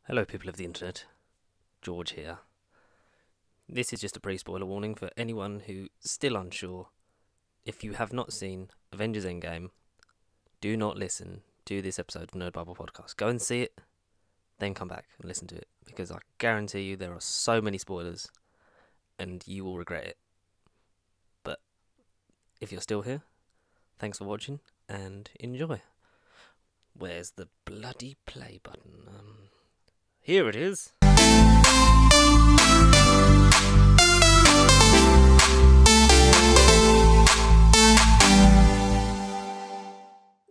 Hello people of the internet, George here. This is just a pre-spoiler warning for anyone who's still unsure. If you have not seen Avengers Endgame, do not listen to this episode of Nerd Bible Podcast. Go and see it, then come back and listen to it, because I guarantee you there are so many spoilers and you will regret it. But if you're still here, thanks for watching and enjoy. Where's the bloody play button? Here it is.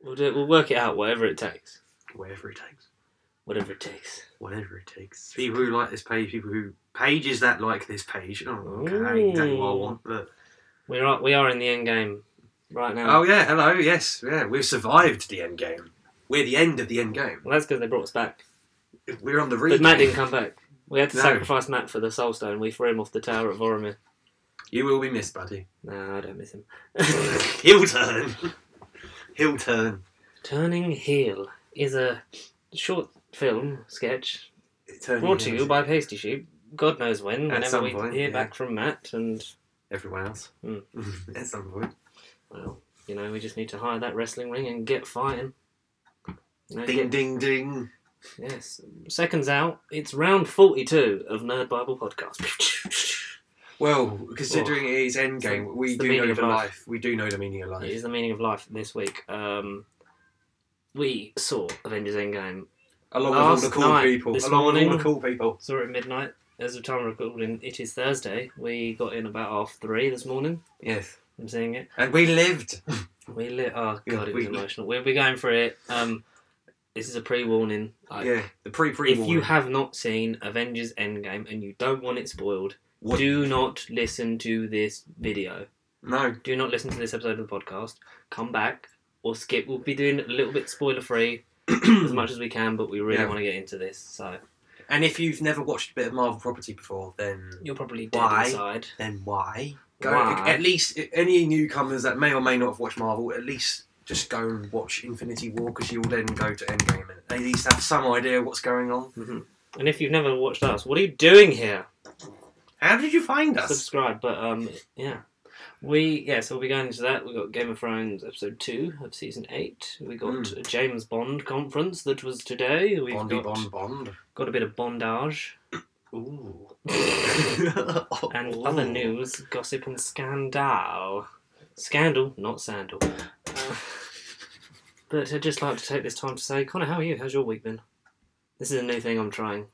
We'll work it out, whatever it takes. Whatever it takes. Whatever it takes. Whatever it takes. People who like this page, people who... Pages that like this page. Oh, okay, that ain't exactly what I want, but... We are in the end game right now. Oh yeah, hello, yes. Yeah, we've survived the end game. We're the end of the end game. Well, that's because they brought us back. We're on the But Matt didn't come back. We had to sacrifice Matt for the Soul Stone. We threw him off the tower at Voromir. You will be missed, buddy. No, I don't miss him. He'll turn. He'll turn. Turning Heel is a short film sketch Turning brought to heel. you by Pasty Sheep. God knows when, At whenever some we point, hear yeah. back from Matt and... Everyone else. At some point. Well, you know, we just need to hire that wrestling ring and get fighting. You know, Ding, ding, ding. Yes. Seconds out, it's round 42 of Nerd Bible Podcast. Well, considering it is endgame, we it's the do know meaning of the life. life. We do know the meaning of life. It is the meaning of life this week. We saw Avengers Endgame. Along with all the cool night, people. this Along with all morning. the cool people. Saw it at midnight. As of time of recording, it is Thursday. We got in about 3:30 this morning. Yes. I'm seeing it. And we lived. We lit. Oh god, it was We- emotional. We'll be going for it. This is a pre-warning. Yeah, the pre If you have not seen Avengers Endgame and you don't want it spoiled, do not listen to this video. No. Do not listen to this episode of the podcast. Come back or skip. We'll be doing a little bit spoiler-free as much as we can, but we really want to get into this. So, And if you've never watched a bit of Marvel property before, then you're probably dead Why? inside. then why? Go Why? At least any newcomers that may or may not have watched Marvel, at least just go and watch Infinity War, because you'll then go to Endgame and at least have some idea what's going on. Mm-hmm. And if you've never watched us, what are you doing here? How did you find us? Subscribe. But yeah. So we'll be going into that. We got Game of Thrones episode 2 of season 8. We got a James Bond conference that was today. We've Bond. got a bit of bondage. Ooh. And other news, gossip and scandal. Scandal, not sandal. But I'd just like to take this time to say, Connor, how are you? How's your week been? This is a new thing I'm trying.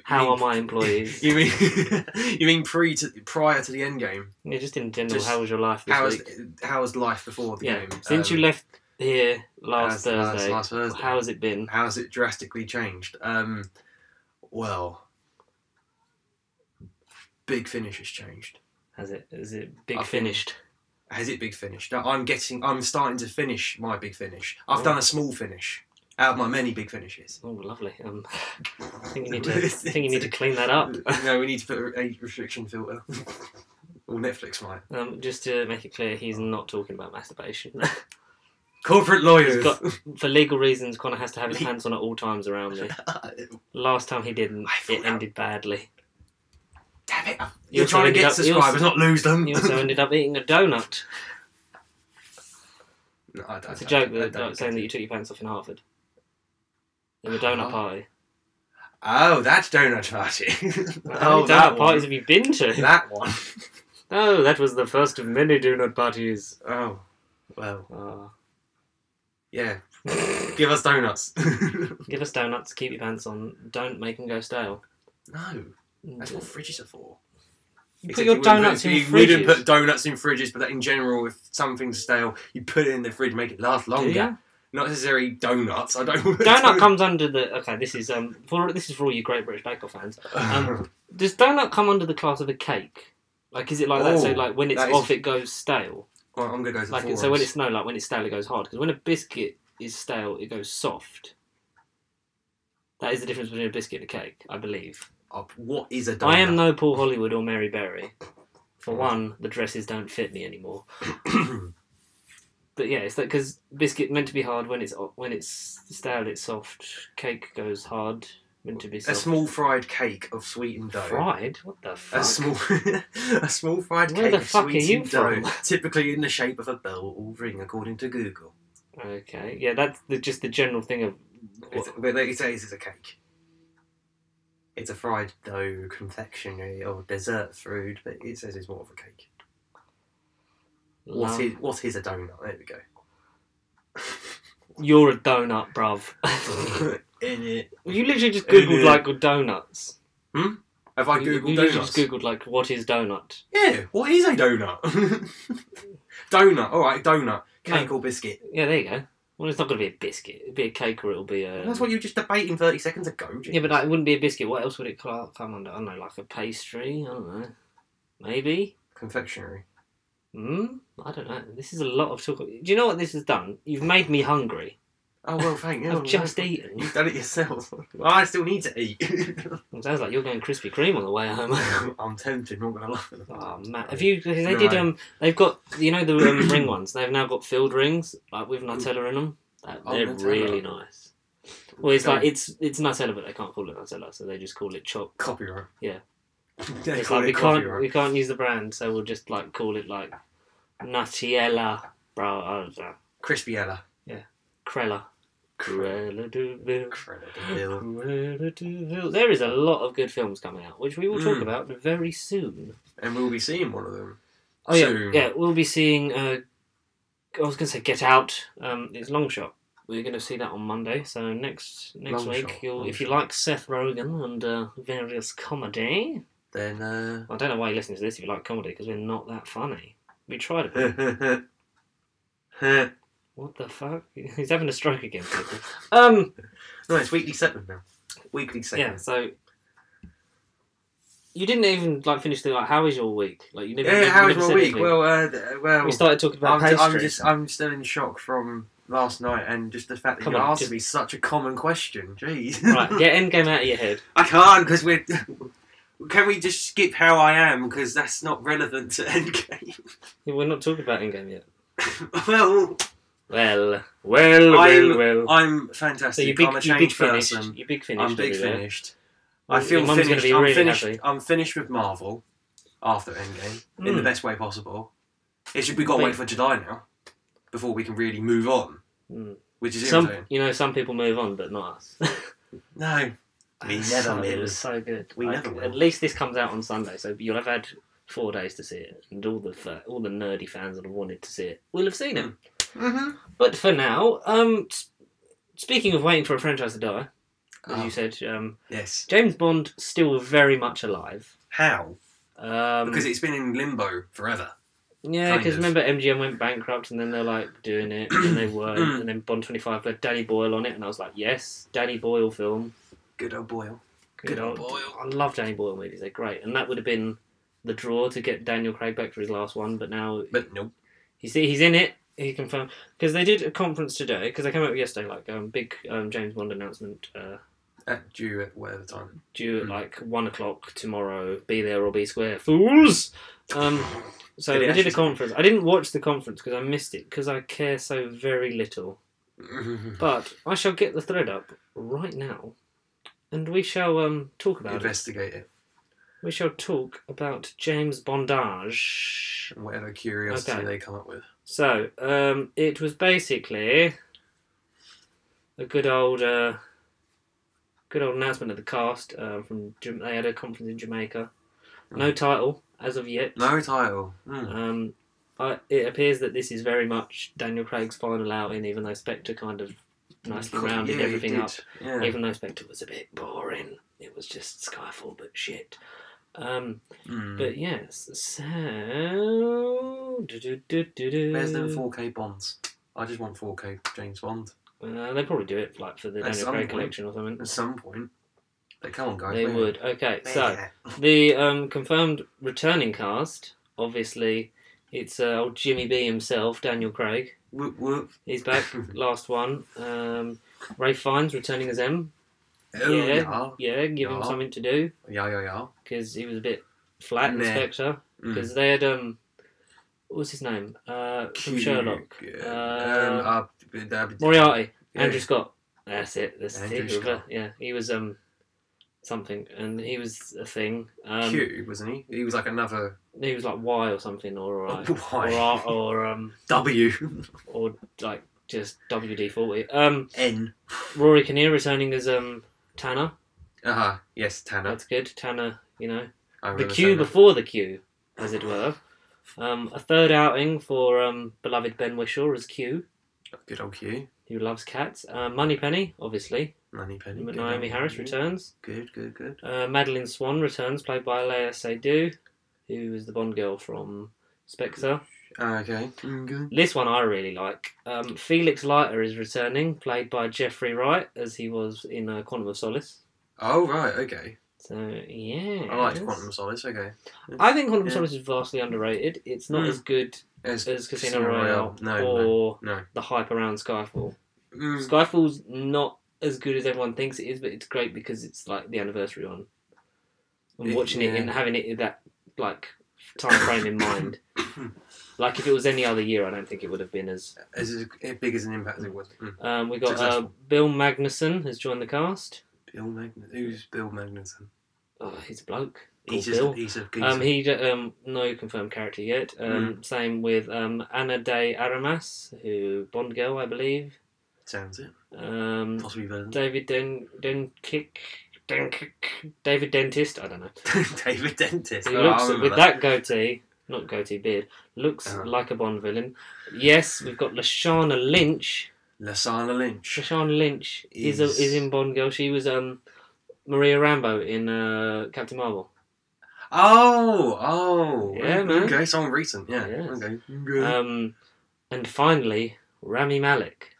How are my employees? You mean prior to the end game? Yeah, just in general, how was your life this week? How was life before the game? Since you left here last Thursday, last Thursday, how has it been? How has it drastically changed? Well, Big Finish has changed. Has it? Is it big finished? Has it big finished? I'm starting to finish my big finish. I've done a small finish out of my many big finishes. Oh, lovely. I think you need to clean that up. No, we need to put an age restriction filter. Or Netflix might. Just to make it clear, he's not talking about masturbation. Corporate lawyers. For legal reasons, Connor has to have his hands on at all times around me. Last time he didn't, it ended badly. Damn it! You're trying to get subscribers, not lose them. You also ended up eating a donut. No, I don't. It's a joke saying that you took your pants off in Hartford. In the donut party. Oh, that's donut party. How many donut parties have you been to? That one. Oh, that was the first of many donut parties. Oh, well. Yeah. Give us donuts. Give us donuts, keep your pants on, don't make them go stale. No. That's what fridges are for. You put your donuts in fridges. We didn't put donuts in fridges, but that in general, if something's stale, you put it in the fridge, make it last longer. Do you? Not necessarily donuts. I don't. Donut comes under the. Okay, this is for all you Great British Bake Off fans. Does donut come under the class of a cake? Like, is it like that? So, like, when it's off, it goes stale. Well, I'm gonna go to the forums. So when it's when it's stale, it goes hard. Because when a biscuit is stale, it goes soft. That is the difference between a biscuit and a cake, I believe. What is a donut? I am no Paul Hollywood or Mary Berry. For one, the dresses don't fit me anymore. But yeah, it's that because biscuit meant to be hard when it's stale, it's soft. Cake goes hard Meant to be A soft. small fried cake of sweetened dough. Fried? What the fuck? A small fried Where cake the of fuck are you sweetened dough, from? typically in the shape of a bell or ring, according to Google. Okay, yeah, that's just the general thing of... It says it's a cake. It's a fried dough confectionery or dessert food, but it says it's more of a cake. What is a donut? There we go. You're a donut, bruv. In it. You literally just googled like donuts. Have I googled you donuts? just googled like what is donut? Yeah, what is a donut? Donut, alright, donut. Cake or biscuit. Yeah, there you go. Well, it's not going to be a biscuit. It'll be a cake or it'll be a... That's what you were just debating 30 seconds ago. James. Yeah, but like, it wouldn't be a biscuit. What else would it come under? I don't know, like a pastry? I don't know. Maybe? Confectionery. I don't know. This is a lot of talk. Do you know what this has done? You've made me hungry. Oh, well, thank you. I've just eaten. You've done it yourself. Well, I still need to eat. It sounds like you're going Krispy Kreme on the way home. I'm tempted, not going to lie. Oh, man. Have you... They did... They've got... You know the ring ones? They've now got filled rings, like with Nutella in them. They're really nice. Well, it's like... It's Nutella, but they can't call it Nutella, so they just call it choc. Copyright. Yeah. It's like we can't use the brand, so we'll just like call it like Nutella, bro. I don't know. Crispyella. Yeah. Crella. Cruella de Vil. Cruella de Vil. There is a lot of good films coming out, which we will talk about very soon. And we'll be seeing one of them. Oh soon. Yeah, we'll be seeing. I was going to say Get Out. It's Long Shot. We're going to see that on Monday. So next week, if you like Seth Rogen and various comedy, then I don't know why you're listening to this if you like comedy, because we're not that funny. We tried a bit. What the fuck? He's having a stroke again, people. No, it's weekly segment now. Weekly segment. Yeah, so you didn't even like finish the like. How is your week? Like you never. Yeah, how is my week? Anything. Well, we started talking about pastry. I'm still in shock from last night, and just the fact that you asked me such a common question. Jeez. Right, get Endgame out of your head. I can't because we're. Can we just skip how I am because that's not relevant to Endgame? Yeah, we're not talking about Endgame yet. Well. I'm fantastic. So I'm a changed person. You big finished. I'm big finished. Well, I feel finished. I'm finished. I'm finished with Marvel after Endgame in the best way possible. It's just we got to wait for July now before we can really move on. Which is irritating. Some people move on, but not us. No, we never will. It was so good. We never will. At least this comes out on Sunday, so you'll have had 4 days to see it, and all the nerdy fans that have wanted to see it will have seen it. But for now, speaking of waiting for a franchise to die, as you said, yes, James Bond still very much alive. How? Because it's been in limbo forever. Yeah, because remember MGM went bankrupt and then they're like doing it and they weren't, and then Bond 25 had Danny Boyle on it, and I was like, yes, Danny Boyle film. Good old Boyle. Good old Boyle. I love Danny Boyle movies; they're great, and that would have been the draw to get Daniel Craig back for his last one. But now, nope. He's in it. He confirmed because they did a conference today because they came out yesterday, like big James Bond announcement. Due at whatever time. Due at like 1:00 tomorrow. Be there or be square, fools. So they did a conference. I didn't watch the conference because I missed it because I care so very little. But I shall get the thread up right now, and we shall talk about Investigate it. We shall talk about James Bondage. Whatever curiosity they come up with. So, it was basically a good old announcement of the cast. They had a conference in Jamaica. No title as of yet. No title. It appears that this is very much Daniel Craig's final outing, even though Spectre kind of nicely rounded everything up. Yeah. Even though Spectre was a bit boring. It was just Skyfall, but shit. But yes, so... Where's them 4K Bonds? I just want 4K James Bond. They probably do it like for the Daniel Craig collection or something. At some point. But come on, guys. They would. Okay, so the confirmed returning cast, obviously, it's old Jimmy B himself, Daniel Craig. Whoop, whoop. He's back, last one. Ralph Fiennes returning as M. Oh, yeah, give him something to do. Yeah. Because he was a bit flat in Spectre. Because they had, what was his name? From Sherlock. Moriarty. Yeah. Andrew Scott. That's it. That's Andrew it. Scott. Yeah, he was something, and he was a thing. Q, wasn't he? He was like another. He was like Y or something, or like Y. or W. or like just WD-40. N. Rory Kinnear returning as Tanner. Yes, Tanner. That's good. Tanner, you know, the The Q before the Q, as it were. A third outing for beloved Ben Whishaw as Q. Good old Q. Who loves cats. Moneypenny, obviously. Moneypenny. Naomi Harris returns. Good. Madeline Swan returns, played by Lea Seydoux, who is the Bond girl from Spectre. Okay. Good. This one I really like. Felix Leiter is returning, played by Jeffrey Wright, as he was in Quantum of Solace. Oh, right, okay. So, yeah. I liked Quantum of Solace, okay. I think Quantum of Solace is vastly underrated. It's not as good as Casino Royale or the hype around Skyfall. Skyfall's not as good as everyone thinks it is, but it's great because it's like the anniversary one. And watching it and having it in that like time frame in mind. Like if it was any other year, I don't think it would have been as big as an impact as it was. We got Bill Magnuson has joined the cast. Bill Magnuson. Who's Bill Magnuson? Oh, he's a bloke. He's Bill. He's a he no confirmed character yet. Same with Anna de Aramas, who Bond girl, I believe. Sounds it. Possibly better. David David Dentist. I don't know. David Dentist. He looks with that goatee, not goatee beard. Looks like a Bond villain. Yes, we've got Lashana Lynch. Lashana Lynch is in Bond girl. She was Maria Rambo in Captain Marvel. Oh, yeah, man. Okay, someone recent, yeah. Yes. Okay. And finally, Rami Malek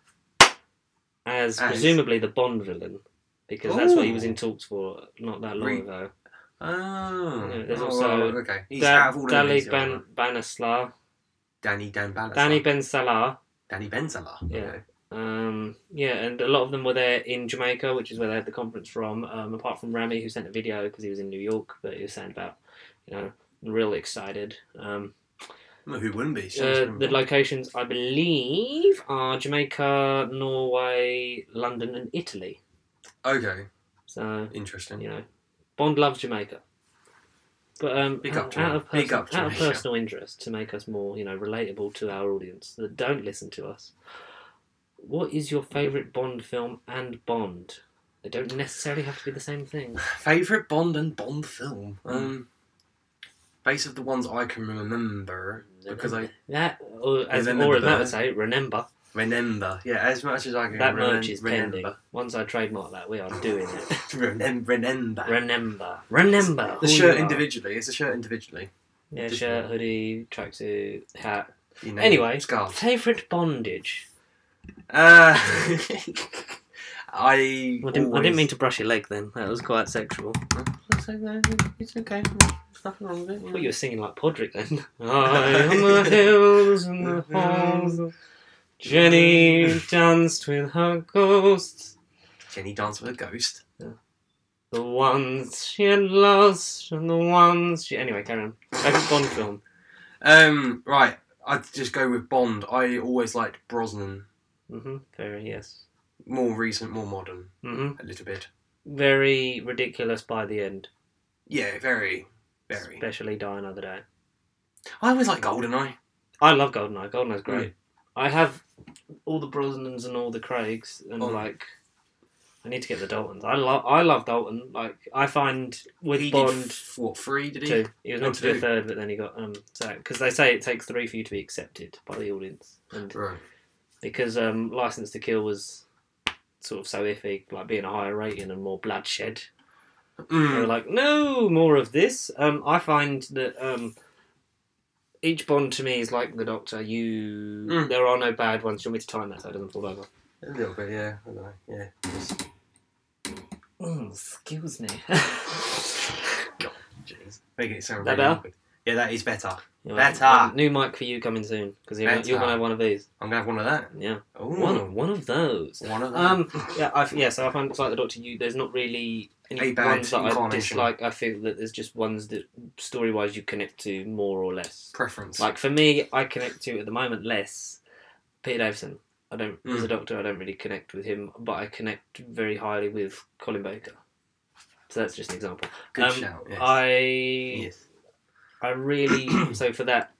as presumably the Bond villain, because that's what he was in talks for not that long ago. Oh, yeah, there's also okay. He's out of all Danny Banaslar. Danny Ben Salah. Yeah. Okay. And a lot of them were there in Jamaica, which is where they had the conference from. Apart from Rami, who sent a video because he was in New York, but he was saying about, really excited. Well, who wouldn't be? The locations, I believe, are Jamaica, Norway, London, and Italy. Okay. So interesting. Bond loves Jamaica. But out of Jamaica. personal interest, to make us more, relatable to our audience that don't listen to us, what is your favourite Bond film and Bond? They don't necessarily have to be the same thing. Favourite Bond and Bond film? Based of the ones I can remember, because as Matt would say, remember. Remember, yeah, as much as I can remember. That merch is pending. Once I trademark that, we are doing it. Remember. The shirt individually. It's a shirt individually. Yeah, shirt, hoodie, tracksuit, hat. Anyway, favourite bondage. I didn't mean to brush your leg then. That was quite sexual. It's okay. There's nothing wrong with it. Well, you were singing like Podrick then. I on the hills and the halls. Jenny danced with her ghosts. Jenny danced with a ghost? Yeah. The ones she had lost and the ones she... Anyway, carry on. Favourite Bond film? Right. I'd just go with Bond. I always liked Brosnan. Very, yes. More recent, more modern. A little bit. Very ridiculous by the end. Yeah, very, very. Especially Die Another Day. I always like GoldenEye. I love GoldenEye. GoldenEye's great. I have all the Brosnans and all the Craigs, and I need to get the Daltons. I love Dalton. Like, I find with Bond... 3 did he? 2. He was meant to do a third, but then he got sacked. Because they say it takes 3 for you to be accepted by the audience. And right. Because Licence to Kill was sort of so iffy, like being a higher rating and more bloodshed. They were like, no, more of this. I find that each Bond to me is like the Doctor. There are no bad ones. Do you want me to time that so it doesn't fall over? A little bit, yeah. I don't know. Yeah. Just... excuse me. God, jeez. Making it sound that really better? awkward. Yeah, that is better. Better. New mic for you coming soon, because you're going to have one of these. I'm going to have one of that? Yeah. Ooh. One of those. One of them. So I find it's like the Doctor, there's not really any ones that I dislike. I feel that there's just ones that, story-wise, you connect to more or less. Preference. Like, for me, I connect to, at the moment, less Peter Davison. I don't, as a Doctor, I don't really connect with him, but I connect very highly with Colin Baker. So that's just an example. Good shout. Yes. I really so for that,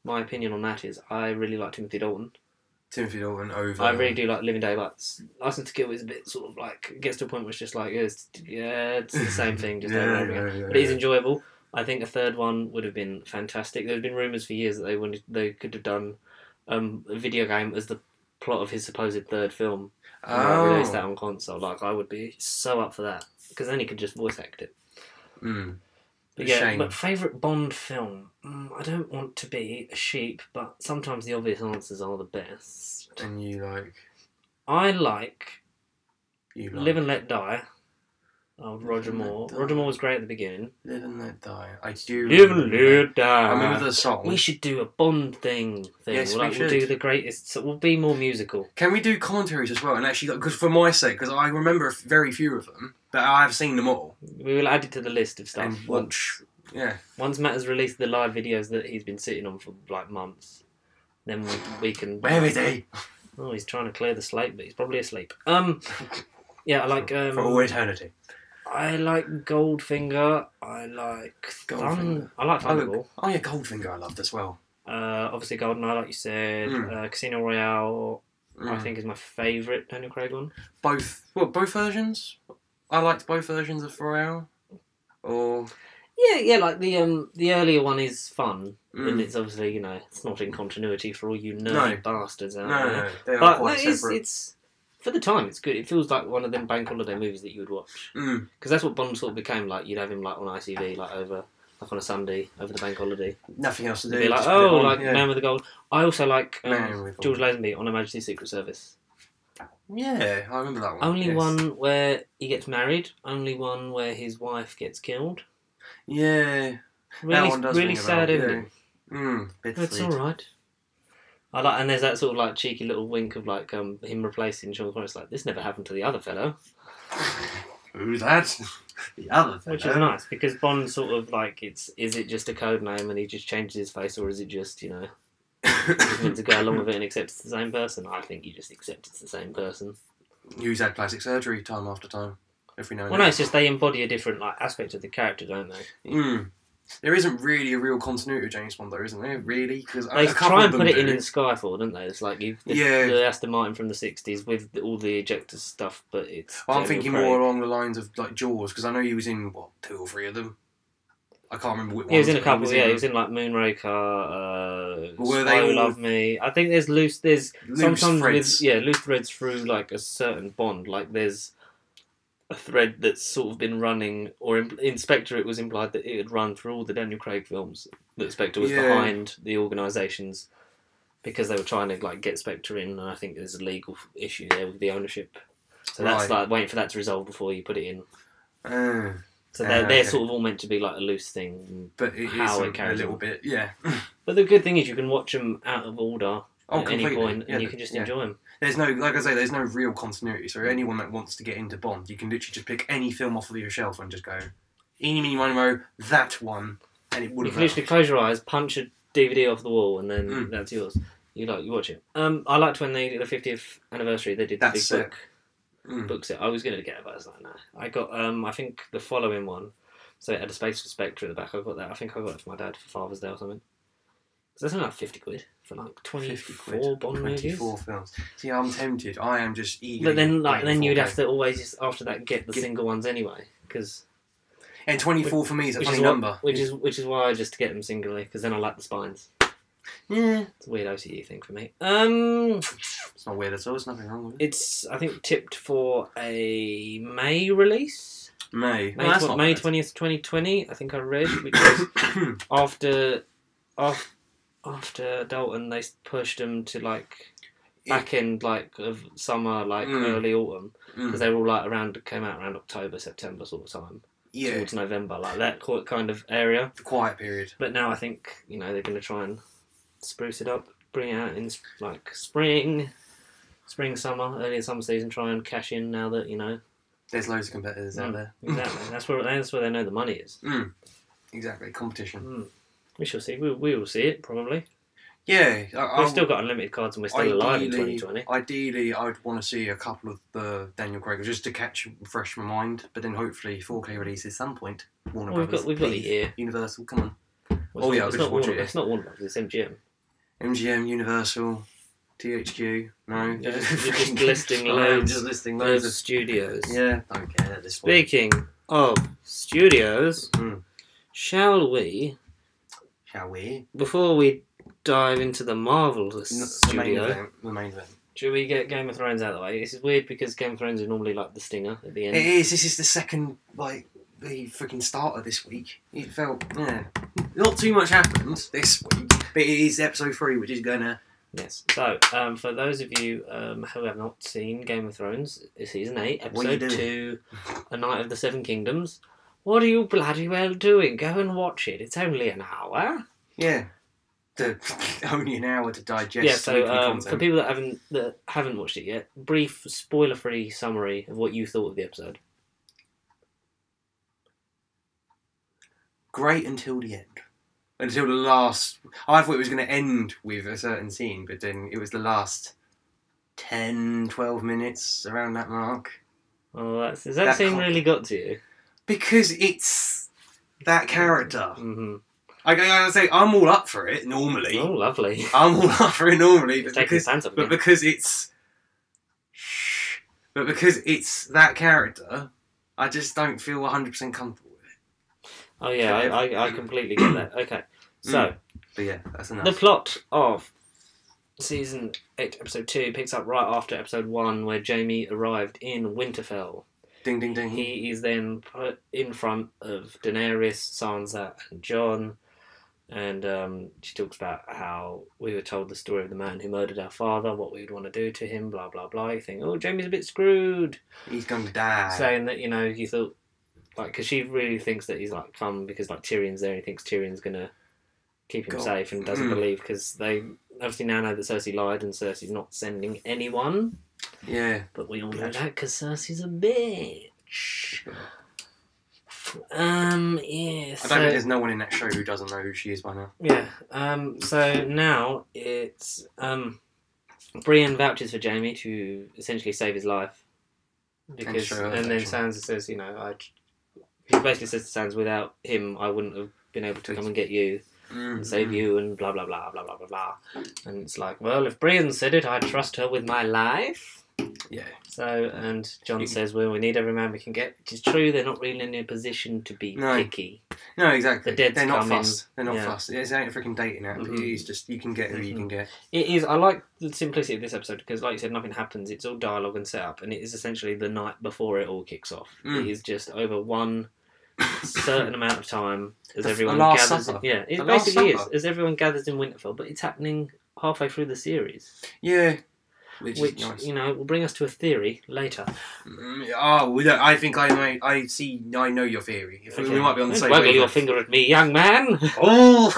my opinion on that is I really like Timothy Dalton. Timothy Dalton over. I really do like Living Daylights. License to Kill is a bit sort of like it gets to a point where it's just like it's the same thing just over and over again. But it is enjoyable. I think a third one would have been fantastic. There have been rumours for years that they could have done a video game as the plot of his supposed third film. And release that on console. Like I would be so up for that because then he could just voice act it. But yeah, but favourite Bond film? I don't want to be a sheep, but sometimes the obvious answers are the best. And you like? I like Live and Let Die. Oh, Roger Moore. Roger Moore was great at the beginning. Live and Let Die. I do. Live and Let Die. I remember the song. We should do a Bond thing. Yes, we'll do the greatest. So we'll be more musical. Can we do commentaries as well? And actually, because for my sake, because I remember very few of them, but I've seen them all. We will add it to the list of stuff. And watch. Yeah. Once Matt has released the live videos that he's been sitting on for like months, then we can. Where is he? Oh, he's trying to clear the slate, but he's probably asleep. Yeah, I like for all eternity. I like Goldfinger. I like Goldfinger. I like Thunderball. Oh yeah, Goldfinger I loved as well. Obviously GoldenEye, like you said. Casino Royale, I think is my favourite Daniel Craig one. Both versions? I liked both versions of Royale. Or yeah, like the earlier one is fun, and it's obviously it's not in continuity for all you nerdy bastards out there. No, they are quite separate. It's for the time, it's good. It feels like one of them bank holiday movies that you would watch. Because that's what Bond sort of became like. You'd have him like on ITV, like on a Sunday over the bank holiday. Nothing else to do. Be like, Man with the Gold. I also like George Lazenby on Her Majesty's Secret Service. Yeah, I remember that one. Only one where he gets married. Only one where his wife gets killed. Yeah, really, that one does really sad ending. It's all right. I like, and there's that sort of like cheeky little wink of like him replacing Sean Connery. It's like this never happened to the other fellow. Who's that? The other fellow. Which is nice because Bond sort of like is it just a code name and he just changes his face, or is it just he's meant to go along with it and accept it's the same person? I think you just accept it's the same person. Who's had plastic surgery time after time, every now and then. Well, no, it's just they embody a different aspect of the character, don't they? There isn't really a real continuity of James Bond, though, isn't there? Really, because they try and put it in Skyfall, don't they? It's like the Aston Martin from the '60s with all the ejector stuff, but it's. Well, I'm thinking more along the lines of like Jaws, because I know he was in 2 or 3 of them. I can't remember which ones. He was in a couple. He was in like Moonraker. Were Spy they all Love Me? I think there's loose sometimes threads. Loose threads through like a certain Bond. Like there's a thread that's sort of been running, or in Spectre it was implied that it had run through all the Daniel Craig films, that Spectre was behind the organisations because they were trying to like get Spectre in, and I think there's a legal issue there with the ownership. So that's like waiting for that to resolve before you put it in. So they're sort of all meant to be like a loose thing, but it is a little bit, yeah. But the good thing is you can watch them out of order at any point, and you can just enjoy them. There's no, like I say, there's no real continuity. So anyone that wants to get into Bond, you can literally just pick any film off of your shelf and just go, eeny, meeny, miny, moe, that one, and it would. You can literally close your eyes, punch a DVD off the wall, and then that's yours. You watch it. I liked when the 50th anniversary they did the big book set. I was going to get it, but I was like, no. I got I think the following one, so it had a space for Spectre at the back. I got that. I think I got it for my dad for Father's Day or something. So that's only like 50 quid for like 24 Bond movies. 24 films. See, I'm tempted. I am just eager. But then you'd have to always just after that get the single ones anyway, because. And 24 for me is a funny number. Which is why I just get them singly, because then I like the spines. Yeah, it's a weird OCD thing for me. It's not weird at all. There's nothing wrong with it. It's I think tipped for a May release. May 20th, 2020. I think I read because after Dalton they pushed them to like back end like of summer, like early autumn, because they were all came out around October, September sort of time. Yeah, towards November, like that kind of area. The quiet period. But now I think they're going to try and spruce it up, bring it out in like spring, summer, early summer season. Try and cash in now that there's loads of competitors out there. Exactly, that's where they know the money is. Exactly, competition. We shall see. We will see it probably. Yeah. We've still got unlimited cards and we're still alive in 2020. Ideally, I would want to see a couple of the Daniel Craig just to refresh my mind, but then hopefully 4K release at some point. Warner Brothers. We've got a year. Universal, come on. Well, it's not Warner Brothers, it's MGM. MGM, Universal, THQ, no. You're just listing loads of studios. Yeah, don't care at this point. Speaking of studios, shall we, before we dive into the Marvel studio, the main event. Should we get Game of Thrones out of the way? This is weird because Game of Thrones is normally like the stinger at the end. It is. This is the second, the freaking starter this week. It felt, not too much happened this week, but it is episode 3, which is gonna... Yes. So, for those of you who have not seen Game of Thrones, season 8, episode 2, A Night of the Seven Kingdoms, what are you bloody well doing? Go and watch it. It's only an hour. Yeah. Only an hour to digest. Yeah. So, for people that haven't watched it yet, brief spoiler-free summary of what you thought of the episode. Great until the end. Until the last... I thought it was going to end with a certain scene, but then it was the last 10, 12 minutes around that mark. Oh, does that scene really got to you? Because it's that character. Mm-hmm. I say I'm all up for it normally. Oh, lovely. I'm all up for it normally, but because it's that character, I just don't feel 100% comfortable with it. Oh yeah, I completely get that. Okay, so but yeah, that's enough. The plot of season 8, episode 2 picks up right after episode 1, where Jaime arrived in Winterfell. Ding ding ding. He is then put in front of Daenerys, Sansa, and Jon. And she talks about how we were told the story of the man who murdered our father, what we would want to do to him, blah, blah, blah. You think, oh, Jaime's a bit screwed. He's going to die. Saying that, you thought, because she really thinks that he's, come because, Tyrion's there, and he thinks Tyrion's going to keep him safe and doesn't believe, because they obviously now know that Cersei lied and Cersei's not sending anyone. Yeah. But we all know that because Cersei's a bitch. Yeah. I don't think there's no one in that show who doesn't know who she is by now. Yeah. So now it's Brienne vouches for Jaime to essentially save his life, because and then Sansa says, he basically says to Sansa, without him, I wouldn't have been able to come and get you and save you, and blah blah blah blah blah blah blah. And it's like, well, if Brienne said it, I trust her with my life. Yeah. So, and Jon says, well, we need every man we can get, which is true. They're not really in a position to be picky. No, exactly. They're not fussed. They're not fussed. It ain't a freaking dating app. It is just, you can get who you can get. It is. I like the simplicity of this episode because, like you said, nothing happens. It's all dialogue and setup, and it is essentially the night before it all kicks off. It is just over one certain amount of time as everyone gathers. Yeah, it basically is. As everyone gathers in Winterfell, but it's happening halfway through the series. Yeah. Which nice. Will bring us to a theory later. I think I know your theory. Okay. We might be on the same waggle your finger at me, young man. Oh!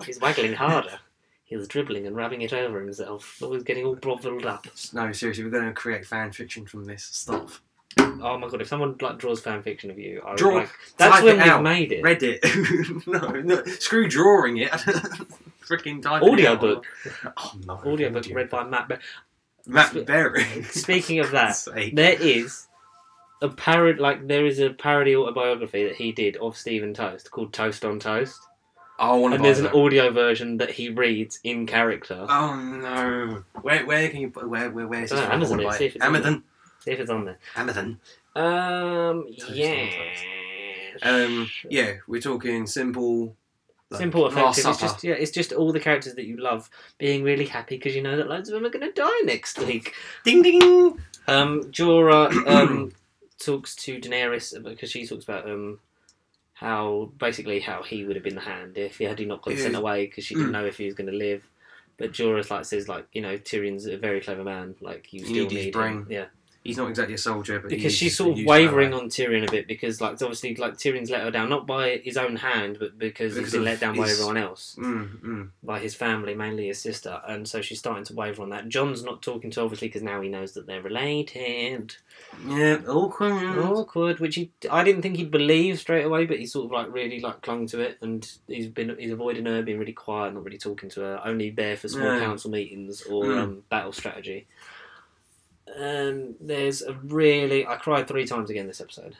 He's waggling harder. He was dribbling and rubbing it over himself. He was getting all brovelled up. No, seriously, we're going to create fan fiction from this stuff. Oh my god, if someone draws fan fiction of you, I would like... That's when we've made it. Reddit. no, screw drawing it. Freaking type Audiobook. Oh no. Audiobook read by Matt Berry. Speaking of that, there is a there is a parody autobiography that he did of Stephen Toast called Toast on Toast. Oh, and there's an audio version that he reads in character. Oh no! Where can you put? Where's this? Amazon. See if it's Amazon. On there. See if it's on there. Amazon. Yeah. Yeah, we're talking simple. Simple, effective. It's just all the characters that you love being really happy because you know that loads of them are going to die next week. Ding ding. Jorah talks to Daenerys because she talks about how he would have been the Hand if he not got sent away because she didn't know if he was going to live. But Jorah says Tyrion's a very clever man. You still need his brain. Him. Yeah. He's not exactly a soldier, but because she's sort of wavering on Tyrion a bit because, like, obviously, like Tyrion's let her down not by his own hand, but because he's been let down by everyone else, by his family, mainly his sister, and so she's starting to waver on that. John's not talking to obviously because now he knows that they're related. Yeah, awkward. Which I didn't think he'd believe straight away, but he sort of like really like clung to it, and he's avoiding her, being really quiet, not really talking to her, only there for small council meetings or battle strategy. There's a really... I cried 3 times again this episode.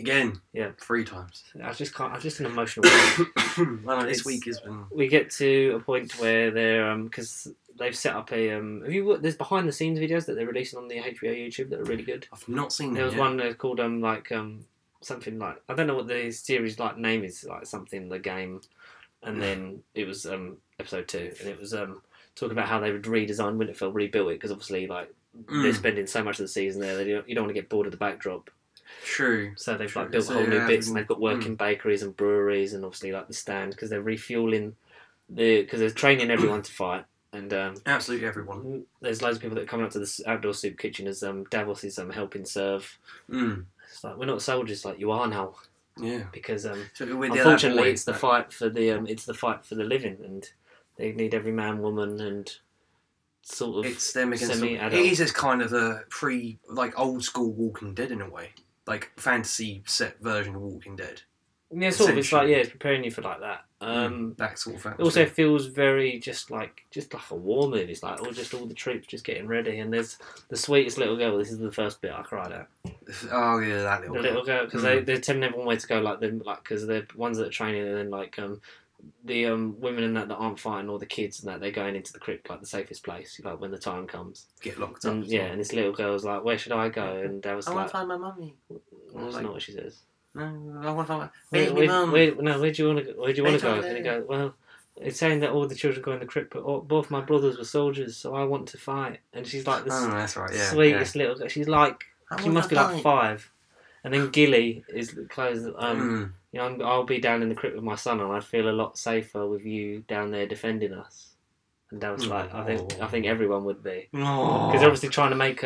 Again? Yeah. 3 times. I just can't... I'm just an emotional... Well, this week has been... We get to a point where they're... Because they've set up a... There's behind-the-scenes videos that they're releasing on the HBO YouTube that are really good. I've not seen them There was yet. one called, something like... I don't know what the series name is, like something, The Game. And then it was episode 2. And it was talking about how they would redesign Winterfell, rebuild it, because obviously, like... They're spending so much of the season there that you don't want to get bored of the backdrop. True. So they've built whole new bits, and they've got working bakeries and breweries, and obviously like the stand because they're refueling because they're training everyone to fight. And absolutely everyone. There's loads of people that are coming up to the outdoor soup kitchen as Davos is helping serve. It's like we're not soldiers like you are now. Yeah. Because unfortunately it's the fight for the living, and they need every man, woman, and sort of it's them against semi-adult. It is as kind of a old school Walking Dead in a way, like fantasy set version of Walking Dead. Yeah, sort of. It's like it's preparing you for like that. That sort of. It also feels very just like a war movie. It's like all the troops just getting ready, and there's the sweetest little girl. This is the first bit I cried at. Oh yeah, that little girl because they're telling everyone where to go, because they're ones that are training, and then the women and that aren't fighting, or the kids and that they're going into the crypt, like the safest place, like when the time comes. Get locked up. And, and this little girl's like, "Where should I go?" And I was I want to find my mummy. That's not what she says. No, I want to find my baby mum. Where do you want to go? Where do you want to go? And he goes, "Well, it's saying that all the children go in the crypt, but both my brothers were soldiers, so I want to fight." And she's like this that's right, yeah, sweetest little girl. She's like, she must be like 5. And then Gilly is close. I'll be down in the crypt with my son, and I'd feel a lot safer with you down there defending us. And that was like, I think everyone would be, because they're obviously trying to make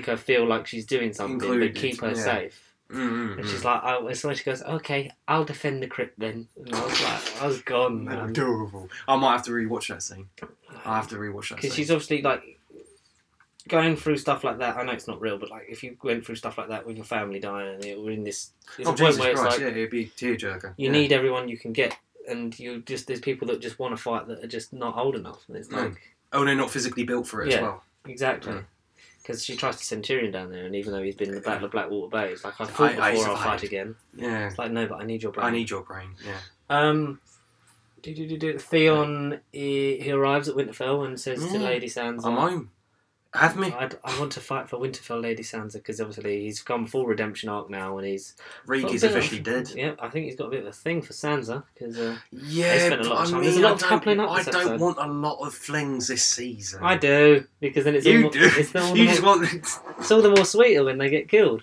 her feel like she's doing something, but keep her safe. And she's like, so when she goes, "Okay, I'll defend the crypt then." And I was like, I was gone. Man. Adorable. I might have to rewatch that scene. Because she's obviously going through stuff like that. I know it's not real, but if you went through stuff like that with your family dying, and we're in this, it's a point where it's it'd be a tearjerker. You need everyone you can get, and there's people that just want to fight that are just not old enough. And it's they're not physically built for it as well. Exactly. Because she tries to send Tyrion down there, and even though he's been in the Battle of Blackwater Bay, it's like, I fought before, I'll fight again. Yeah. It's like, no, but I need your brain. Yeah. Theon, he arrives at Winterfell and says to Lady Sansa, "I'm home. Have me. I want to fight for Winterfell, Lady Sansa," because obviously he's come full redemption arc now, and Reek is officially dead. Yeah, I think he's got a bit of a thing for Sansa because they yeah, spent a lot of time. There's a lot of coupling up. I don't want a lot of flings this season. I do, because then it's it's all the more sweeter when they get killed.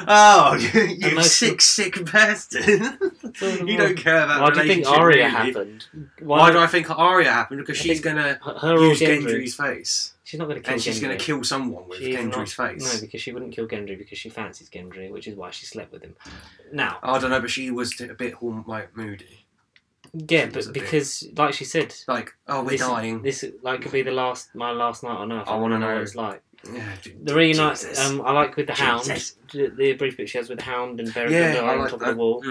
Oh, you sick bastard! You don't care about. Why do you think Arya happened? Why do I think Arya happened? Because she's gonna use Gendry's face. She's not going to kill Gendry. And she's going to kill someone with Gendry's face. No, because she wouldn't kill Gendry because she fancies Gendry, which is why she slept with him. Now, I don't know, but she was a bit moody. Yeah, but because, like she said, we're dying. This could be my last night on Earth. I want to know what it's like. Yeah, the reunite, I like with the Hound, the brief bit she has with the Hound and Beric on top of the wall.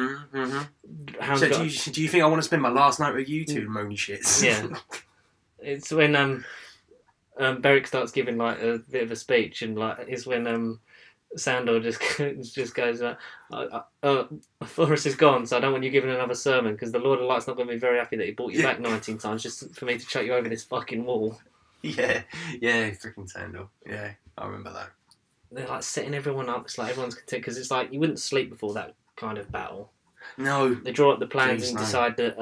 Hound do you think I want to spend my last night with you two, moany shits? Yeah. It's when Beric starts giving a bit of a speech, and it's when Sandor just goes, Forrest is gone, so I don't want you giving another sermon because the Lord of Light's not going to be very happy that he brought you back 19 times just for me to chuck you over this fucking wall. Yeah, freaking Sandor. Yeah, I remember that. They're setting everyone up. It's like everyone's content because it's like you wouldn't sleep before that kind of battle. No. They draw up the plans and decide that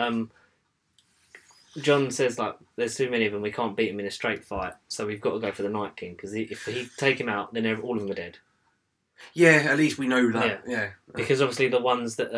John says there's too many of them. We can't beat him in a straight fight, so we've got to go for the Night King because if he take him out, then all of them are dead. Yeah, at least we know that. Yeah. Because obviously the ones that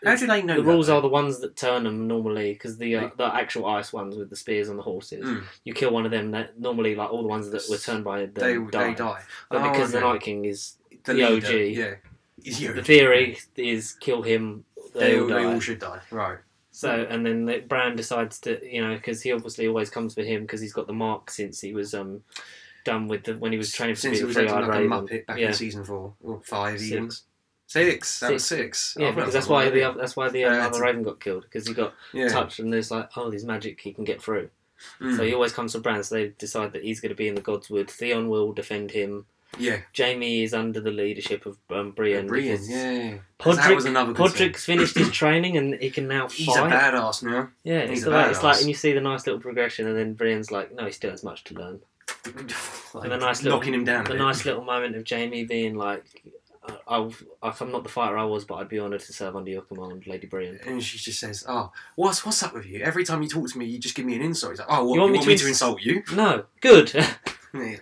how do they know? The rules are the ones that turn them normally, because the actual ice ones with the spears on the horses, you kill one of them. That normally, like all the ones that were turned by them, they die. But because the Night King is the OG, the theory is kill him. They all should die, right? So and then Bran decides to, because he obviously always comes for him because he's got the mark since he was done with when he was training for the Three-Eyed Raven. Muppet back in season 4 or 5 even. Six. That was 6. Yeah, because that's why the other Raven got killed, because he got touched and there's like, there's magic he can get through. So he always comes for Bran. So they decide that he's going to be in the Godswood. Theon will defend him. Yeah. Jamie is under the leadership of Brienne. Yeah. Podrick, was another Podrick's finished his training and he can now fight. He's a badass now. Yeah, it's like, and you see the nice little progression, and then Brienne's like, no, he still has much to learn. Like, and the nice little, knocking him down. The nice little moment of Jamie being like, I'm not the fighter I was, but I'd be honoured to serve under your command, Lady Brienne. And she just says, what's up with you? Every time you talk to me, you just give me an insult. He's like, you want me to insult you? No, good.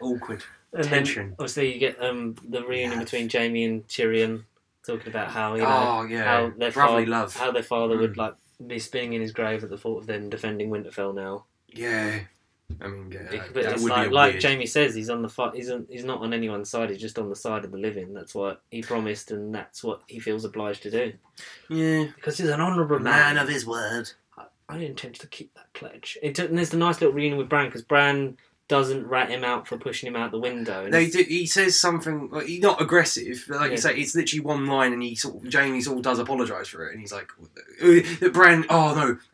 Awkward. And tension. Then, obviously, you get the reunion between Jamie and Tyrion, talking about how how their father would like be spinning in his grave at the thought of them defending Winterfell now. Yeah, I mean, but it's like Jamie says, he's on the fight. He's not on anyone's side. He's just on the side of the living. That's what he promised, and that's what he feels obliged to do. Yeah, because he's an honourable man of his word. I intend to keep that pledge. And there's the nice little reunion with Bran, because Bran doesn't rat him out for pushing him out the window. And he says something, like, he's not aggressive, but like you say, it's literally one line, and Jamie sort of does apologise for it, and he's like, Bran,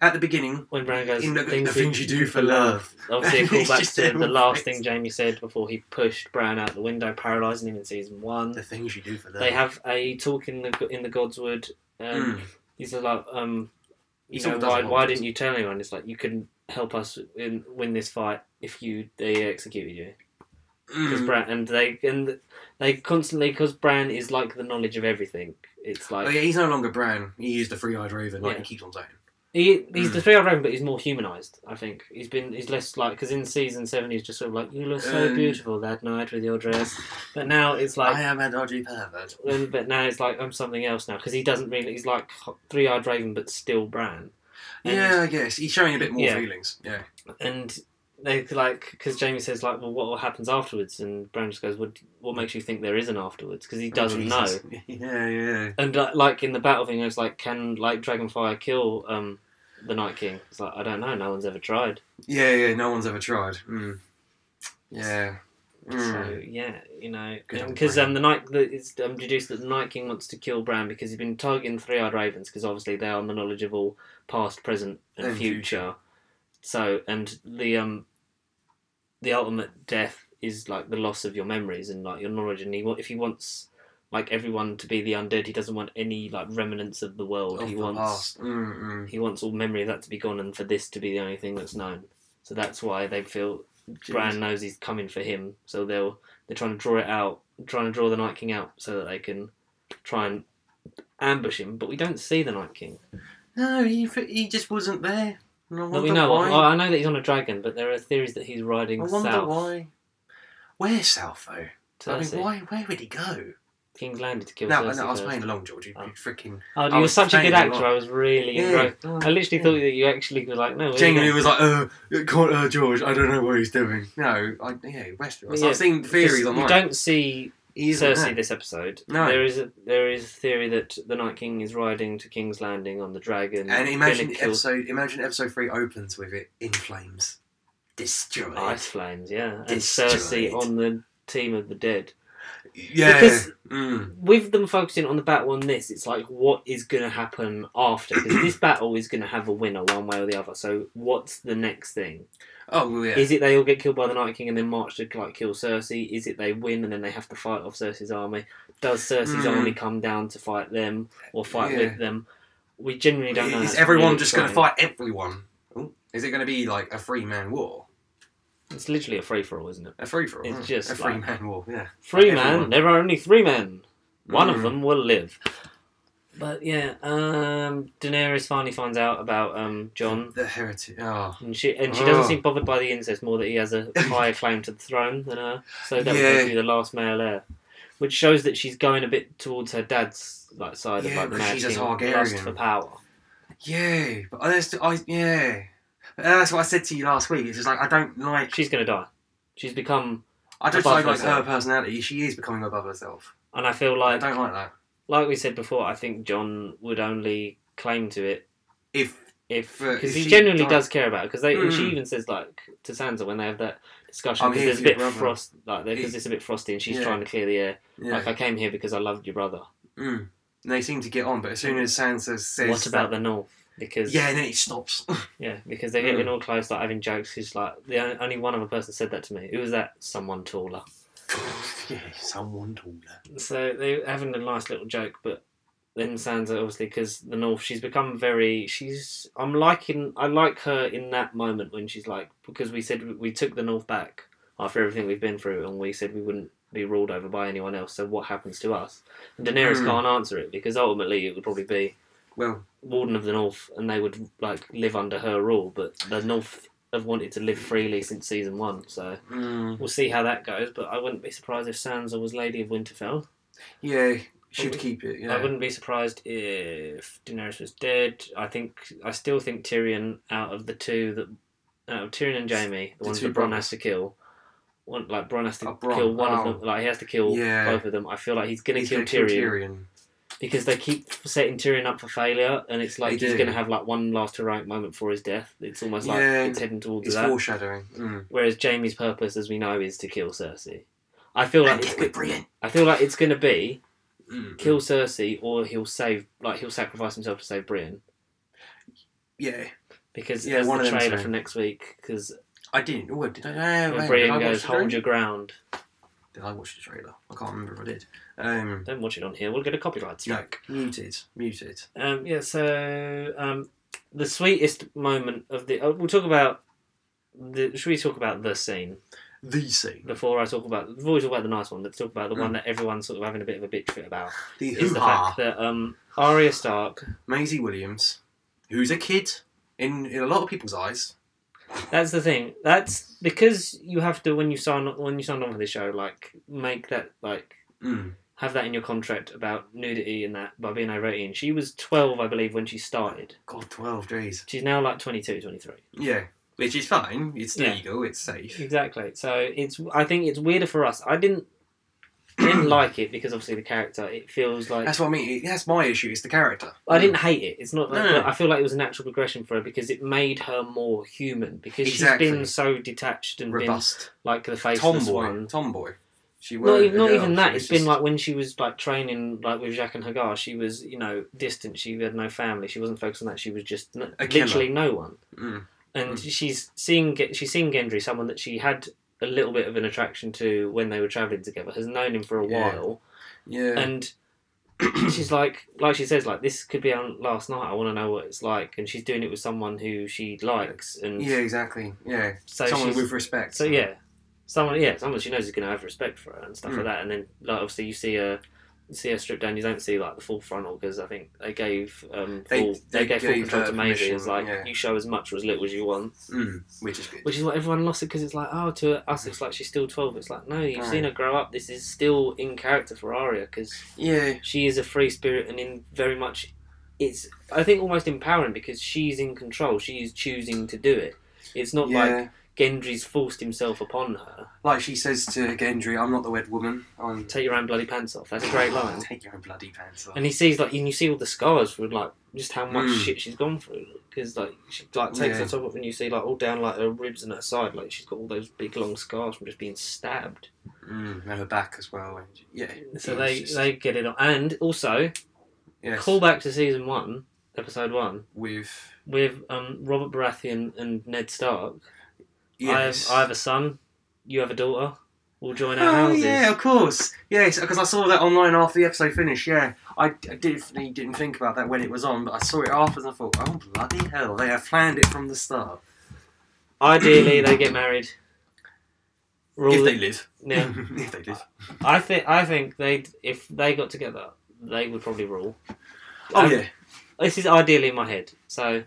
at the beginning, when Bran goes, the things you do for love. Obviously, a callback to the last thing Jamie said before he pushed Bran out the window, paralysing him in season 1. The things you do for love. They have a talk in the Godswood. He's like, why didn't you tell anyone? It's like, you couldn't help us win this fight if they executed you. Because Bran they constantly, because Bran is like the knowledge of everything. It's like he's no longer Bran. He is the Three-Eyed Raven, like he keeps on saying. He's the Three-Eyed Raven, but he's more humanised. I think he's less like, because in season 7 he's just sort of like, you look so beautiful that night with your dress, but now it's like, I am a dodgy pervert. But now it's like, I'm something else now, because he doesn't really. He's like Three-Eyed Raven, but still Bran. I guess he's showing a bit more feelings. Yeah, and they like, because Jamie says like, well, what happens afterwards? And Bran just goes, what makes you think there is an afterwards? Because he doesn't know. Yeah. And like in the battle thing, it's like, can like Dragonfire kill the Night King? It's like, I don't know. No one's ever tried. Yeah. No one's ever tried. Yeah. So because the night it's deduced that the Night King wants to kill Bran because he's been targeting Three-Eyed Ravens, because obviously they are the knowledge of all past, present, and future. So, and the ultimate death is like the loss of your memories and like your knowledge. And if he wants like everyone to be the undead, he doesn't want any like remnants of the world. He wants all memory of that to be gone, and for this to be the only thing that's known. So that's why they feel Bran knows he's coming for him. So they're trying to draw it out, trying to draw the Night King out so that they can try and ambush him. But we don't see the Night King. No, he just wasn't there. No, we know. I know that he's on a dragon, but there are theories that he's riding south. I wonder why. Where south, though? I mean, where would he go? King's Landing to kill Cersei. No, I was playing along, George. You freaking... Oh, you were such a good actor. I was really... I literally thought that you actually were like, no... Genuinely was like, George, I don't know what he's doing. No, Westeros. I've seen theories online. You don't see Cersei this episode. No. There is a theory that the Night King is riding to King's Landing on the dragon. And imagine episode 3 opens with it in flames. Destroyed. Ice flames, yeah. And Cersei on the team of the dead. Yeah. Because with them focusing on the battle on this, it's like, what is going to happen after? Because this battle is going to have a winner one way or the other. So what's the next thing? Oh, well, yeah. Is it they all get killed by the Night King and then march to like kill Cersei? Is it they win and then they have to fight off Cersei's army? Does Cersei's army come down to fight them or fight with them? We genuinely don't know. Is everyone really just going to fight everyone? Ooh. Is it going to be like a 3-man war? It's literally a free-for-all, isn't it? A free-for-all. It's just a 3-man war, yeah. 3 man, there are only 3 men. One of them will live. But yeah, Daenerys finally finds out about Jon. The heretic. Oh. And she doesn't seem bothered by the incest, more that he has a higher claim to the throne than her. So that would be the last male heir. Which shows that she's going a bit towards her dad's side of the Mad King, lust for power. Yeah, but that's what I said to you last week. It's just I don't like. She's gonna die. She's become. I don't like her personality. She is becoming above herself, and I feel like I don't like that. Like we said before, I think John would only claim to it if because he genuinely does care about it. Because and she even says to Sansa when they have that discussion because there's a bit because it's a bit frosty and she's trying to clear the air. Yeah. I came here because I loved your brother. And they seem to get on, but as soon as Sansa says, "What about the North?" Because and then it stops. Because they're getting all close, having jokes. Who's only one other person said that to me. Who was that? Someone taller. Someone taller. So they're having a nice little joke, but then Sansa, obviously, because the North, she's become very. I like her in that moment when she's because we said we took the North back after everything we've been through, and we said we wouldn't be ruled over by anyone else. So what happens to us? And Daenerys can't answer it because ultimately it would probably be Warden of the North, and they would live under her rule. But the North have wanted to live freely since season 1, so we'll see how that goes. But I wouldn't be surprised if Sansa was Lady of Winterfell. Yeah, should keep it. Yeah, I wouldn't be surprised if Daenerys was dead. I still think Tyrion out of the two Tyrion and Jaime, the ones that Bronn has to kill. Bronn has to kill one of them. He has to kill both of them. I feel like he's going to kill Tyrion. Because they keep setting Tyrion up for failure, and it's he's going to have one last heroic moment before his death. It's almost it's heading towards that. It's foreshadowing. Whereas Jaime's purpose, as we know, is to kill Cersei. I feel like it's going to be kill Cersei, or he'll sacrifice himself to save Brienne. Yeah. Because there's the trailer for next week. Because I didn't. Oh, did I? Brienne goes, "Hold your ground." Did I watch the trailer? I can't remember if I did. Don't watch it on here. We'll get a copyright strike. No, muted. So the sweetest moment of the... we'll talk about... should we talk about the scene? The scene. Before we talk about the nice one, let's talk about the one that everyone's sort of having a bit of a bitch fit about. The fact that Arya Stark... Maisie Williams, who's a kid in a lot of people's eyes... That's the thing. That's because you have to when you sign on for this show, make that have that in your contract about nudity and that by being over 18. She was 12, I believe, when she started. God, 12, jeez. She's now 22, 23. Yeah, which is fine. It's legal. It's safe. Exactly. So I think it's weirder for us. I didn't like it because obviously the character. It feels like that's what I mean. That's my issue. It's the character. I didn't hate it. It's not. I feel like it was a natural progression for her because it made her more human. Because she's been so detached and robust, been the faceless one. Tomboy. She not even that. It's been when she was training with Jaqen and Hagar. She was distant. She had no family. She wasn't focused on that. She was just literally no one. And she's seeing Gendry, someone that she had a little bit of an attraction to when they were travelling together, has known him for a while. Yeah. And she's like she says, this could be on last night, I want to know what it's like. And she's doing it with someone who she likes. And yeah, exactly. Yeah. So someone with respect. So someone she knows is going to have respect for her and stuff like that. And then, obviously, you see her stripped down. You don't see the full frontal because I think they gave full control to Maisie. It's you show as much or as little as you want, which is good. Which is what everyone lost it because it's to us it's she's still 12. It's no, you've seen her grow up. This is still in character for Arya because she is a free spirit and in very much it's I think almost empowering because she's in control. She's choosing to do it. It's not like Gendry's forced himself upon her. Like she says to Gendry, "I'm not the wed woman." Take your own bloody pants off. That's a great line. Take your own bloody pants off. And he sees and you see all the scars for just how much shit she's gone through. Because she takes her top off and you see all down her ribs and her side. She's got all those big long scars from just being stabbed. And her back as well. So they get it on. And also, call back to season 1, episode 1 with Robert Baratheon and Ned Stark. Yes. I have a son. You have a daughter. We'll join our houses. Oh yeah, of course. Yes, because I saw that online after the episode finished. Yeah, I definitely didn't think about that when it was on, but I saw it after and I thought, oh bloody hell, they have planned it from the start. Ideally, they get married. If they live. Yeah. If they live. I think if they got together, they would probably rule. This is ideally in my head. So.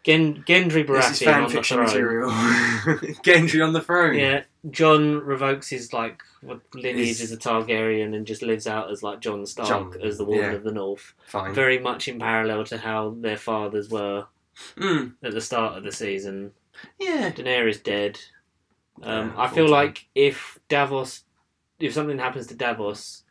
Gendry Baratheon on the throne. Gendry on the throne. Yeah, Jon revokes his lineage as a Targaryen and just lives out as Jon Stark as the Warden of the North. Fine. Very much in parallel to how their fathers were at the start of the season. Yeah. Daenerys dead. I feel like if something happens to Davos,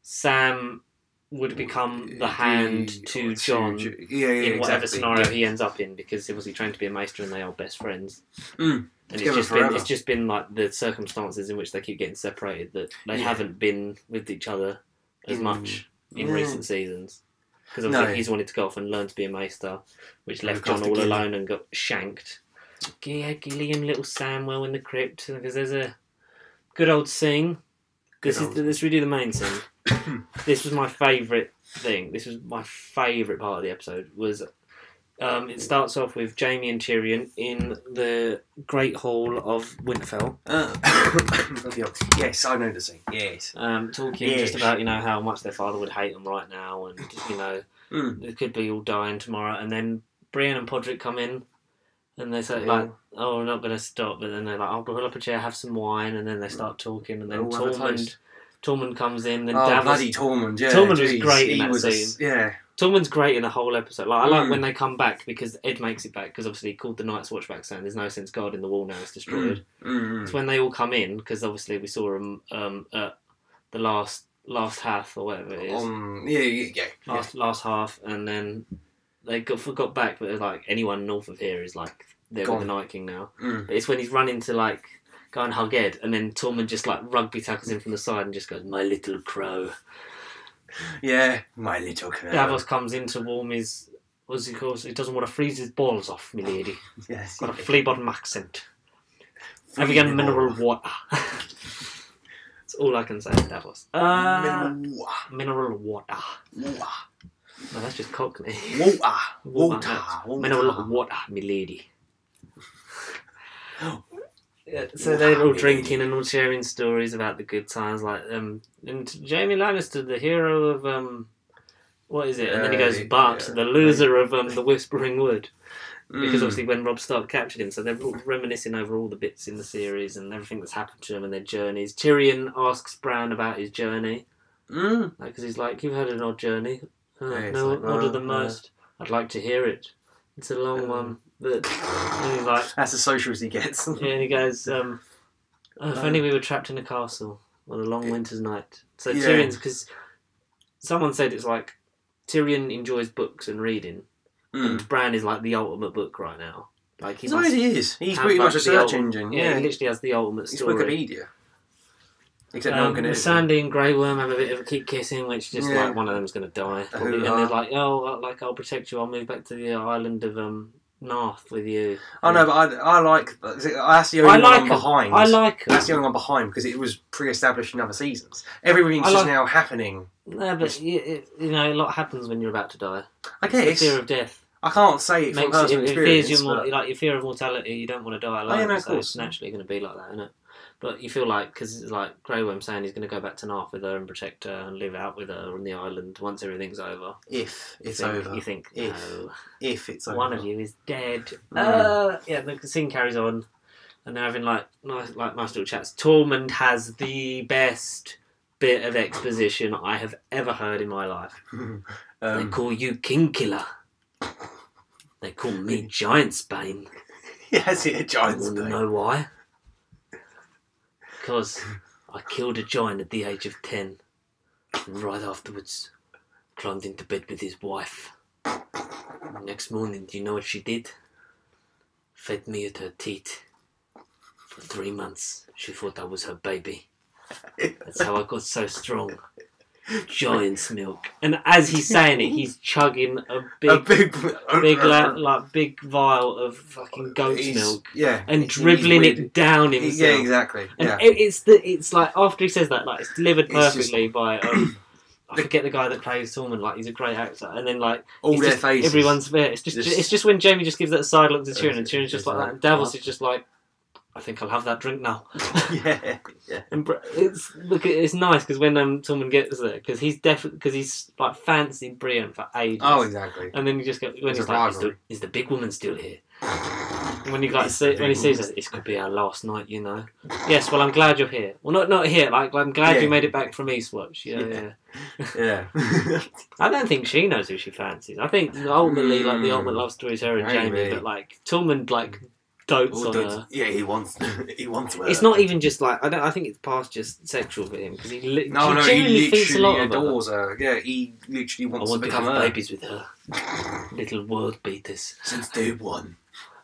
Sam would become the hand to Jon in whatever scenario he ends up in, because he was trained to be a maester and they are best friends. And it's just been the circumstances in which they keep getting separated that they haven't been with each other as much in recent seasons. Because obviously he's wanted to go off and learn to be a maester, which left Jon all alone and got shanked. Gilliam, little Samwell in the crypt, because there's a good old scene. Let's redo the main scene. This was my favourite thing. This was my favourite part of the episode. It starts off with Jaime and Tyrion in the Great Hall of Winterfell. Yes, I know the scene. Yes. Talking just about how much their father would hate them right now, and they could be all dying tomorrow. And then Brienne and Podrick come in, and they say "Oh, we're not going to stop." But then they're like, "I'll pull up a chair, have some wine," and then they start talking, and then Tormund comes in, and Davos. Bloody Tormund! Yeah, Tormund was great in that scene. Yeah. Tormund's great in the whole episode. I like when they come back, because Ed makes it back, because obviously he called the Night's Watch back saying there's no sense guarding the wall now, it's destroyed. It's when they all come in, because obviously we saw them at the last half or whatever it is. Last half, and then they got back, but it's anyone north of here is they're with the Night King now. But it's when he's running to go and hug Ed, and then Tormund just rugby tackles him from the side and just goes, "My little crow." Yeah, my little crow. Davos comes in to warm his... What's he called? He doesn't want to freeze his balls off, milady. Yes. Got a flea bottom accent. Having a mineral water. That's all I can say, Davos. Mineral water. No, that's just Cockney. Water. Mineral water, milady. Yeah, so they're all drinking and all sharing stories about the good times, and Jaime Lannister, the hero of what is it? And then he goes, "But the loser of the Whispering Wood," because obviously when Robb Stark captured him, so they're all reminiscing over all the bits in the series and everything that's happened to them and their journeys. Tyrion asks Bran about his journey, because he's like, "You've had an odd journey, odder than most. I'd like to hear it. It's a long one." But he's like, that's as social as he gets. Yeah, and he goes, if only we were trapped in a castle on a long winter's night. So Tyrion's, because someone said it's Tyrion enjoys books and reading, and Bran is the ultimate book right now. He is. He's pretty much a search engine. Yeah, he literally has the ultimate story. It's Wikipedia. Except no one can edit Sandy and Grey Worm have a bit of a keep kissing, which just one of them's going to die. Probably. And they're like, I'll protect you. I'll move back to the island of North with you. I know, but I like... That's the only one I'm behind. I like That's the only one behind, because it was pre-established in other seasons. Everything's just now happening. No, but a lot happens when you're about to die. I guess. It's the fear of death. I can't say it from personal experience. Your fear of mortality, you don't want to die alone, of course. It's naturally going to be like that, isn't it? But you feel because it's Grey Worm saying he's going to go back to North with her and protect her and live out with her on the island once everything's over. If it's over. You think, no. If it's over. One of you is dead. The scene carries on, and they're having nice little chats. Tormund has the best bit of exposition I have ever heard in my life. They call you King Killer. They call me Giantsbane. Yes, Giantsbane. You know why? Because I killed a giant at the age of 10, and right afterwards climbed into bed with his wife. Next morning, do you know what she did? Fed me at her teat. For 3 months, she thought I was her baby. That's how I got so strong. Giant's milk. And as he's saying it, he's chugging a big vial of fucking goat's milk. Yeah. And dribbling it down himself. Yeah, exactly. And it's after he says that, it's delivered perfectly by I forget the guy that plays Tormund, he's a great actor. And then all their faces. Everyone's there. It's just when Jaime just gives that side look to Tyrion, and Tyrion's just like that. And Davos is just I think I'll have that drink now. Yeah. And it's nice because when Tormund gets there, because he's fancied Brienne for ages. Oh, exactly. And then you just go when he's like, is the big woman still here? When he sees us, this could be our last night, you know. Yes, well, I'm glad you're here. Well, not here. Like, I'm glad you made it back from Eastwatch. Yeah. I don't think she knows who she fancies. I think ultimately, like, the ultimate love story is her and Jamie, but like Tillman, like, dotes on her. Yeah, he wants her. It's not even just like I think it's past just sexual for him because he literally thinks a lot adores her. Yeah, he literally wants to become her. Babies with her. Little world beaters since day one.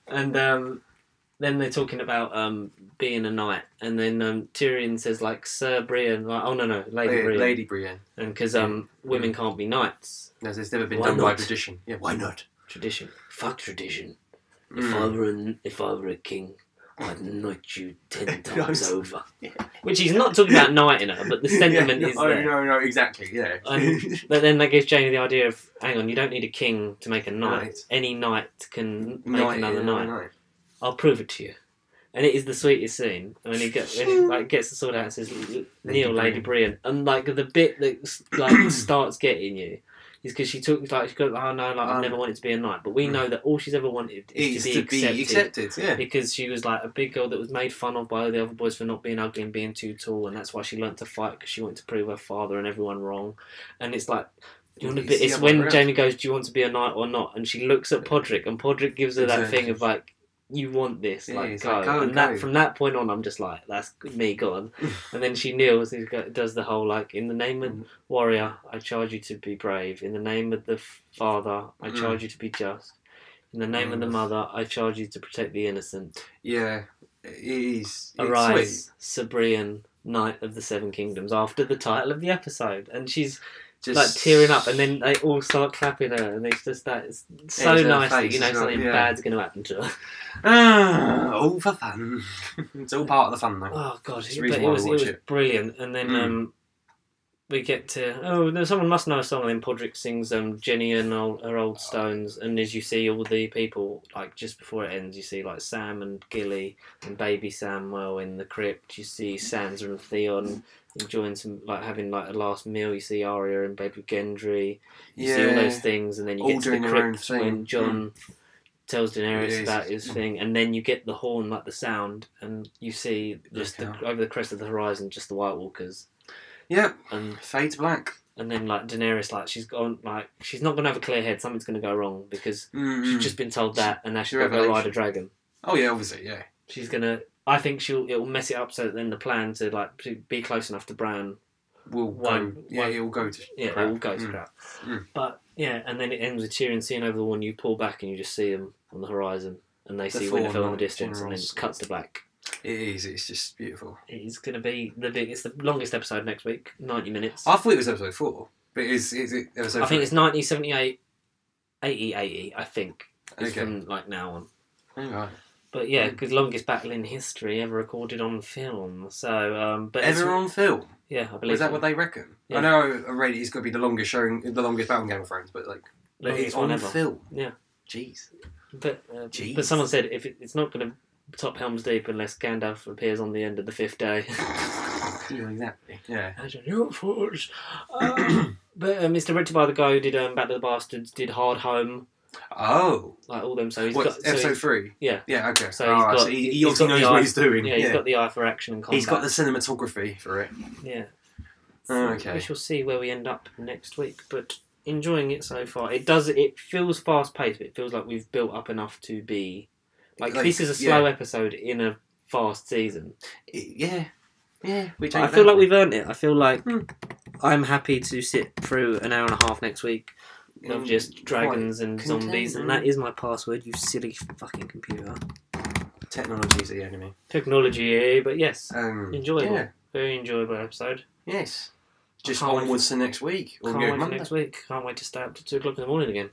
And then they're talking about being a knight, and then Tyrion says like Sir Brienne, like, oh no, Lady Brienne, and because women can't be knights. No, it's never been done by tradition. Yeah, why not? Tradition. Fuck tradition. If I were a king, I'd knight you 10 times over. Yeah. Which he's not talking about knighting her, but the sentiment is there. No, exactly, yeah. But then that gives Jamie the idea of, hang on, you don't need a king to make a knight. Right. Any knight can make another knight. I'll prove it to you. And it is the sweetest scene. When he gets the sword out and says, Kneel, Lady Brienne. And like the bit that like starts getting you is because she got oh no, like I've never wanted to be a knight, but we know that all she's ever wanted is to be accepted. Yeah. Because she was like a big girl that was made fun of by the other boys for not being ugly and being too tall, and that's why she learnt to fight because she wanted to prove her father and everyone wrong. And it's like it's when Jamie goes, "Do you want to be a knight or not?" And she looks at Podrick, and Podrick gives her that thing of like, you want this, like, go. And that, from that point on, I'm just like, that's me gone. And then she kneels and does the whole, like, in the name of warrior, I charge you to be brave. In the name of the father, I charge you to be just. In the name of the mother, I charge you to protect the innocent. Yeah, it's Arise, sweet. Sir Brienne, Knight of the Seven Kingdoms, after the title of the episode. And she's like tearing up, and then they all start clapping her, and it's just that it's so nice that you know something bad's going to happen to her. All for fun. It's all part of the fun, though. Oh god, it was brilliant. And then we get to someone must know a song, and then Podrick sings Jenny and her old stones, and as you see all the people, like just before it ends, you see like Sam and Gilly and baby Samuel in the crypt. You see Sansa and Theon enjoying some, like having like a last meal. You see Arya and baby Gendry. You see all those things, and then you all get to the crypt when Jon tells Daenerys about his thing, and then you get the horn, like the sound, and you see just over the crest of the horizon, just the White Walkers. Yep, and fades black. And then like Daenerys, like she's gone, like she's not gonna have a clear head. Something's gonna go wrong because she's just been told that, and now she's gonna go ride a dragon. Oh yeah, obviously, yeah. She's gonna. I think it will mess it up so that then the plan to be close enough to Bran it will go to crap. But yeah, and then it ends with Tyrion seeing over the wall, and you pull back and you just see them on the horizon, and they see Winterfell in the distance, and then it cuts to black. It is. It's just beautiful. It is going to be it's the longest episode next week, 90 minutes. I thought it was episode 4, but is it episode 3? I think it's 90, 78, 80, I think. From like now on. Okay. But yeah, because longest battle in history ever recorded on film. So, but ever on film? Yeah, I believe. Is that what they reckon? Yeah. I know already it's got to be the longest battle in Game of Thrones, but like it's on film. Yeah. Jeez. But someone said if it's not going to top Helm's Deep unless Gandalf appears on the end of the 5th day. Yeah, exactly. Yeah. But it's directed by the guy who did Back to the Bastards, did Hard Home. Oh, like all them. So he's got episode 3. Yeah. Yeah. Okay. So he obviously knows what he's doing. Yeah, he's got the eye for action and combat. He's got the cinematography for it. Yeah. So okay. We shall see where we end up next week, but enjoying it so far. It feels fast paced, but it feels like we've built up enough to be like this is a slow episode in a fast season. Yeah. I feel like we've earned it. I feel like I'm happy to sit through an hour and a half next week of just dragons and zombies, and that is my password, you silly fucking computer. Technology is the enemy. Technology, but yes, enjoyable. Yeah. Very enjoyable episode. Yes. Just onwards to next week. Can't wait for next week. Can't wait to stay up to 2 o'clock in the morning again.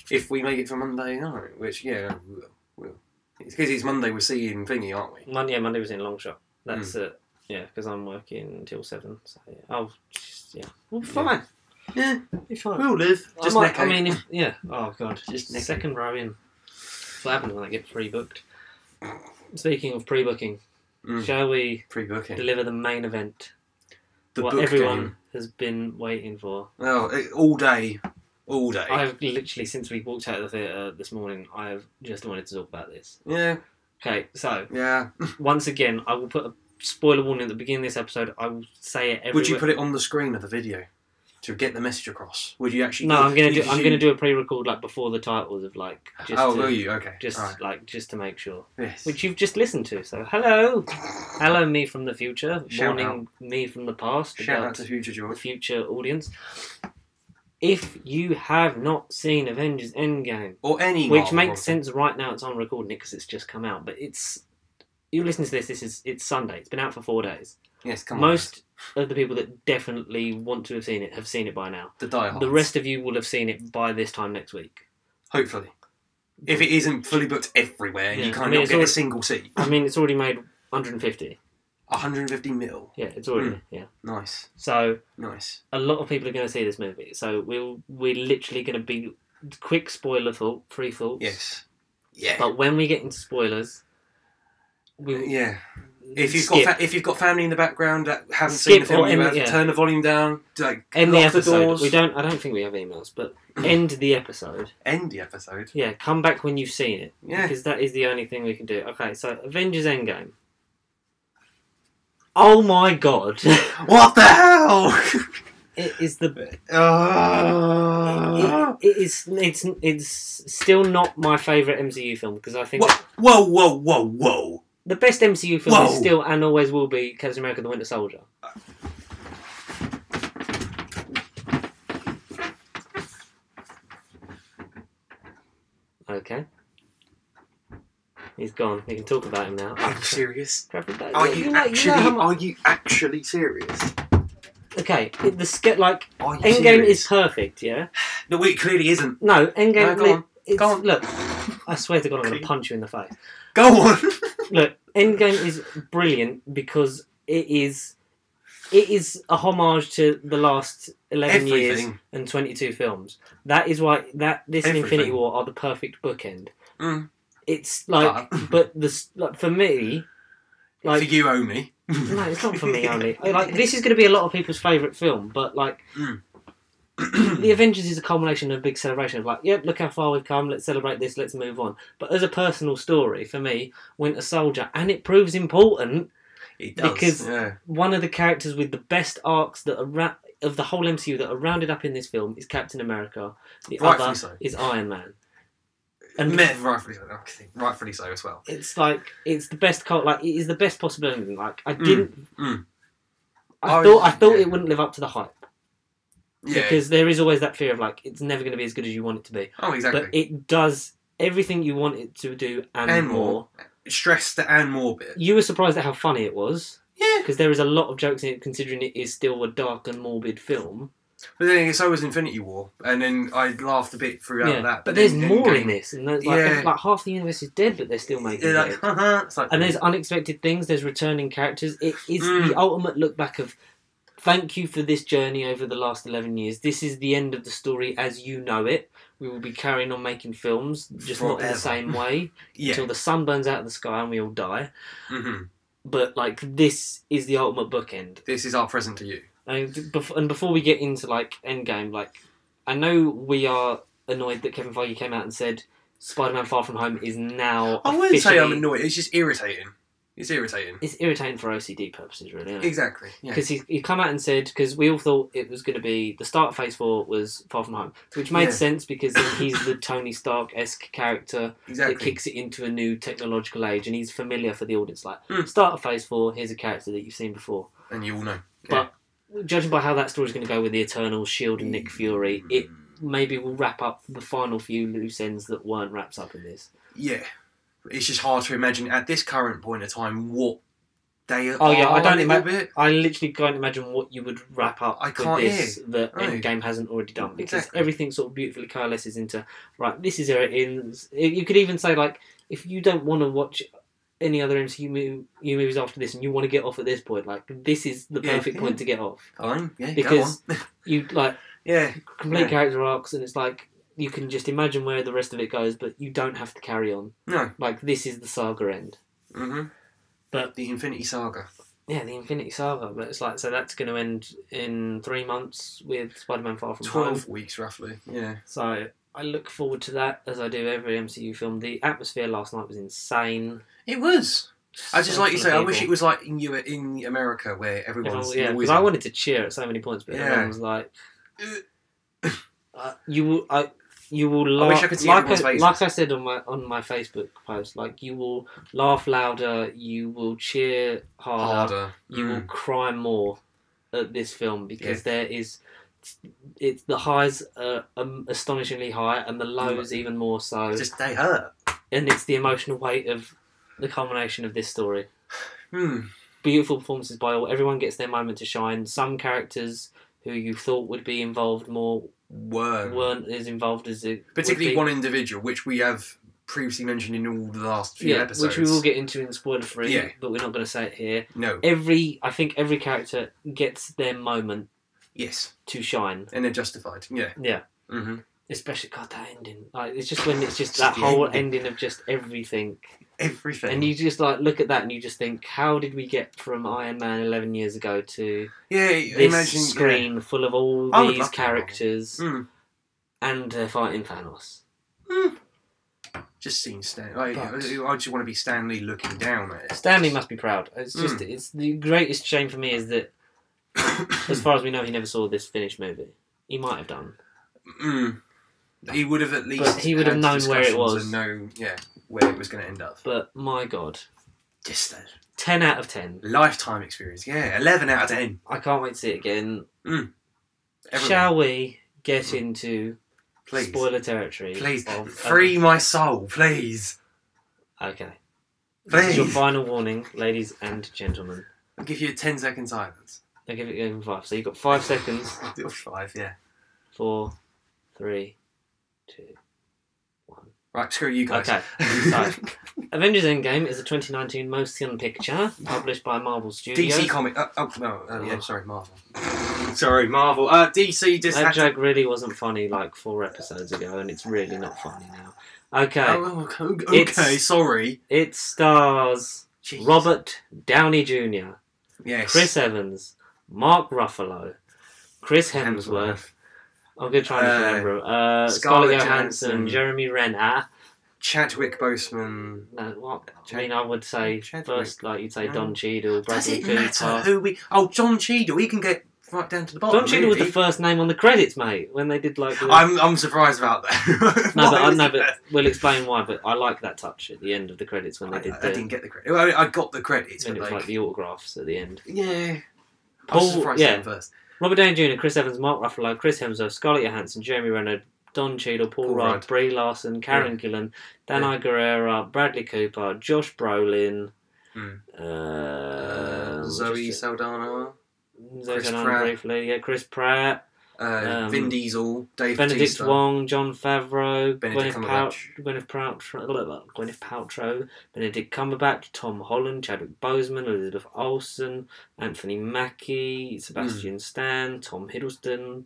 If we make it for Monday night, which, we will. It's because it's Monday we're seeing Thingy, aren't we? Monday we're seeing Long Shot. That's it. Yeah, because I'm working until 7. So, yeah. We'll be fine. Yeah, be fine. We'll live. Just oh god, just second row in. That's what happens when I get pre-booked. Speaking of pre-booking, shall we deliver the main event? What everyone has been waiting for. Well, all day All day. I've literally, since we walked out of the theatre this morning, I've just wanted to talk about this. Yeah. Okay, so... Yeah. Once again, I will put a spoiler warning at the beginning of this episode. I will say it everywhere. Would you put it on the screen of the video to get the message across? Would you actually? No, I'm gonna do a pre-record like before the titles of like. Will you? Okay. Just right. like just to make sure. Yes. Which you've just listened to. So hello, me from the future, warning me from the past. Shout out to future George. The future audience. If you have not seen Avengers Endgame, or any, which makes sense right now, it's on recording it because it's just come out, but you listen to this. It's Sunday. It's been out for 4 days. Yes, come on. Most of the people that definitely want to have seen it by now. The diehards. The rest of you will have seen it by this time next week. Hopefully. If it isn't fully booked everywhere and you can't get a single seat. I mean, it's already made 150. 150 mil? Yeah, it's already, yeah. Nice. So, nice. A lot of people are going to see this movie. So, we're literally going to be... Quick spoiler free thoughts. Yes. Yeah. But when we get into spoilers... Yeah. If you've got family in the background that haven't seen the film, turn the volume down. Like, end the episode. The doors. I don't think we have emails, but end the episode. End the episode. Yeah, come back when you've seen it. Yeah, because that is the only thing we can do. Okay, so Avengers Endgame. Oh my god! What the hell? It is the. It's still not my favourite MCU film because I think. Whoa! The best MCU film is still and always will be Captain America: The Winter Soldier. Okay. He's gone. We can talk about him now. Are you serious? Are you actually serious? Okay, Endgame is perfect, yeah? No, it clearly isn't. No, Endgame... No, go on. Look, I swear to God, I'm going to punch you in the face. Go on! Look, Endgame is brilliant because it is a homage to the last 11 years and 22 films. That is why this and Infinity War are the perfect bookend. Mm. It's like... But for me... Like, for you only. No, it's not for me only. Like, this is going to be a lot of people's favourite film, but like... The Avengers is a culmination of a big celebration of like, yep, look how far we've come, let's celebrate this, let's move on. But as a personal story, for me, Winter Soldier, and it proves important... It does, because one of the characters with the best arcs that are of the whole MCU that are rounded up in this film is Captain America. The other is Iron Man. And rightfully so as well. It's like it's the best it is the best possible ending. Like I thought it wouldn't live up to the hype. Yeah. Because there is always that fear of like it's never going to be as good as you want it to be. Oh, exactly. But it does everything you want it to do and more. Stressed and morbid. You were surprised at how funny it was. Yeah. Because there is a lot of jokes in it, considering it is still a dark and morbid film. But then so was Infinity War, and then I laughed a bit throughout that. But there's more in this, and there's like half the universe is dead, but they're still making it. And there's unexpected things. There's returning characters. It is the ultimate look back of thank you for this journey over the last 11 years. This is the end of the story as you know it. We will be carrying on making films, just not in the same way, until the sun burns out of the sky and we all die. Mm-hmm. But like this is the ultimate bookend. This is our present to you. And before we get into like Endgame, like I know we are annoyed that Kevin Feige came out and said Spider-Man: Far From Home is now. I wouldn't say I'm annoyed. It's just irritating. It's irritating. It's irritating for OCD purposes, really. Isn't it? Exactly. Because he come out and said because we all thought it was going to be the start of Phase 4 was Far From Home, which made sense because he's the Tony Stark-esque character that kicks it into a new technological age, and he's familiar for the audience. Like start of Phase 4, here's a character that you've seen before, and you all know. But judging by how that story's going to go with the Eternals, Shield, and Nick Fury, it maybe will wrap up the final few loose ends that weren't wrapped up in this. Yeah. It's just hard to imagine at this current point in time what they are. Oh yeah, I literally can't imagine what you would wrap up with this that Endgame hasn't already done because everything sort of beautifully coalesces into right. This is where it ends. You could even say like if you don't want to watch any other MCU movies after this and you want to get off at this point, like this is the perfect point to get off. Fine, because you like complete character arcs and it's like. You can just imagine where the rest of it goes, but you don't have to carry on. No. Like, this is the saga end. Mm-hmm. But the Infinity Saga. Yeah, the Infinity Saga, but it's like, so that's going to end in 3 months with Spider-Man Far From Home. 12 weeks, roughly, yeah. So I look forward to that, as I do every MCU film. The atmosphere last night was insane. It was. I just, So like you full of say, I people. wish it was like in America, where everyone's Yeah, because I wanted to cheer at so many points, but everyone was like, you will laugh. I wish I could see everyone's faces. Like I said on my Facebook post, like, you will laugh louder, you will cheer harder. You will cry more at this film, because there is, it's the highs are astonishingly high, and the lows even more so. Just they hurt, and it's the emotional weight of the culmination of this story. Beautiful performances by all. Everyone gets their moment to shine. Some characters who you thought would be involved more weren't as involved as it particularly one individual, which we have previously mentioned in all the last few episodes, which we will get into in spoiler free, but we're not going to say it here. No, I think every character gets their moment, to shine, and they're justified. Especially, God, that ending, like, it's just when it's just that whole ending of just everything, and you just like look at that and you just think, how did we get from Iron Man 11 years ago to this screen full of all these characters and they're fighting Thanos? Just seeing Stan. I just want to be Stan Lee looking down at it. Stan Lee must be proud. It's just it's the greatest shame for me is that as far as we know, he never saw this finished movie. He might have done. He would have at least. But he would have known where it was and known, where it was going to end up. But my God, just a 10 out of 10. Lifetime experience. 11 out of 10. I can't wait to see it again. Shall we get into spoiler territory? Please, free my soul, please. Okay. Please. This is your final warning, ladies and gentlemen. I'll give you a 10-second silence. I'll give it 5. So you've got 5 seconds. 5, 4, 3, 2, 1. Right, screw you guys. Okay. So, Avengers Endgame is a 2019 motion picture published by Marvel Studios. DC Comics. Sorry, Marvel. Sorry, Marvel. DC just that joke really wasn't funny like 4 episodes ago, and it's really not funny now. Okay. Sorry. It stars Robert Downey Jr., yes, Chris Evans, Mark Ruffalo, Chris Hemsworth. I'm going to try and remember. Scarlett Johansson, Jeremy Renner, Chadwick Boseman. No, what? I would say first, like you'd say, Don Cheadle, Bradley Cooper. Does it matter who we? Oh, John Cheadle. He can get right down to the bottom. Don Cheadle was the first name on the credits, mate. When they did like. I'm surprised about that. but we'll explain why. But I like that touch at the end of the credits when they did. I didn't get the credit. Well, I got the credits, but it was like the autographs at the end. Yeah. I was surprised first. Robert Downey Jr., Chris Evans, Mark Ruffalo, Chris Hemsworth, Scarlett Johansson, Jeremy Renner, Don Cheadle, Paul Rudd, Brie Larson, Karen Gillan, Danai Gurira, Bradley Cooper, Josh Brolin, Zoe Saldana, Chris Pratt, Vin Diesel, Dave Benedict Bautista, Wong, John Favreau, Benedict Gwyneth Paltrow, Benedict Cumberbatch, Tom Holland, Chadwick Boseman, Elizabeth Olsen, Anthony Mackie, Sebastian Stan, Tom Hiddleston,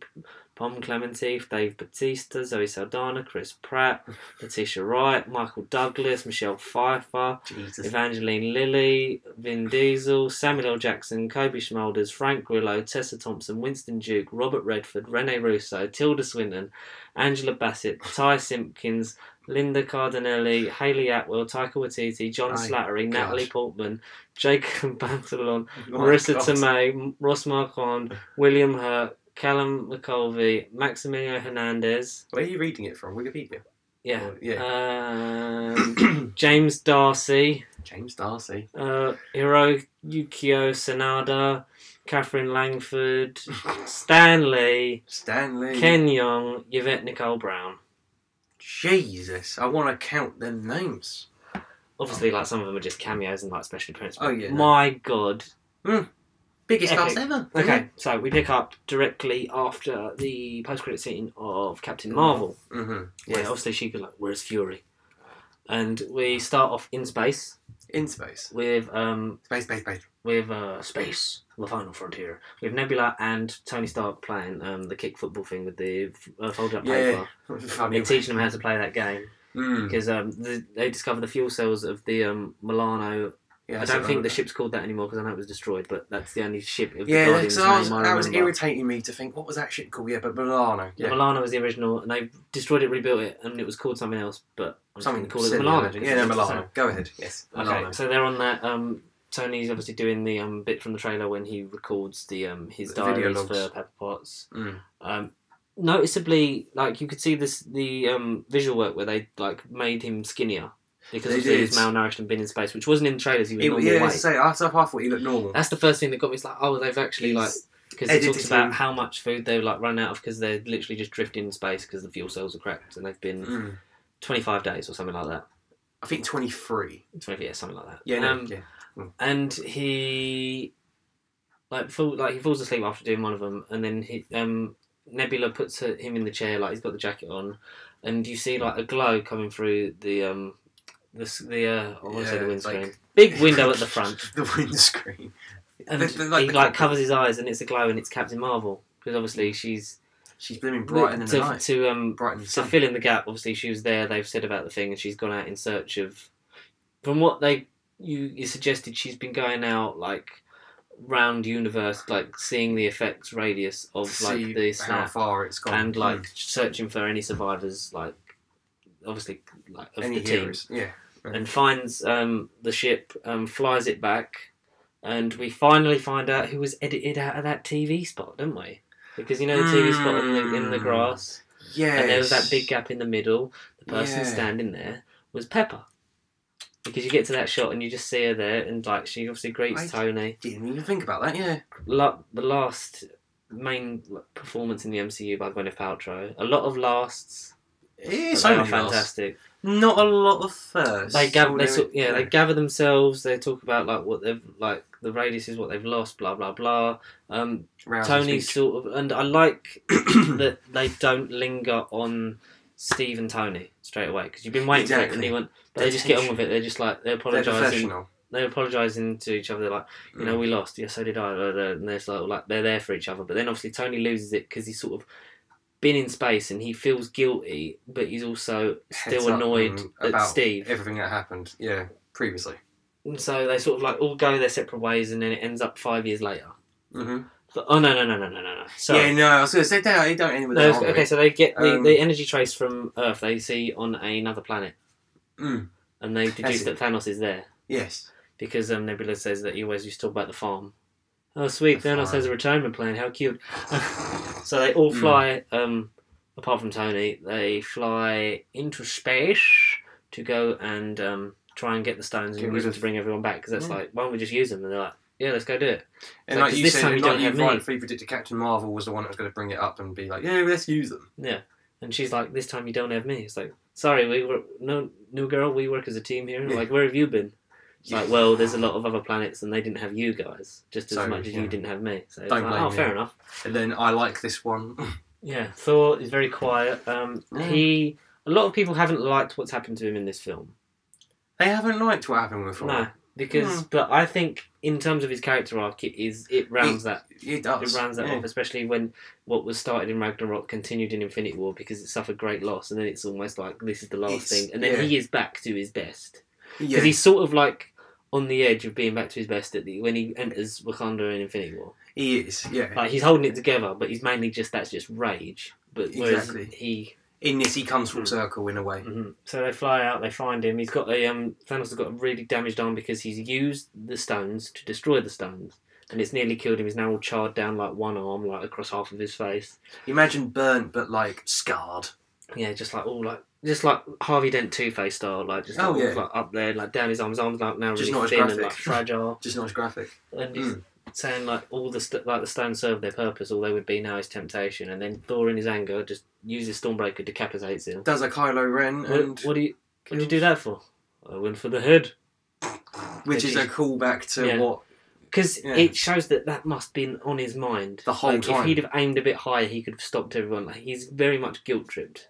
Pom Clemente, Dave Bautista, Zoe Saldana, Chris Pratt, Letitia Wright, Michael Douglas, Michelle Pfeiffer, Evangeline Lilly, Vin Diesel, Samuel L. Jackson, Kobe Schmolders, Frank Grillo, Tessa Thompson, Winston Duke, Robert Redford, Rene Russo, Tilda Swinton, Angela Bassett, Ty Simpkins, Linda Cardinelli, Hayley Atwell, Taika Waititi, John Slattery, Natalie Portman, Jacob Bantalon, Marissa Tomei, Ross Marquand, William Hurt, Callum McCulvey, Maximiliano Hernandez. Where are you reading it from? Wikipedia? Yeah. James Darcy. Hiro Yukio Sanada, Catherine Langford, Stanley, Ken Young, Yvette Nicole Brown. Jesus, I want to count them names. Obviously, like some of them are just cameos and like special appearances. Oh yeah. My God. Biggest cast ever. Okay, so we pick up directly after the post-credit scene of Captain Marvel. Yeah, obviously she goes like, "Where's Fury?" And we start off in space. With space, the final frontier. With Nebula and Tony Stark playing the kick football thing with the folded up paper. They're teaching them how to play that game because they discover the fuel cells of the Milano Yeah, I don't think the ship's called that anymore because I know it was destroyed, but that's the only ship of the Guardian's name that was irritating me to think, what was that ship called? Yeah, but Milano. Yeah. Milano was the original, and they destroyed it, rebuilt it, and it was called something else, but I'm something called it Milano. Yeah, no, Milano. Go ahead. Yes. Milano. Okay, so they're on that. Tony's obviously doing the bit from the trailer when he records his diaries for Pepper Potts. Noticeably, like you could see the visual work where they like made him skinnier. Because he was malnourished and been in space, which wasn't in the trailers. He was normal weight. I thought he looked normal. That's the first thing that got me. It's like, oh, they've actually because it talks about how much food they've run out of because they're literally just drifting in space because the fuel cells are cracked and they've been 25 days or something like that. I think 23. 20, yeah, something like that. Yeah, And he he falls asleep after doing one of them, and then Nebula puts him in the chair, like he's got the jacket on, and you see like a glow coming through the windscreen. Big window at the front. The windscreen. And he covers his eyes, and it's a glow, and it's Captain Marvel because obviously she's blooming bright in the night. To fill in the gap. Obviously, she was there. They've said about the thing, and she's gone out in search of. From what you suggested, she's been going out like round universe, like seeing the effects radius of the snap, how far it's gone, and searching for any survivors, like obviously like of any the team. heroes. Yeah. And finds the ship, flies it back, and we finally find out who was edited out of that TV spot, didn't we? Because you know the TV spot in the grass, yeah, and there was that big gap in the middle. The person standing there was Pepper, because you get to that shot and you just see her there, and like she obviously greets Tony. Didn't even think about that. Yeah, the last main performance in the MCU by Gwyneth Paltrow. A lot of lasts. It's so fantastic. Not a lot of firsts. They gather themselves. They talk about like what they've like the radius is what they've lost. Blah blah blah. Tony's sort of, and I like that they don't linger on Steve and Tony straight away because you've been waiting for it, and but they just get on with it. They're just like they're apologising. They're apologising to each other. They're like, we lost. Yeah, so did I. And they're like they're there for each other. But then obviously Tony loses it because he's sort of been in space and he feels guilty, but he's also still annoyed at Steve. Everything that happened, previously. And so they sort of like all go their separate ways, and then it ends up 5 years later. Mm-hmm. But, no. So, I was going to say, they don't end with that. Okay, so they get the energy trace from Earth they see on another planet. And they deduce that Thanos is there. Yes. Because Nebula says that he always used to talk about the farm. Oh, sweet, Thanos has a retirement plan, how cute. So they all fly, apart from Tony, they fly into space to go and try and get the stones and use them to bring everyone back. Because that's like, why don't we just use them? And they're like, yeah, let's go do it. And like you said, you rightfully predicted Captain Marvel was the one that was going to bring it up and be like, yeah, let's use them. Yeah. And she's like, this time you don't have me. It's like, sorry, new girl, we work as a team here. Like, where have you been? It's like, well, there's a lot of other planets and they didn't have you guys, just as much as you didn't have me. So don't blame me. Fair enough. And then I like this one. Yeah, Thor is very quiet. A lot of people haven't liked what's happened to him in this film. They haven't liked what happened with Thor. No, because but I think in terms of his character arc, it rounds that. It does. It rounds that off, especially when what was started in Ragnarok continued in Infinity War because it suffered great loss, and then it's almost like this is the last thing, and then he is back to his best because he's sort of like on the edge of being back to his best when he enters Wakanda in Infinity War. He is, yeah. Like he's holding it together, but he's mainly that's just rage. But whereas in this he comes full circle in a way. Mm-hmm. So they fly out, they find him. He's got Thanos has got a really damaged arm because he's used the stones to destroy the stones, and it's nearly killed him. He's now all charred down like one arm, like across half of his face. Imagine burnt, but like scarred. Yeah, just like Harvey Dent Two-Face style, like just like up there, like down his arms like now just really thin and like fragile. Just not as graphic. And he's saying like all the the stones serve their purpose. All they would be now is temptation. And then Thor, in his anger, just uses Stormbreaker, decapitates him. Does a Kylo Ren. What do you do that for? I went for the head. Which is a callback to what. Because it shows that must have been on his mind the whole time. If he'd have aimed a bit higher, he could have stopped everyone. Like, he's very much guilt tripped.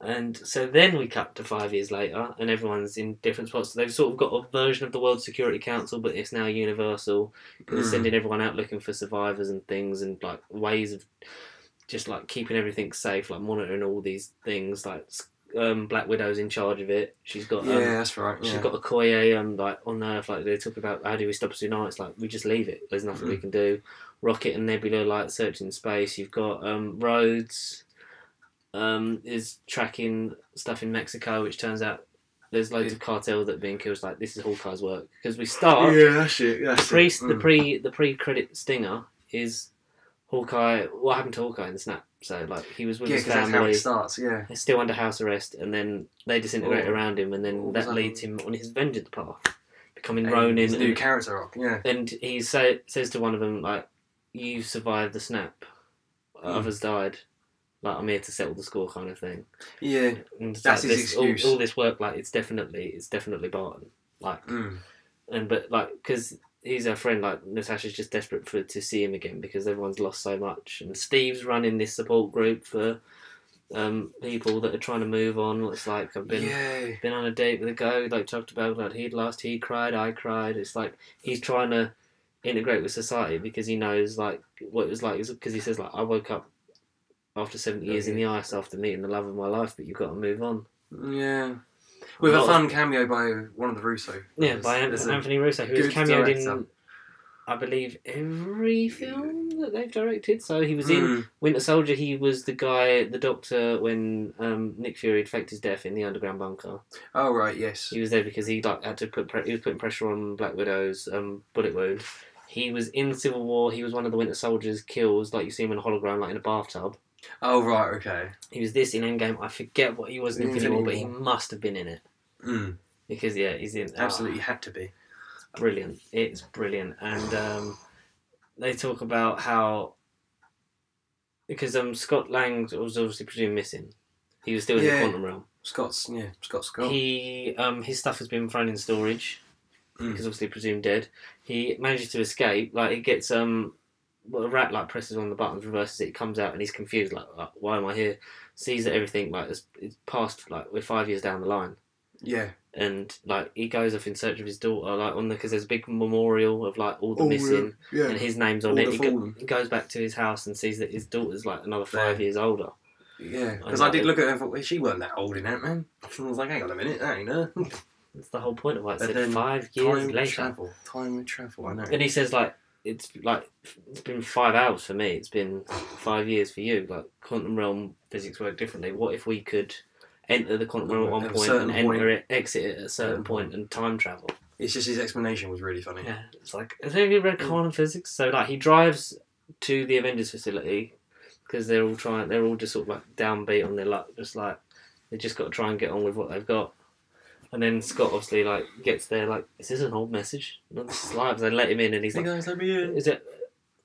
And so then we cut to 5 years later, and everyone's in different spots. So they've sort of got a version of the World Security Council, but it's now universal. They're sending everyone out looking for survivors and things, and like ways of just like keeping everything safe, like monitoring all these things. Like Black Widow's in charge of it. She's got that's right. Yeah. She's got Okoye like on Earth. Like they talk about how do we stop tsunami? It's like we just leave it. There's nothing we can do. Rocket and Nebula like searching space. You've got Rhodes is tracking stuff in Mexico, which turns out there's loads of cartels that are being killed. It's like this is Hawkeye's work because we start. Yeah, that's it. The pre-credit stinger is Hawkeye. What happened to Hawkeye in the snap? So like he was with his family. That's how it starts. Yeah, he's still under house arrest, and then they disintegrate around him, and then that leads him on his vengeance path, becoming Ronin. His new character arc. Yeah, and he says to one of them like, "You survived the snap. Others died. Like I'm here to settle the score," kind of thing. Yeah, and that's his excuse. All this work, like it's definitely Barton. Like, but like because he's our friend. Like Natasha's just desperate to see him again because everyone's lost so much. And Steve's running this support group for people that are trying to move on. It's like I've been on a date with a guy like talked about like he'd lost, he cried, I cried. It's like he's trying to integrate with society because he knows like what it was like. Because he says like I woke up after 70 years in the ice after meeting the love of my life, but you've got to move on. Yeah. With a fun cameo by one of the Russo. Yeah, by Anthony Russo, who has cameoed in, I believe, every film that they've directed. So he was in Winter Soldier. He was the guy, the doctor, when Nick Fury had faked his death in the underground bunker. Oh right, yes. He was there because he like had to he was putting pressure on Black Widow's bullet wound. He was in Civil War. He was one of the Winter Soldier's kills, like you see him in a hologram, like in a bathtub. Oh right, okay. He was this in Endgame. I forget what he was in Infinity War, but he must have been in it. Because he's in. Absolutely had to be. Brilliant. It's brilliant, and they talk about how because Scott Lang was obviously presumed missing. He was still in the quantum realm. Scott. He his stuff has been thrown in storage because obviously presumed dead. He manages to escape. Like he gets a rat like presses on the buttons, reverses it, comes out, and he's confused. Like why am I here? Sees that everything like it's past. Like we're 5 years down the line. Yeah. And like he goes off in search of his daughter, like because there's a big memorial of like all the missing, and his name's on it. He goes back to his house and sees that his daughter's like another 5 years older. Yeah, because I did look at her and thought, well, she weren't that old in Ant-Man. I was like, hang on a minute, that ain't her. That's the whole point of why it said 5 years later. Time travel, I know. And he says it's been 5 hours for me. It's been 5 years for you. Like quantum realm physics work differently. What if we could enter the quantum realm at one point and exit it at a certain point and time travel? It's just his explanation was really funny. Yeah, it's like have you read quantum physics? So like he drives to the Avengers facility because they're all just sort of like downbeat on their luck, just like they just got to try and get on with what they've got. And then Scott obviously like gets there like, is this an old message? No, this is live. They let him in and he's like, guys, let me in. Is it?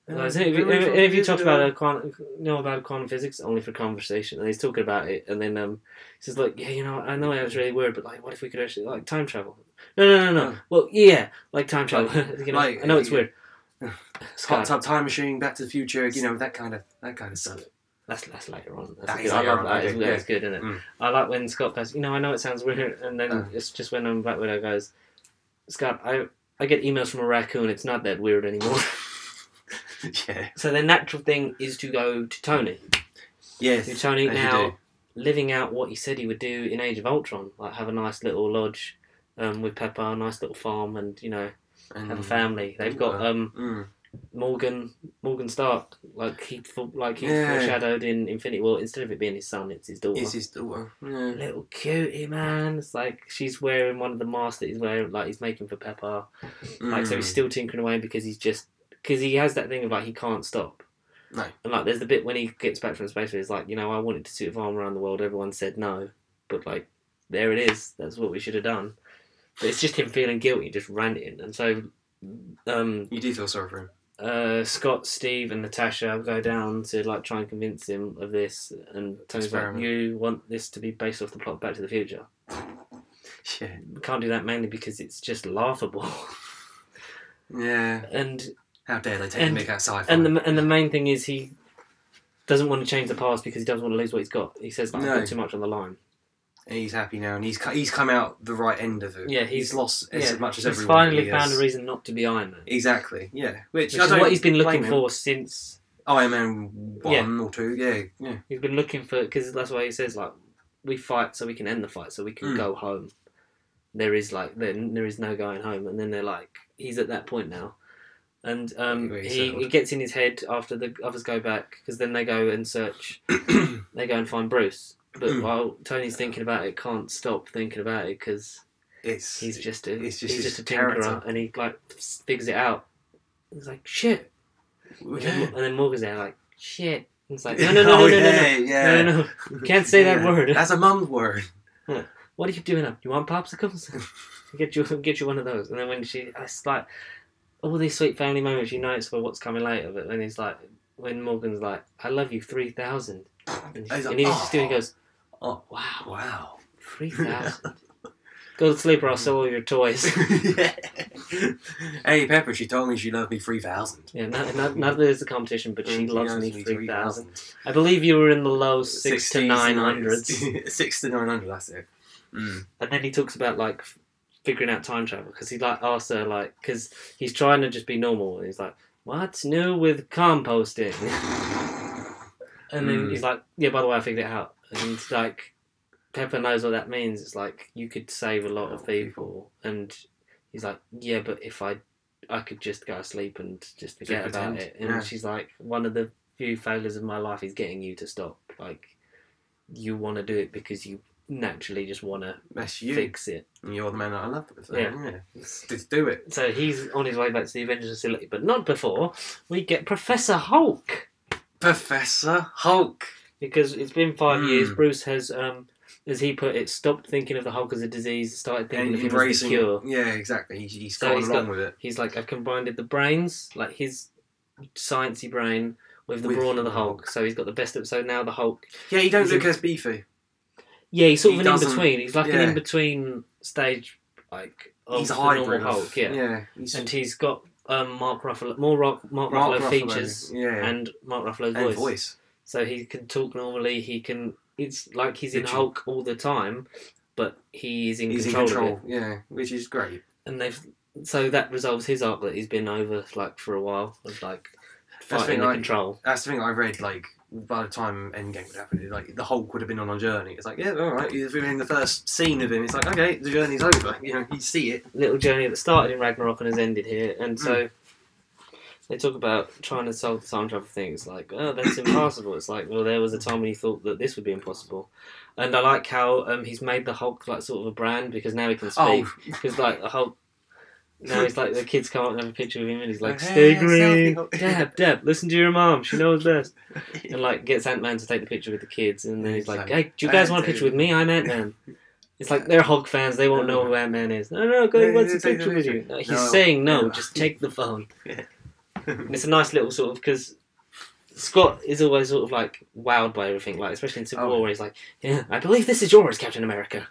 If you talked about quantum physics only for conversation, and he's talking about it, and then he says like, yeah, I know I was really weird, but like, what if we could actually like time travel? No. Well, yeah, like time travel. I know it's weird. Time machine, Back to the Future, that kind of stuff. That's later on. I love that. That's good, isn't it? I like when Scott goes, I know it sounds weird, and then it's just when Black Widow goes, Scott, I get emails from a raccoon. It's not that weird anymore. Yeah. So the natural thing is to go to Tony. Yes. To Tony now, living out what he said he would do in Age of Ultron, like have a nice little lodge with Pepper, a nice little farm, and have a family. They've got Morgan Stark, like he foreshadowed in Infinity War. Instead of it being his son, it's his daughter. It's his daughter. Yeah. Little cutie, man. It's like she's wearing one of the masks that he's wearing, like he's making for Pepper. Like so, he's still tinkering away because he has that thing of like he can't stop. No. And like there's the bit when he gets back from space where he's like, I wanted to suit farm around the world. Everyone said no, but like there it is. That's what we should have done. But it's just him feeling guilty, just ranting, and so. You do feel sorry for him. Scott, Steve, and Natasha go down to like try and convince him of this, and Tony's like, "You want this to be based off the plot of Back to the Future?" Yeah, we can't do that mainly because it's just laughable. Yeah, and how dare they take the mick out sci-fi? And the main thing is he doesn't want to change the past because he doesn't want to lose what he's got. He says, "I've got too much on the line." He's happy now, and he's come out the right end of it. Yeah, he's lost as much as everyone. He's finally found a reason not to be Iron Man. Exactly. Yeah, which is what he's been looking for since Iron Man 1 or 2. Yeah. He's been looking for because that's why he says like we fight so we can end the fight, so we can go home. There is no going home, and then they're like, he's at that point now, and he gets in his head after the others go back, because then they go and search, they go and find Bruce, but while Tony's thinking about it, can't stop thinking about it because he's just a tinkerer, and he like figures it out. He's like, shit, and then Morgan's there like, shit. And it's like, no, you can't say that word. That's a mum's word. What are you doing up? You want popsicles? get you one of those. And then when it's like all these sweet family moments you notice for what's coming later. But when he's like, when Morgan's like, I love you 3,000, and he's just doing, he goes, oh wow, 3,000. Go to sleep or I'll sell all your toys. Hey Pepper, she told me she loved me 3,000. Yeah, not that there's a competition, but she loves me 3,000. I believe you were in the low 6 to 900s. 6 to 900, that's it. And then he talks about like figuring out time travel, because he like asks her like, because he's trying to just be normal, and he's like, what's new with composting? And then he's like, yeah, by the way, I figured it out. And like, Pepper knows what that means. It's like, you could save a lot of people. And he's like, yeah, but if I could just go to sleep and just forget about it. And she's like, one of the few failures of my life is getting you to stop. Like, you want to do it because you naturally just want to fix it. And you're the man that I love. So, yeah. Just do it. So he's on his way back to the Avengers facility, but not before we get Professor Hulk. Professor Hulk. Because it's been 5 years. Bruce has, as he put it, stopped thinking of the Hulk as a disease, started thinking of him as the cure. Yeah, exactly. He's gone along with it. He's like, I've combined the brains, like his sciencey brain, with the brawn of the Hulk. So he's got the best of it. So now the Hulk... Yeah, he don't look as beefy. Yeah, he's sort of an in-between. He's like an in-between stage, like, of he's a the hybrid normal Hulk. Yeah. And he's got Mark Ruffalo, Mark Ruffalo features and Mark Ruffalo's voice. So he can talk normally. He can... It's like he's in Hulk all the time, but he's in control of it. Yeah, which is great. And so that resolves his arc that he's been over like for a while of like fighting the control. That's the thing I read. Like by the time Endgame would happen, like the Hulk would have been on a journey. It's like, yeah, all right. He's in the first scene of him. It's like, okay, the journey's over. You know, you see it. Little journey that started in Ragnarok and has ended here, and so. They talk about trying to solve the time travel thing. It's like, oh, that's impossible. It's like, well, there was a time when you thought that this would be impossible. And I like how he's made the Hulk like sort of a brand, because now he can speak. Because like the Hulk, now he's like, the kids come up and have a picture of him, and he's like, stay green, Deb, listen to your mom, she knows best. And like gets Ant-Man to take the picture with the kids, and then he's like, hey, do you guys want a picture with me? I'm Ant-Man. It's like, they're Hulk fans, they won't know who Ant-Man is. No, go, he wants a picture with you. No, he's saying no, just take the phone. And it's a nice little sort of, because Scott is always sort of like wowed by everything, like especially in Civil War, where he's like, yeah, I believe this is yours, Captain America.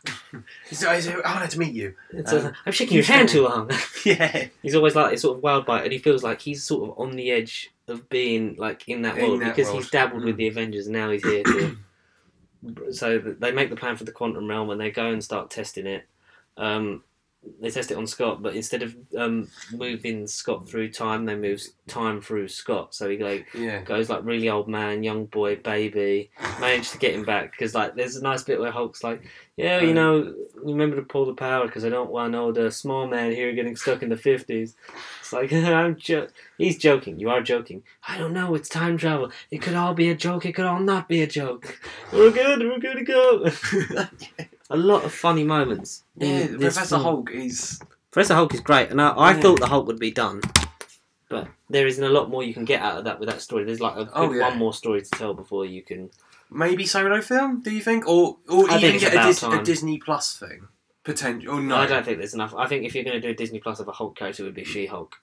I wanted to meet you. I'm shaking your hand too long. Yeah. He's always like sort of wowed by it, and he feels like he's sort of on the edge of being like in that world, because he's dabbled with the Avengers, and now he's here to... So they make the plan for the quantum realm, and they go and start testing it. They test it on Scott, but instead of moving Scott through time, they move time through Scott. So he goes like really old man, young boy, baby. Managed to get him back, because like there's a nice bit where Hulk's like, yeah, you know, remember to pull the power, because I don't want an old small man here getting stuck in the 50s. It's like, he's joking. You are joking. I don't know. It's time travel. It could all be a joke. It could all not be a joke. We're good to go. A lot of funny moments. Yeah, Professor Hulk is great, and I thought the Hulk would be done, but there isn't a lot more you can get out of that with that story. There's like one more story to tell before you can. Maybe solo film? Do you think, or even get a Disney Plus thing? Potential? Or no? I don't think there's enough. I think if you're going to do a Disney Plus of a Hulk character, it would be She-Hulk.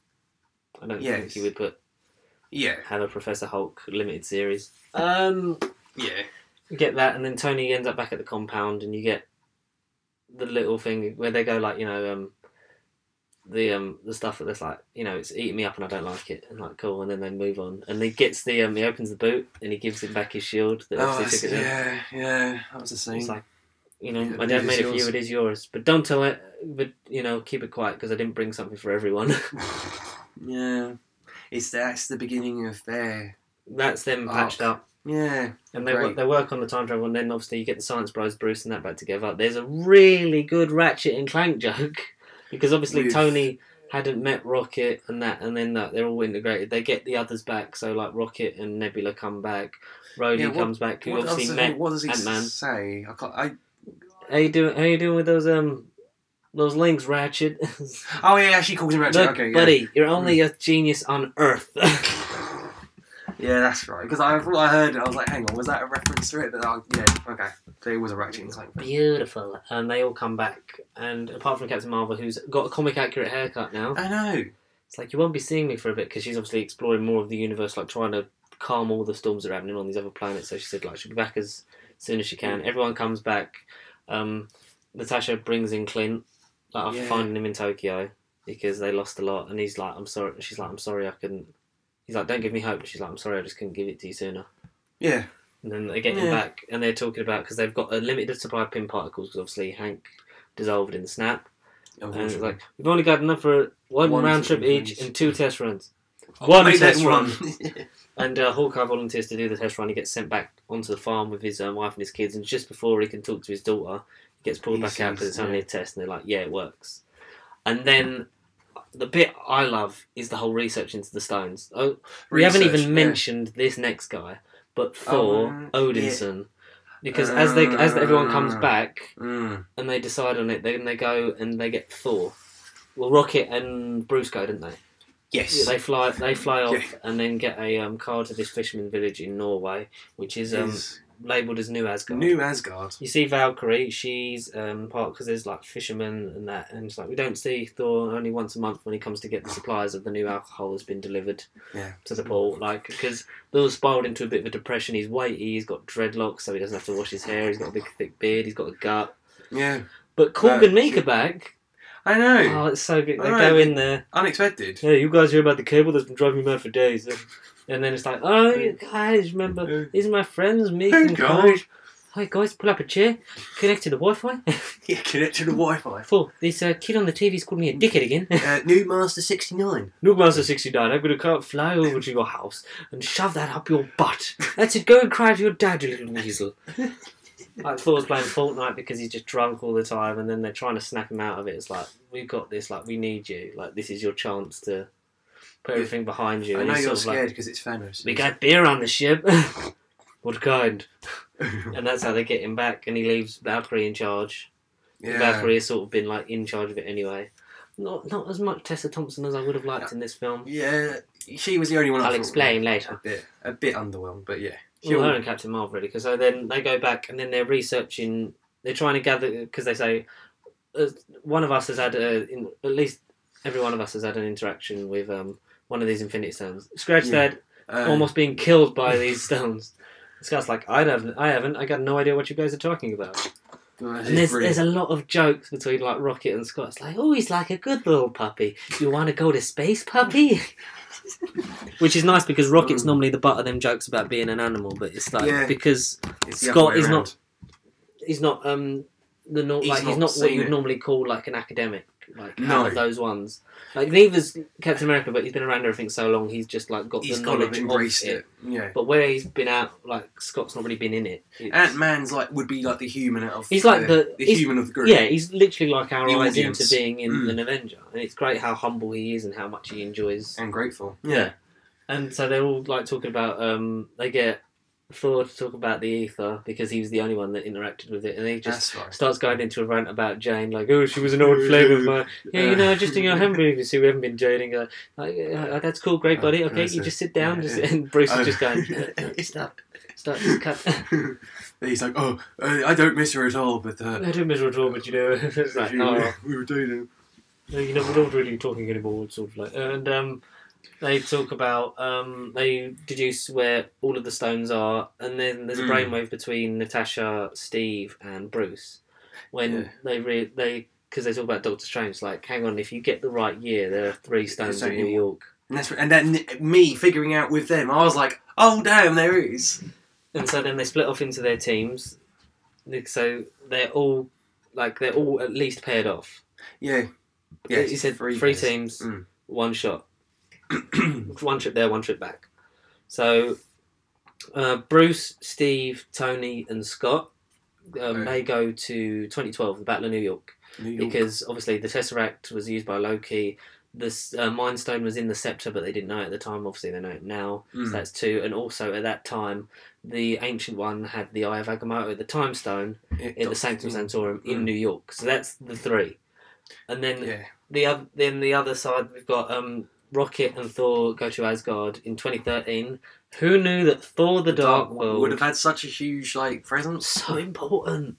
I don't think you would have a Professor Hulk limited series. You get that, and then Tony ends up back at the compound, and you get the little thing where they go like, you know, the stuff that's like, you know, it's eating me up and I don't like it, and like, cool, and then they move on, and he gets the he opens the boot and he gives him back his shield that that was the scene. It's like, you know, my dad made it for you, it is yours, but don't tell it, but you know, keep it quiet, because I didn't bring something for everyone. Yeah, that's the beginning of their that's them patched up. Yeah. And they work on the time travel, and then obviously you get the Science Bros, Bruce and that back together. There's a really good Ratchet and Clank joke because obviously Tony hadn't met Rocket and that, and then they're all integrated. They get the others back, so like Rocket and Nebula come back, Rhodey comes back. Who obviously met what does he Ant-Man. say? How you doing? How you doing with those links, Ratchet? Oh yeah, she calls him Ratchet. Look, okay, buddy, you're only a genius on Earth. Yeah, that's right. Because I heard it, I was like, hang on, was that a reference to it? But yeah, okay. So it was a Ratchet and Clank. Beautiful. And they all come back, and apart from Captain Marvel, who's got a comic accurate haircut now. I know. It's like, you won't be seeing me for a bit, because she's obviously exploring more of the universe, like trying to calm all the storms that are happening on these other planets. So she said, like, she'll be back as soon as she can. Everyone comes back. Natasha brings in Clint, like, after finding him in Tokyo, because they lost a lot, and he's like, I'm sorry. She's like, I'm sorry I couldn't. He's like, don't give me hope. She's like, I'm sorry, I just couldn't give it to you sooner. Yeah. And then they get him back, and they're talking about, because they've got a limited supply of pin particles, because obviously Hank dissolved in the snap. And it's like, we've only got enough for one round trip each and 2 test runs. One test run. And Hawkeye volunteers to do the test run. He gets sent back onto the farm with his wife and his kids, and just before he can talk to his daughter, he gets pulled back out because it's only a test, and they're like, yeah, it works. And then the bit I love is the whole research into the stones. We haven't even mentioned this next guy, but Thor Odinson, because as everyone comes back and they decide on it, then they go and they get Thor. Well, Rocket and Bruce go, didn't they? Yes. Yeah, they fly off and then get a car to this fisherman village in Norway, which is labelled as New Asgard. New Asgard. You see Valkyrie, she's part, because there's like fishermen and that, and it's like we don't see Thor only once a month when he comes to get the supplies of the new alcohol that's been delivered to the port, like, because Thor's spiraled into a bit of a depression. He's weighty, he's got dreadlocks, so he doesn't have to wash his hair, he's got a big thick beard, he's got a gut. Yeah. But Korg and Meek are back. I know. Oh, it's so good. They go in there. Unexpected. Yeah, you guys hear about the cable that's been driving me mad for days. And then it's like, oh, you guys, remember, these are my friends, Meek and Korg. Hi, guys, pull up a chair, connect to the Wi-Fi. Yeah, connect to the Wi-Fi. Fool, this kid on the TV's called me a dickhead again. New Master 69. New Master 69, I'm going to fly over to your house and shove that up your butt. That's it, go and cry to your dad, you little weasel. Like, Thor's playing Fortnite because he's just drunk all the time, and then they're trying to snap him out of it. It's like, we've got this, like, we need you. Like, this is your chance to put everything behind you. I know you're scared because it's Thanos. We got beer on the ship. What kind? And that's how they get him back, and he leaves Valkyrie in charge. Yeah. Valkyrie has sort of been, like, in charge of it anyway. Not as much Tessa Thompson as I would have liked in this film. Yeah, she was the only one I'll explain later. A bit underwhelmed, but yeah. Well, her and Captain Marvel, really, because then they go back and then they're researching, they're trying to gather, because they say, one of us has had, at least every one of us has had an interaction with one of these Infinity Stones. Scratch Dad almost being killed by these stones. This guy's like, I haven't, I got no idea what you guys are talking about. And there's a lot of jokes between like Rocket and Scott. It's like, oh, he's like a good little puppy. You want to go to space, puppy? Which is nice because Rocket's normally the butt of them jokes about being an animal, but it's like because Scott is not. He's not he's not what you would normally call like an academic, like out of those ones. Like neither's Captain America, but he's been around everything so long. He's just like got the knowledge of it. Yeah. But where he's been out, like Scott's not really been in it. Ant-Man's like would be like the human out of. He's like the human of the group. Yeah, he's literally like our eyes into being in an Avenger, and it's great how humble he is and how much he enjoys and grateful. Yeah. And so they're all like talking about they get Thor to talk about the ether because he was the only one that interacted with it, and he just starts going into a rant about Jane, like, oh, she was an old flame of mine. Yeah, you know, just in your hand you see we haven't been dating. Like, that's cool, great buddy. Okay, you just sit down. And Bruce is just going, stop, just cut. He's like, oh, I don't miss her at all, but I don't miss her at all, but you know, it's like, we were dating. You know, we're not really talking anymore. Sort of like, and they talk about they deduce where all of the stones are, and then there's a brainwave between Natasha, Steve, and Bruce when because they talk about Doctor Strange. Like, hang on, if you get the right year, there are 3 stones in New York. And then me figuring out with them, I was like, oh damn, there is. And so then they split off into their teams. So they're all at least paired off. Yeah. Yeah. You said 3 teams, 1 shot. 1 trip there, 1 trip back. So Bruce, Steve, Tony, and Scott. They go to 2012, the Battle of New York. Because obviously the Tesseract was used by Loki. This Mind Stone was in the Scepter, but they didn't know it at the time. Obviously, they know it now. So that's 2. And also at that time, the Ancient One had the Eye of Agamotto, the Time Stone, in the Sanctum Sanctorum in New York. So that's the 3. And then the other side, we've got Rocket and Thor go to Asgard in 2013. Who knew that Thor: The Dark World would have had such a huge presence? So important.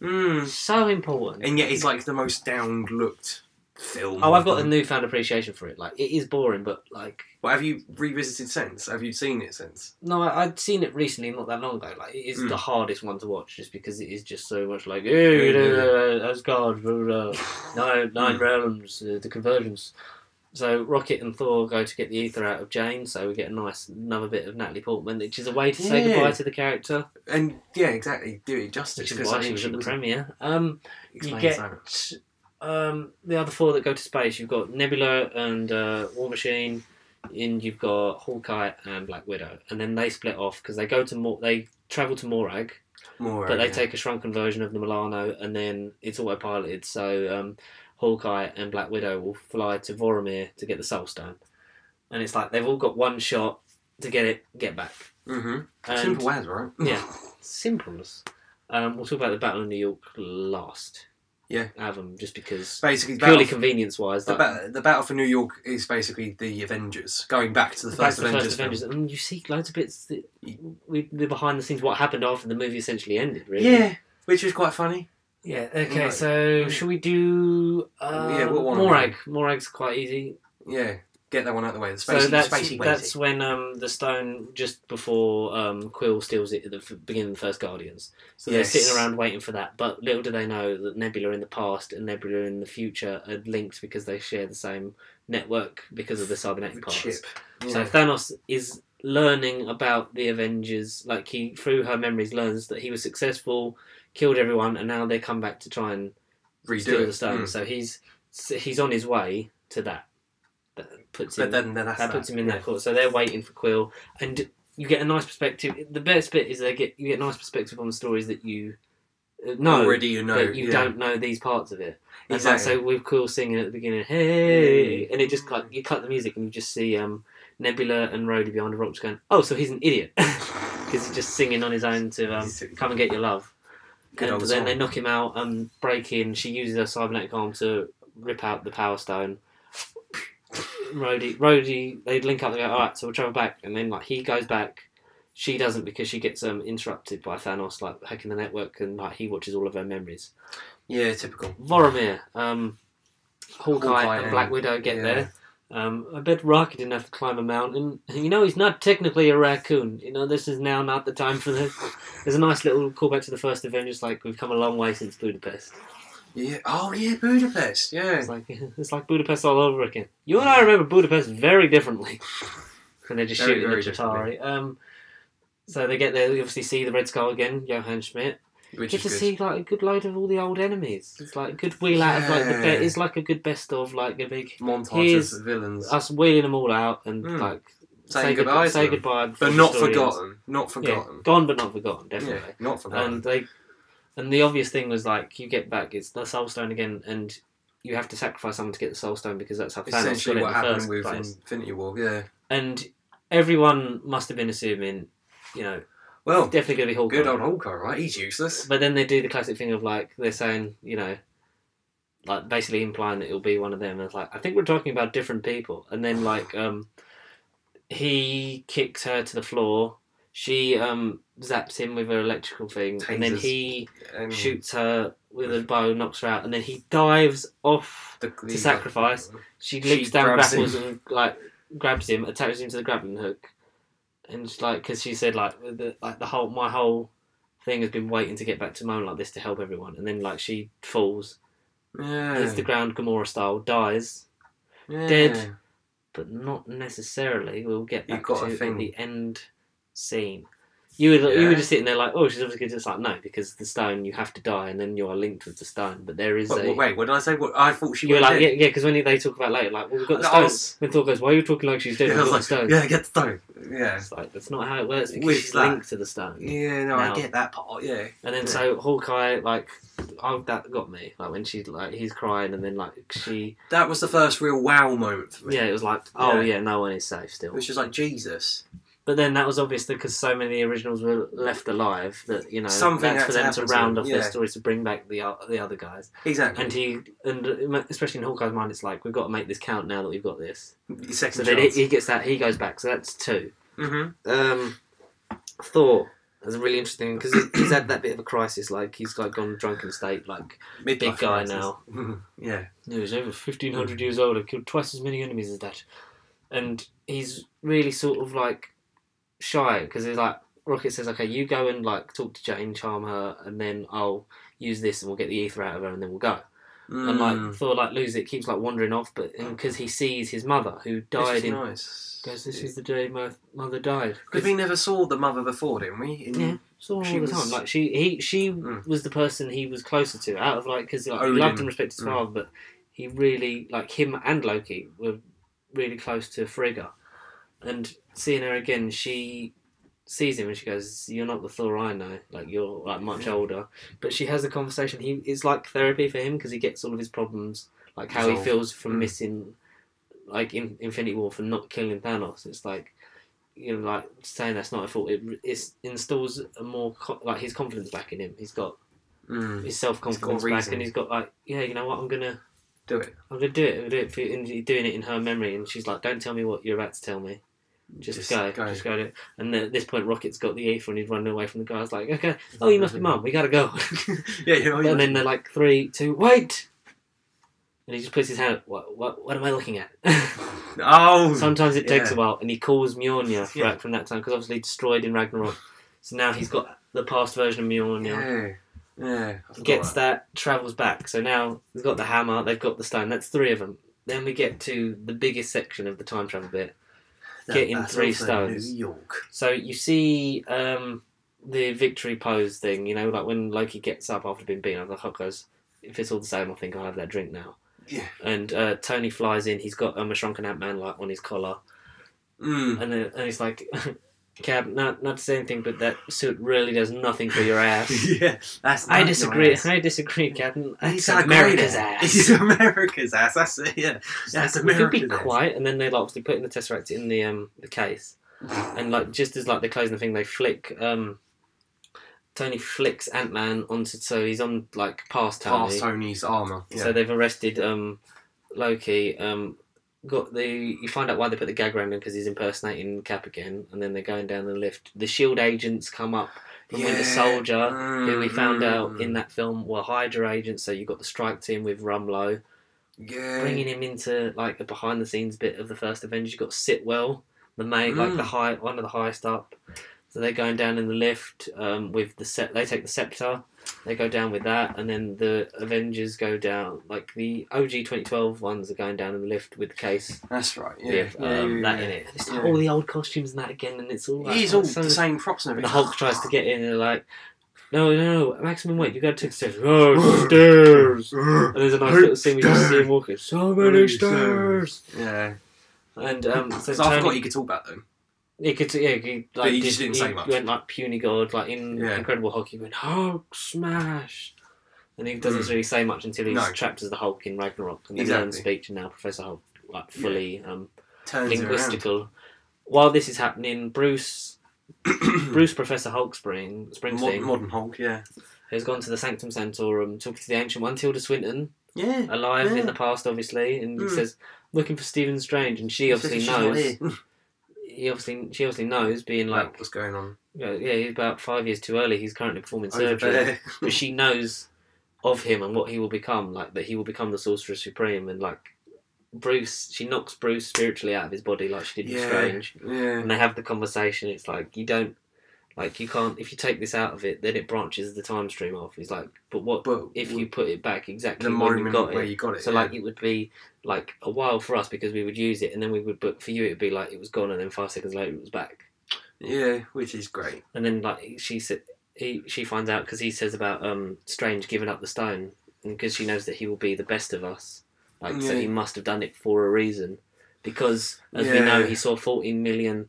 So important. And yet it's the most down-looked film. Oh, I've got a newfound appreciation for it. It is boring, but Well, have you revisited since? Have you seen it since? No, I'd seen it recently, not that long ago. It is the hardest one to watch, just because it is just so much hey, Asgard, 9 realms, the convergence. So Rocket and Thor go to get the ether out of Jane, so we get another bit of Natalie Portman, which is a way to say goodbye to the character. And exactly, do it justice. Which is why she was at the premiere. You get the other 4 that go to space. You've got Nebula and War Machine, and you've got Hawkeye and Black Widow, and then they split off because they they travel to Morag, but they take a shrunken version of the Milano, and then it's autopiloted. So Hawkeye and Black Widow will fly to Voromir to get the Soul Stone, and it's they've all got one shot to get back. Simple as, right? Yeah, simple as. We'll talk about the Battle of New York last. Yeah, have them just because basically purely convenience-wise. The Battle for New York is basically the Avengers going back to the first Avengers. And you see loads of bits that the behind the scenes, what happened after the movie essentially ended. Really, yeah, which was quite funny. Yeah. Okay, so should we do Morag? Morag's quite easy. Yeah. Get that one out of the way. That's when the stone, just before Quill steals it at the beginning of the first Guardians. So they're sitting around waiting for that. But little do they know that Nebula in the past and Nebula in the future are linked because they share the same network because of the cybernetic parts. Chip. Yeah. So Thanos is learning about the Avengers. He, through her memories, learns that he was successful, killed everyone, and now they come back to try and steal the stone. So he's on his way to that. That puts him in that court. So they're waiting for Quill, and you get a nice perspective. The best bit is you get a nice perspective on the stories that you know already. But you don't know these parts of it. Exactly. So with Quill singing at the beginning, hey, and it just you cut the music and you just see Nebula and Rhodey behind a rock just going, oh, so he's an idiot because he's just singing on his own to come and get your love. And then they knock him out and break in. She uses her cybernetic arm to rip out the Power Stone. Rhodey, they link up and go, alright, so we'll travel back. And then he goes back. She doesn't because she gets interrupted by Thanos, hacking the network, and he watches all of her memories. Yeah, typical. Voromir, Hawkeye and Black Widow get there. I bet Rocket didn't have to climb a mountain. He's not technically a raccoon. This is now not the time for this. There's a nice little callback to the first Avengers, we've come a long way since Budapest. Yeah. Oh, yeah, Budapest. Yeah. It's like Budapest all over again. You and I remember Budapest very differently. And they're just shooting at Chitauri. So they get there. They obviously see the Red Skull again, Johann Schmidt. You get to see a good load of all the old enemies. It's a good wheel out of it's a good best of a big montage of villains. Us wheeling them all out and say goodbye. Say goodbye. But not forgotten. Not forgotten. Yeah, gone but not forgotten. Definitely. Yeah, not forgotten. And the obvious thing was you get back, it's the Soul Stone again, and you have to sacrifice someone to get the Soul Stone because that's how Thanos got it in the first place. What happened with Infinity War, yeah. And everyone must have been assuming, well, definitely going to be Hawkeye. Good old Hawkeye, right? He's useless. But then they do the classic thing of they're saying, basically implying that it'll be one of them. And it's I think we're talking about different people. And then he kicks her to the floor. She zaps him with her electrical thing, and then he shoots her with a bow, knocks her out, and then he dives off to sacrifice. She leaps down, grapples, and grabs him, attaches him to the grappling hook, and because she said my whole thing has been waiting to get back to a moment like this to help everyone, and then she falls, hits the ground Gamora style, dies, dead, but not necessarily. We'll get back to the end scene. You were just sitting there like, oh, she's obviously just like, no, because the stone, you have to die, and then you are linked with the stone. But there is Wait, what did I say? What I thought she. You were like, yeah, because when they talk about later, like, well, we've got the stone. Then Thor goes, why are you talking like she's dead? Yeah, We've got like, the stone. Yeah, get the stone. Yeah, it's like that's not how it works because she's linked to the stone. Yeah, no, I get that part. Yeah, and then so Hawkeye, like, that got me. Like when she's like, he's crying, and then like she. That was the first real wow moment for me. Yeah, it was like, oh yeah, no one is safe still. It was just like Jesus. But then that was obviously because so many originals were left alive that something that's for them to round off their stories to bring back the other guys. Exactly. And especially in Hawkeye's mind, it's like we've got to make this count now that we've got this. Second so then he gets that, he goes back. So that's 2. Mm-hmm. Thor is really interesting because he's had that bit of a crisis. Like he's like gone drunken state, like big guy crisis. Now. Yeah. He's over 1,500 years old. I've killed twice as many enemies as that, and he's really sort of like shy because he's like Rocket says, okay, you go and like talk to Jane, charm her, and then I'll use this and we'll get the ether out of her and then we'll go. And like Thor like loses it, keeps like wandering off, but because he sees his mother who died goes, this is the day my mother died. Because we never saw the mother before, didn't we? Yeah, saw her all the time. Like she was the person he was closer to out of like because like, he loved and respected his father, but he really like him and Loki were really close to Frigga. And seeing her again, she sees him and she goes, "You're not the Thor I know. Like you're like much older." But she has a conversation. It's like therapy for him because he gets all of his problems, like how he feels from missing, like in Infinity War for not killing Thanos. It's like like saying that's not a fault. It installs a more like his confidence back in him. He's got his self confidence back, and he's got like, yeah, you know what, I'm gonna do it. I'm gonna do it. I'm gonna do it for you. And he's doing it in her memory, and she's like, "Don't tell me what you're about to tell me. Just go do it." And then at this point, Rocket's got the ether and he's running away from the guy. I was like, okay, oh, you must be Mum. We gotta go. And then they're like, 3, 2, wait. And he just puts his hand. What am I looking at? Sometimes it takes a while, and he calls Mjolnir back from that time because obviously destroyed in Ragnarok. So now he's got the past version of Mjolnir. Yeah. Gets that, travels back. So now he's got the hammer. They've got the stone. That's 3 of them. Then we get to the biggest section of the time travel bit. Getting 3 stones. New York. So you see the victory pose thing, like when Loki gets up after being beaten. I was like, goes, if it's all the same, I think I'll have that drink now. Yeah. And Tony flies in. He's got a shrunken Ant-Man like on his collar, and he's like, "Cap, not to say anything, but that suit really does nothing for your ass." Yeah, that's. I disagree. Nice. I disagree, Captain. That's America's ass. It's America's ass. That's it. Yeah, that's America's ass. We could be quiet, and then they obviously put in the Tesseract in the case, and like just as like they're closing the thing, they flick. Tony flicks Ant-Man onto, so he's on like past Tony's armor. Yeah. So they've arrested Loki. You find out why they put the gag around him because he's impersonating Cap again, and then they're going down the lift. The Shield agents come up from Winter Soldier, who we found out in that film were Hydra agents. So you got the strike team with Rumlow, bringing him into like the behind the scenes bit of the first Avengers. You got Sitwell, the mate, like one of the highest up. So they're going down in the lift with the They take the scepter. They go down with that, and then the Avengers go down. Like the OG 2012 ones are going down in the lift with the case. That's right. Yeah. With that in it. It's like all the old costumes and that again, and it's all. Like, it's all the same props and everything. And the Hulk tries to get in, and they're like, "No, maximum weight. You got to take the stairs. Oh, stairs!" And there's a nice little scene where you see him walking. So many stairs. Yeah. And so I forgot you could talk about them. He could, like, but he just didn't say much. He went like puny god, like in Incredible Hulk. He went Hulk smash, and he doesn't really say much until he's trapped as the Hulk in Ragnarok, and then learns speech, and now Professor Hulk like fully linguistical. While this is happening, Bruce Professor Hulk Springsteen, modern Hulk, has gone to the Sanctum Sanctorum, talking to the Ancient One, Tilda Swinton, alive in the past, obviously, and he says, "Looking for Stephen Strange," and she obviously knows. She obviously knows, being like, what's going on. He's about 5 years too early. He's currently performing surgery, but she knows of him and what he will become. Like that, he will become the Sorcerer Supreme, and like Bruce, she knocks Bruce spiritually out of his body, like she did with Strange. Yeah. And they have the conversation. It's like you can't. If you take this out of it, then it branches the time stream off. He's like, but if you put it back exactly the when you got it? So like it would be like a while for us because we would use it, and then we would. But for you, it would be like it was gone, and then 5 seconds later it was back. Yeah, which is great. And then like she finds out because he says about Strange giving up the stone, and because she knows that he will be the best of us, like so he must have done it for a reason, because as we know he saw 14 million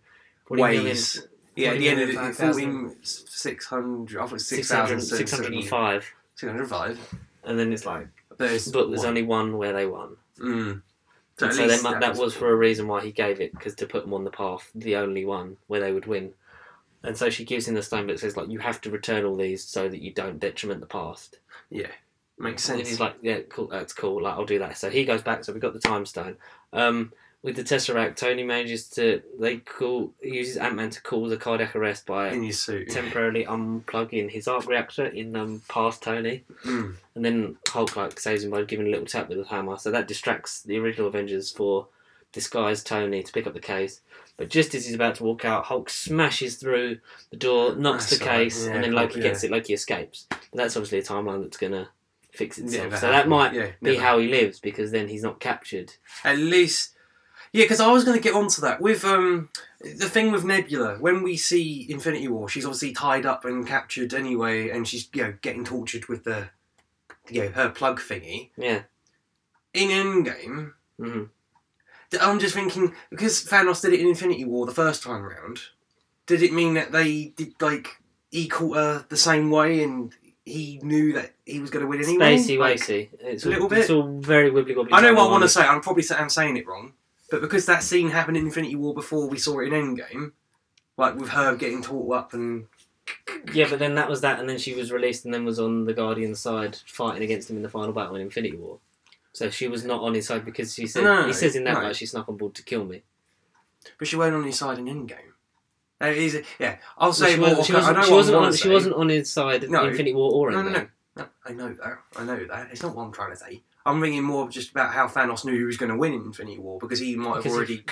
ways. Yeah, at the end of it, 14,600. I thought 6,605. 605. And then it's like, but there's only one where they won. So that was for a reason why he gave it, because to put them on the path, the only one where they would win. And so she gives him the stone, but it says like you have to return all these so that you don't detriment the past. Yeah, makes sense. And he's like, yeah, cool, that's cool. Like I'll do that. So he goes back. So we got the time stone. With the Tesseract, Tony manages to uses Ant-Man to cause a cardiac arrest by in his suit temporarily unplugging his arc reactor in past Tony, and then Hulk like saves him by giving a little tap with a hammer. So that distracts the original Avengers for disguised Tony to pick up the case. But just as he's about to walk out, Hulk smashes through the door, knocks the case, and then Loki gets it. Loki escapes. But that's obviously a timeline that's gonna fix itself. So that might be how he lives, because then he's not captured. At least. Yeah, because I was going to get onto that. With the thing with Nebula, when we see Infinity War, she's obviously tied up and captured anyway, and she's getting tortured with the her plug thingy. Yeah. In Endgame, I'm just thinking, because Thanos did it in Infinity War the first time round, did it mean that they did he caught her the same way and he knew that he was going to win anyway? Spacey wacy. It's a little bit. It's all very wibbly wobbly. I know what I want to say. I'm saying it wrong. But because that scene happened in Infinity War before we saw it in Endgame, like with her getting taught up and... Yeah, but then that was that, and then she was released and then was on the Guardian's side fighting against him in the final battle in Infinity War. So she was not on his side because he says in that like she snuck on board to kill me. But she weren't on his side in Endgame. I'll say she wasn't on his side in Infinity War or Endgame. No, I know that. It's not what I'm trying to say. I'm thinking more just about how Thanos knew he was going to win in Infinity War, because he might have already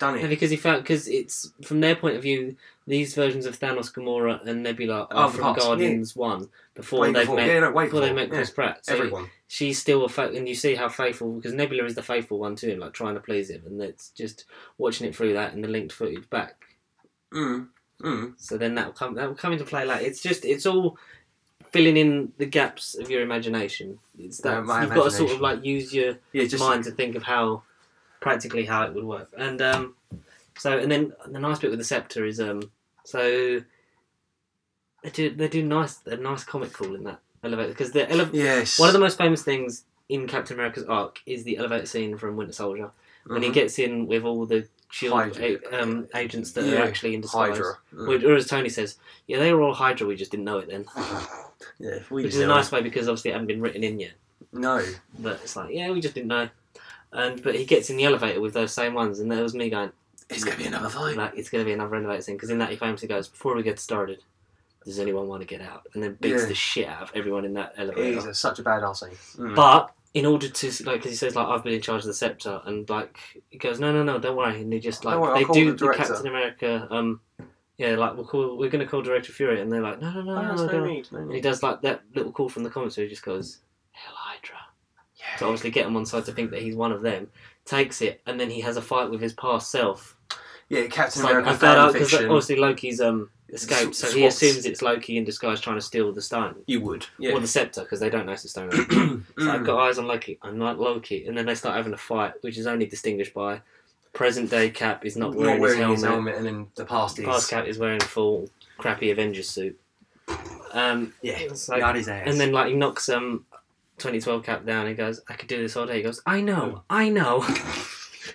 done it. Yeah, because it's from their point of view, these versions of Thanos, Gamora, and Nebula are from Guardians 1 before they met Chris Pratt. So everyone. She's still and you see how faithful, because Nebula is the faithful one too, like trying to please him, and it's just watching it through that and the linked footage back. So then that will come into play. Like it's all filling in the gaps of your imagination. It's that you've got to sort of like use your mind to think of how it would work. And then the nice bit with the scepter is so they do a nice comic call in that elevator, because one of the most famous things in Captain America's arc is the elevator scene from Winter Soldier when he gets in with all the Shield agents that are actually in disguise. Hydra. Or as Tony says, they were all Hydra, we just didn't know it then. Which is a nice way, because obviously it hadn't been written in yet. No. But it's like, we just didn't know. But he gets in the elevator with those same ones, and there was me going, it's going to be another fight. Like, it's going to be another elevator scene, because in that he famously goes, before we get started, does anyone want to get out? And then beats the shit out of everyone in that elevator. It is such a badass scene. But in order to, because he says, I've been in charge of the scepter, and, he goes, no, don't worry, and they just, they do the Captain America, we're going to call Director Fury, and they're like, no, don't. And he does, that little call from the comments where he just goes, Hell Hydra. Yeah. To obviously get him on side to think that he's one of them, takes it, and then he has a fight with his past self. Yeah, Captain America fan fiction. Because obviously Loki's escaped, so he assumes it's Loki in disguise trying to steal the stone. You would, or the scepter, because they don't know it's the stone. So I've got eyes on Loki. I'm not Loki, and then they start having a fight, which is only distinguished by present day Cap is not wearing his helmet, and then the past Cap is wearing full crappy Avengers suit. Got his ass. And then he knocks 2012 Cap down. He goes, "I could do this all day." He goes, "I know."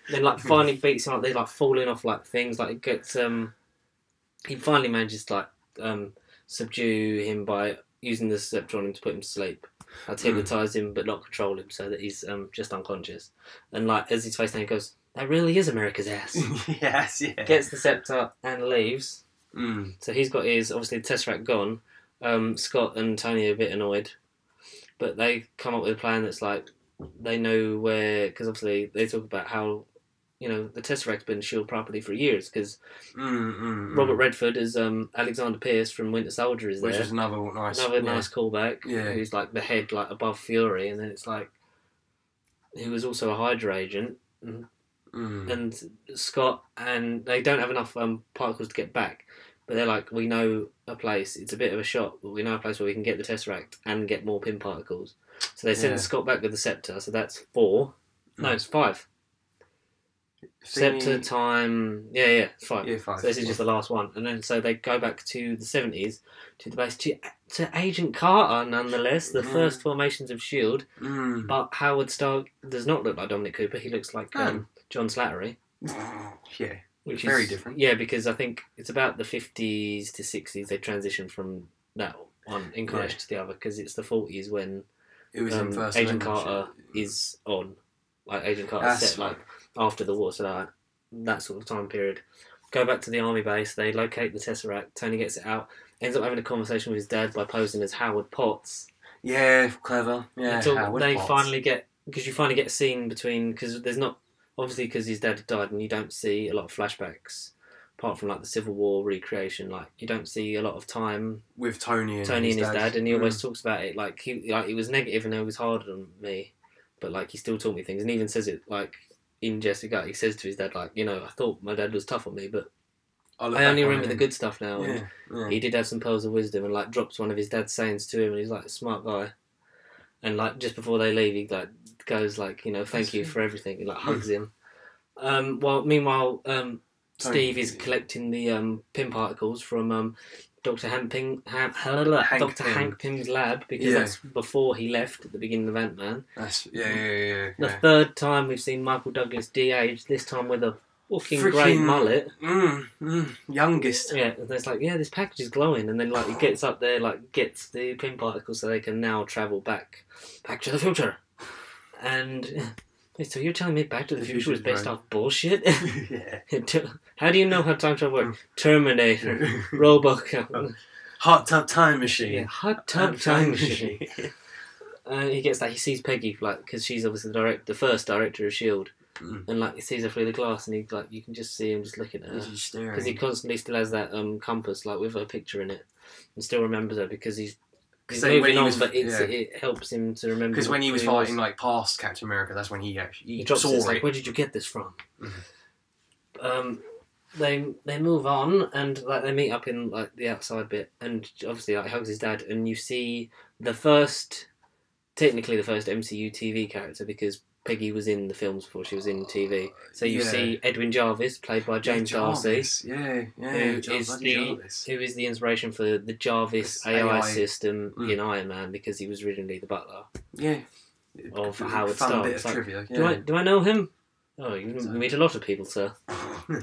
Then finally beats him up. They're falling off things. It gets he finally manages to subdue him by using the scepter on him to put him to sleep. Hypnotise him but not control him, so that he's just unconscious. And as his face down, he goes, "That really is America's ass." Yes, yeah. Gets the scepter and leaves. So he's got obviously the Tesseract gone. Scott and Tony are a bit annoyed, but they come up with a plan that's they know where, because obviously they talk about how the Tesseract's been S.H.I.E.L.D. property for years, because Robert Redford as Alexander Pierce from Winter Soldier is there. Which is another nice callback. Yeah. Who's the head above Fury, and then it's who was also a Hydra agent. and Scott, and they don't have enough particles to get back. But they're like, we know a place. It's a bit of a shot, but we know a place where we can get the Tesseract and get more pin particles. So they send Scott back with the scepter. So that's 4. No, it's 5. Scepter time. Yeah, it's 5. Yeah, 5. So this is just the last one, and then so they go back to the 70s, to the base, to Agent Carter, nonetheless. The first formations of Shield. But Howard Stark does not look like Dominic Cooper. He looks like John Slattery. Yeah. Which very is different. Yeah, because I think it's about the 50s to 60s they transition from that one incarnation to the other, because it's the 40s when it was in first Agent Carter is on. Like, Agent Carter's set like after the war, so that sort of time period. Go back to the army base, they locate the Tesseract, Tony gets it out, ends up having a conversation with his dad by posing as Howard Potts. Yeah, clever. Yeah, Until they finally get, because you finally get a scene between, because there's not, obviously because his dad had died and you don't see a lot of flashbacks, apart from like the Civil War recreation, like you don't see a lot of time with Tony and his dad, and he always talks about it like he was negative and it was harder on me, but like he still taught me things, and even says it like in Jessica, he says to his dad like, you know, I thought my dad was tough on me, but I only remember the good stuff now. Yeah, and he did have some pearls of wisdom, and like drops one of his dad's sayings to him, and he's like a smart guy. And like just before they leave, he like goes like, you know, thank you for everything. He like hugs him. Meanwhile, Steve is collecting the pin particles from Dr. Hank Pym's lab, because that's before he left at the beginning of Ant-Man. The third time we've seen Michael Douglas de-age, this time with a fucking great mullet. Youngest. Yeah, and it's like, this package is glowing, and then like he gets up there, like gets the pin particles so they can now travel back to the future. And so you're telling me Back to the Future was based off bullshit? Yeah. How do you know how time travel works? Terminator, Robocop, Hot Tub Time Machine. Yeah, Hot Tub Time Machine. He gets that. He sees Peggy, like, because she's obviously the first director of Shield, and like he sees her through the glass, and he like you can just see him just looking at her because he constantly still has that compass like with her picture in it, and still remembers her because he's moving on, but it helps him to remember. Because when he was fighting like past Captain America, that's when he drops saw it. It's like, where did you get this from? They move on, and like they meet up in like the outside bit, and obviously like hugs his dad, and you see technically the first MCU TV character, because Peggy was in the films before she was in TV. So you see Edwin Jarvis, played by James Darcy, who is the inspiration for the Jarvis AI system in Iron Man, because he was originally the butler. Yeah. Of Howard Stark. Bit of trivia. Do I know him? Oh, you meet a lot of people, sir.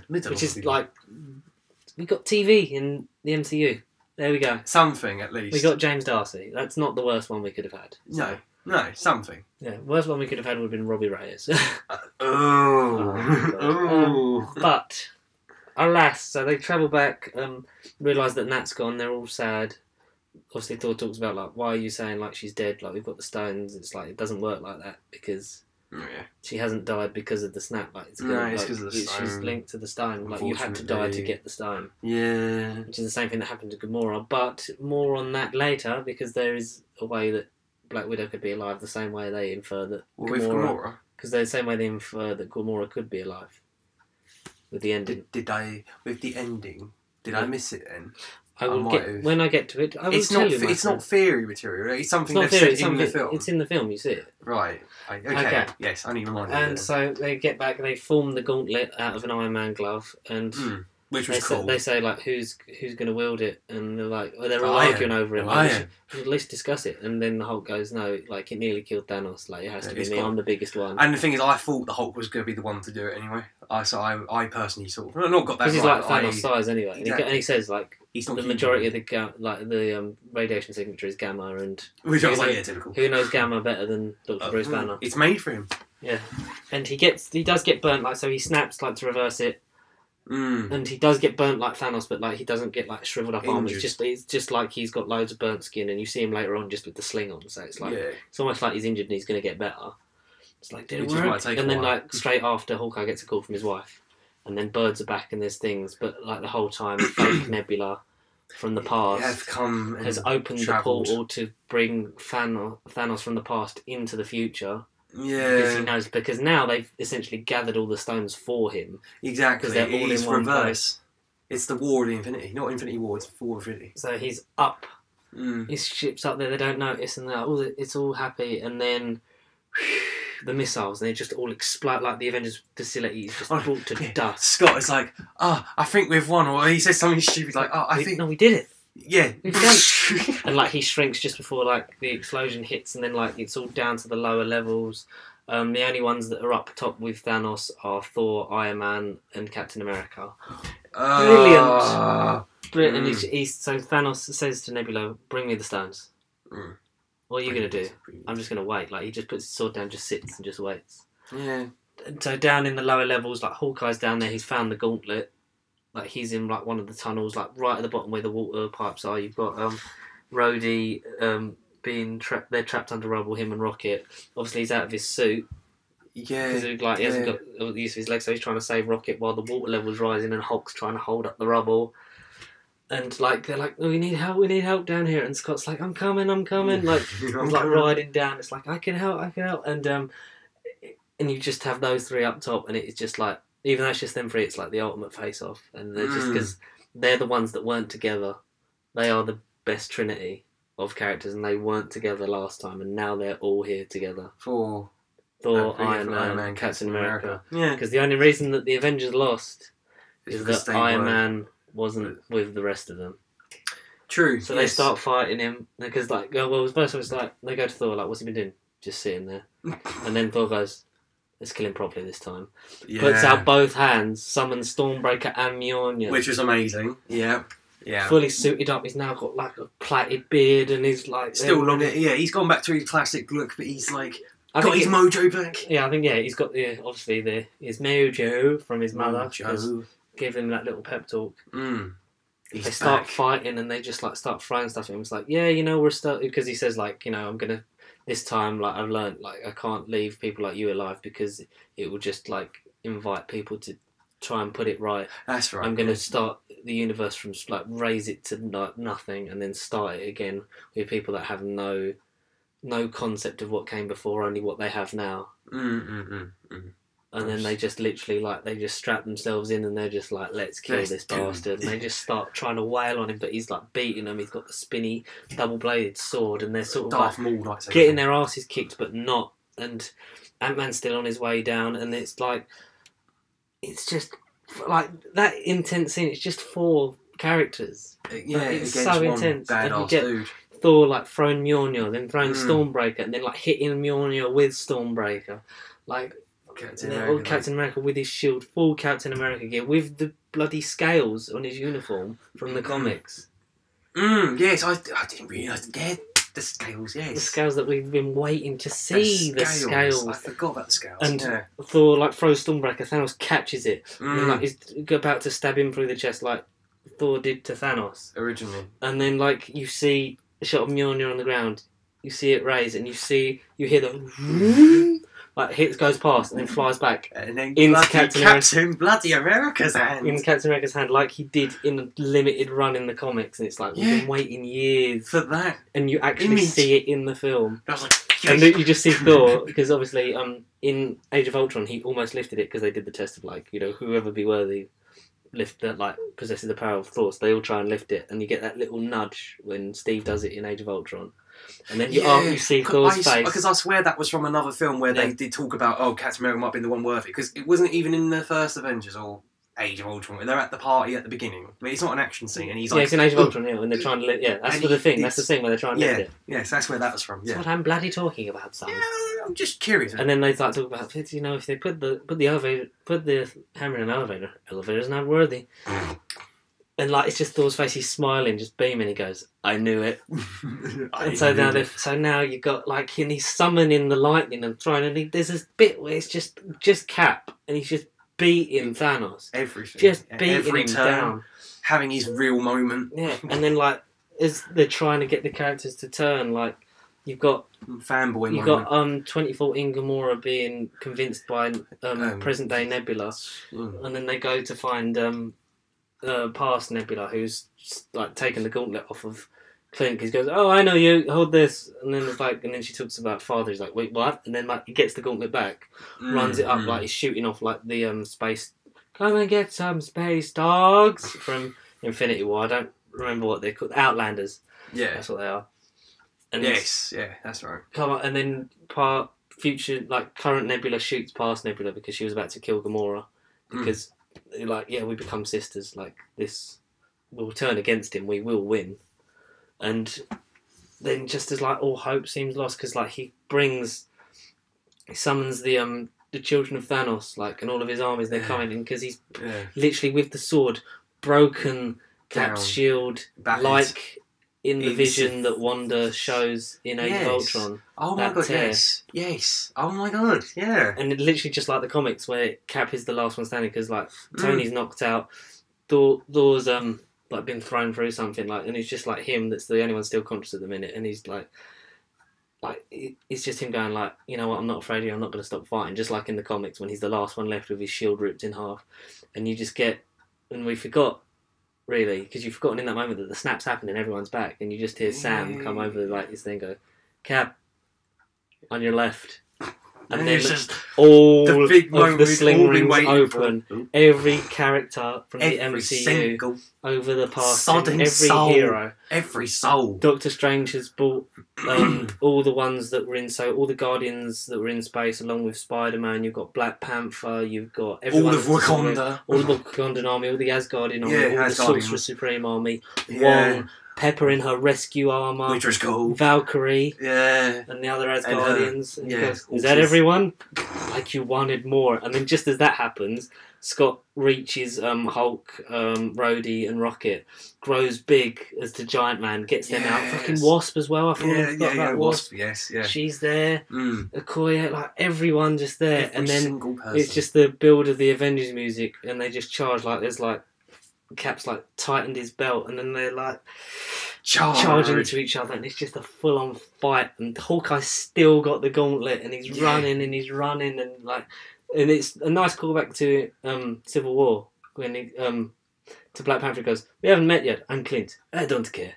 Which is like, we got TV in the MCU. There we go. Something, at least. We got James Darcy. That's not the worst one we could have had. So. No, something. Yeah, worst one we could have had would have been Robbie Reyes. But, alas, so they travel back, realise that Nat's gone, they're all sad. Obviously Thor talks about, like, why are you saying, like, she's dead? Like, we've got the stones. It's like, it doesn't work like that, because she hasn't died because of the snap. Like, it's because of the stone. She's linked to the stone. Like, you had to die to get the stone. Yeah. Which is the same thing that happened to Gamora. But more on that later, because there is a way that Black Widow could be alive, the same way they infer that Gamora? Because they're the same way they infer that Gamora could be alive. With the ending. Did I miss it then? When I get to it, I will tell you. It's not theory material. It's something they've said in the film. It's in the film. You see it. Right. Okay. Yes, I need to remind you. And so they get back. They form the gauntlet out of an Iron Man glove, and which was cool. They say like, who's going to wield it, and they're like, they're all arguing over it. Like, we should at least discuss it. And then the Hulk goes, no, like it nearly killed Thanos. Like it has to be me. I'm the biggest one. And the thing is, I thought the Hulk was going to be the one to do it anyway. I personally sort of not got that. Because he's like Thanos size anyway, exactly. and he says like the majority of the radiation signature is gamma, and which I was like, typical. Who knows gamma better than Dr. Bruce Banner? It's made for him. Yeah, and he does get burnt, like, so he snaps like to reverse it. And he does get burnt like Thanos, but like he doesn't get like shriveled up arm. It's just like he's got loads of burnt skin, and you see him later on just with the sling on. So it's like it's almost like he's injured and he's going to get better. It's like, did it work? And then like straight after, Hawkeye gets a call from his wife, and then birds are back and there's things, but like the whole time, fake Nebula from the past has opened the portal to bring Thanos from the past into the future. Because he Yeah, knows. Because now they've essentially gathered all the stones for him. exactly. 'Cause they're all It's in one reverse. It's the War of Infinity, not Infinity War. It's War of Infinity. So he's up. Mm. His ship's up there. They don't notice, and it's all happy. And then the missiles, and they just all explode like the Avengers facility is just brought to dust. Scott is like, I think we've won, or he says something stupid like, I think we did it. Yeah. And like he shrinks just before like the explosion hits, and then like it's all down to the lower levels. The only ones that are up top with Thanos are Thor, Iron Man, and Captain America. Brilliant. And so Thanos says to Nebula, "Bring me the stones." What are you gonna do? I'm just gonna wait. Like he just puts his sword down, just sits and just waits. Yeah. And so down in the lower levels, like Hawkeye's down there. He's found the gauntlet. Like he's in like one of the tunnels, like right at the bottom where the water pipes are. You've got Rhodey being trapped. They're trapped under rubble. Him and Rocket. Obviously, he's out of his suit. Yeah. Because like he hasn't got the use of his legs, so he's trying to save Rocket while the water level's rising, and Hulk's trying to hold up the rubble. And like they're like, we need help down here. And Scott's like, I'm coming. Like he's like riding down. It's like I can help. And you just have those three up top, and it's just like, even though it's just them three, it's like the ultimate face-off. And they're just because they're the ones that weren't together. They are the best trinity of characters, and they weren't together last time, and now they're all here together. For Thor, Iron Man, Captain America. Yeah. Because the only reason that the Avengers lost is because that they Iron weren't. Man wasn't with the rest of them. True. So they start fighting him because, like, first it's like they go to Thor, like, what's he been doing? Just sitting there. And then Thor goes, let's kill him properly this time. Yeah. Puts out both hands, summons Stormbreaker and Mjolnir. Which was amazing. Yeah. Yeah. Fully suited up. He's now got like a plaited beard, and he's like Still long it. Yeah, he's gone back to his classic look, but he's like got his mojo back. Yeah, I think he's got obviously his mojo from his mother. Mojo. Give him that little pep talk. They start fighting, and they just like start throwing stuff at him. It's like, we're still, because he says like, I'm gonna, this time, like I've learned, like I can't leave people like you alive because it will just like invite people to try and put it right. That's right. I'm gonna start the universe from like raise it to like nothing, and then start it again with people that have no concept of what came before, only what they have now. And then they just literally like they just strap themselves in, and they're just like, let's kill this bastard. And they just start trying to wail on him, but he's like beating them. He's got the spinny double-bladed sword, and they're sort of like getting their asses kicked, but not. And Ant-Man's still on his way down, and it's just like that intense scene. It's just 4 characters. Yeah, it's so intense. Badass dude. Thor like throwing Mjolnir, then throwing Stormbreaker, and then like hitting Mjolnir with Stormbreaker, like. Captain America with his shield, full Captain America gear, with the bloody scales on his uniform from the comics. Yes, I didn't realise. Yeah, the scales, yes. The scales that we've been waiting to see. The scales. I forgot about the scales. And Thor like throws Stormbreaker, Thanos catches it, and like is about to stab him through the chest like Thor did to Thanos. Originally. And then like you see a shot of Mjolnir on the ground, you see it raise, and you hear the like goes past and then flies back and then into Captain Bloody America's hand. In Captain America's hand, like he did in a limited run in the comics, and it's like we've been waiting years for that, and you actually see it in the film. I was like, yes. And you just see Thor because obviously, in Age of Ultron, he almost lifted it because they did the test of like whoever be worthy lift that like possesses the power of Thor. So they all try and lift it, and you get that little nudge when Steve does it in Age of Ultron. And then you see Thor's face. Because I swear that was from another film where they did talk about, Captain America might have been the one worthy. Because it wasn't even in the first Avengers or Age of Ultron, where they're at the party at the beginning. But it's not an action scene. And he's like... it's in Age of Ultron, when they're trying to lift... Yeah, that's the thing. That's the scene where they're trying to lift it. Yes, that's where that was from, That's what I'm bloody talking about, son. Yeah, I'm just curious. And then they start talking about, if they put the hammer in an elevator's not worthy. And like it's just Thor's face, he's smiling, just beaming. He goes, "I knew it." Now you got like, and he's summoning the lightning and throwing. And there's this bit where it's just Cap, and he's just beating Thanos. Everything, just beating him down, having his real moment. Yeah, and then like as they're trying to get the characters to turn, like you've got fanboy. You've got 2014 Gamora being convinced by present day Nebula, and then they go to find. Past Nebula, who's like taken the gauntlet off of Clint, he goes, "Oh, I know you. Hold this." And then it's like, and then she talks about father. He's like, "Wait, what?" And then like he gets the gauntlet back, runs it up like he's shooting off like the space. Come and get some space dogs from Infinity War. I don't remember what they're called. Outlanders. Yeah, that's what they are. And yes, yeah, that's right. Come on, and then current Nebula shoots past Nebula because she was about to kill Gamora because we become sisters. Like this, we'll turn against him. We will win. And then just as like all hope seems lost because like he summons the children of Thanos like and all of his armies they're coming in because he's literally with the sword broken Cap's shield like in the vision that Wanda shows in Age of Ultron. Oh my god, yes. Oh my god, yeah. And it literally just like the comics where Cap is the last one standing because like Tony's knocked out, Thor's like been thrown through something like, and it's just like him that's the only one still conscious at the minute, and he's like it's just him going like, you know what, I'm not afraid of you, I'm not going to stop fighting, just like in the comics when he's the last one left with his shield ripped in half, and you just get, and we forgot really because you've forgotten in that moment that the snap's happening, everyone's back, and you just hear Sam come over like his thing, go, Cap, on your left. And then all of the sling rings open. Every character from the MCU over the past, every hero, every soul. Doctor Strange has brought all the ones that were in, so all the Guardians that were in space, along with Spider-Man. You've got Black Panther. You've got everyone, all of Wakanda, all the Wakandan army, all the Asgardian army, all the Sorcerer Supreme army. Wong. Pepper in her rescue armour, which was cool. Valkyrie, and the other Asgardians. And goes, is that everyone? Like you wanted more. And then just as that happens, Scott reaches Hulk, Rhodey, and Rocket, grows big as the Giant Man, gets them out. Fucking Wasp as well. I forgot about Wasp. Yes, she's there. Okoye, like everyone just there. Every and then single person. It's just the build of the Avengers music, and they just charge like there's like. Cap's like tightened his belt, and then they're like charging into each other, and it's just a full-on fight. And Hawkeye's still got the gauntlet, and he's running, and it's a nice callback to Civil War when he to Black Panther goes, "We haven't met yet. I'm Clint. I don't care."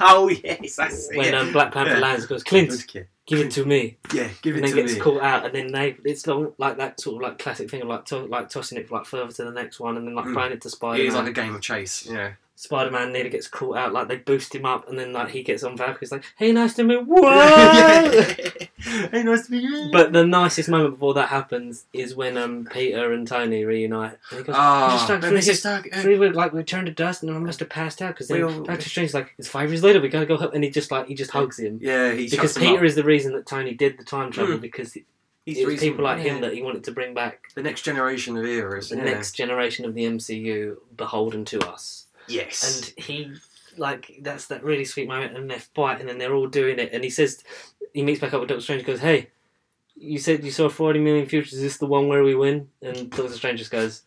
Oh yes, that's it. When Black Panther lands, goes, "Clint, give it to me." Yeah, give it to me. And then gets caught out, and then it's like that sort of like classic thing of like tossing it like further to the next one, and then like throwing it to Spider-Man. It's like a game of chase. Yeah. Spider-Man nearly gets caught out, like they boost him up, and then like he gets on Valkyrie's like, "Hey, nice to meet you." Hey, nice to meet you. But the nicest moment before that happens is when Peter and Tony reunite. And he goes, we turned to dust, and I must have passed out because then Doctor Strange's like, "It's 5 years later, we gotta go help," and he just hugs him. Yeah, because Peter is the reason that Tony did the time travel because. It was people like him that he wanted to bring back. The next generation of eras. The next generation of the MCU beholden to us. Yes. And he, like, that's that really sweet moment, and they're fighting, and they're all doing it, and he meets back up with Doctor Strange and goes, "Hey, you said you saw 40 million futures, is this the one where we win?" And Doctor Strange just goes,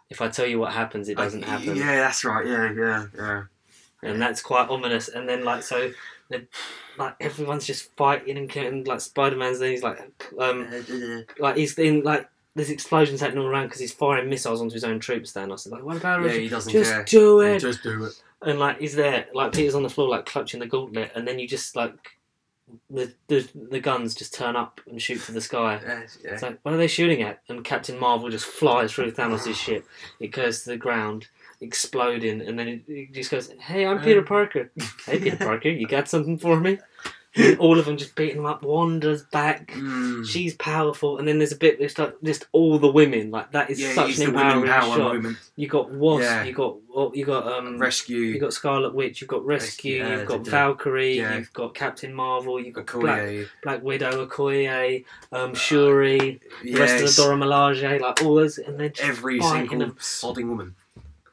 "If I tell you what happens, it doesn't happen." Yeah, that's right, yeah. And that's quite ominous, and then, like, so... like everyone's just fighting and like Spider-Man's then he's like he's in like there's explosions happening all around because he's firing missiles onto his own troops. Thanos is like, "What about he doesn't just care. do it, just do it." And like he's there, like Peter's on the floor like clutching the gauntlet, and then you just like the guns just turn up and shoot to the sky. It's like, what are they shooting at? And Captain Marvel just flies through Thanos' ship. It goes to the ground, exploding, and then it just goes, "Hey, I'm Peter Parker." "Hey, Peter Parker, you got something for me?" And all of them just beating him up. Wanda's back. She's powerful. And then there's a bit that's like just all the women. Like that is such an empowering shot. Moment. You got Wasp. You got Rescue. You got Scarlet Witch. You've got Rescue. You've got Valkyrie. You've got Captain Marvel. You've got Black Widow, Okoye, Shuri, the rest of the Dora Milaje, like all those, and then every single sodding woman.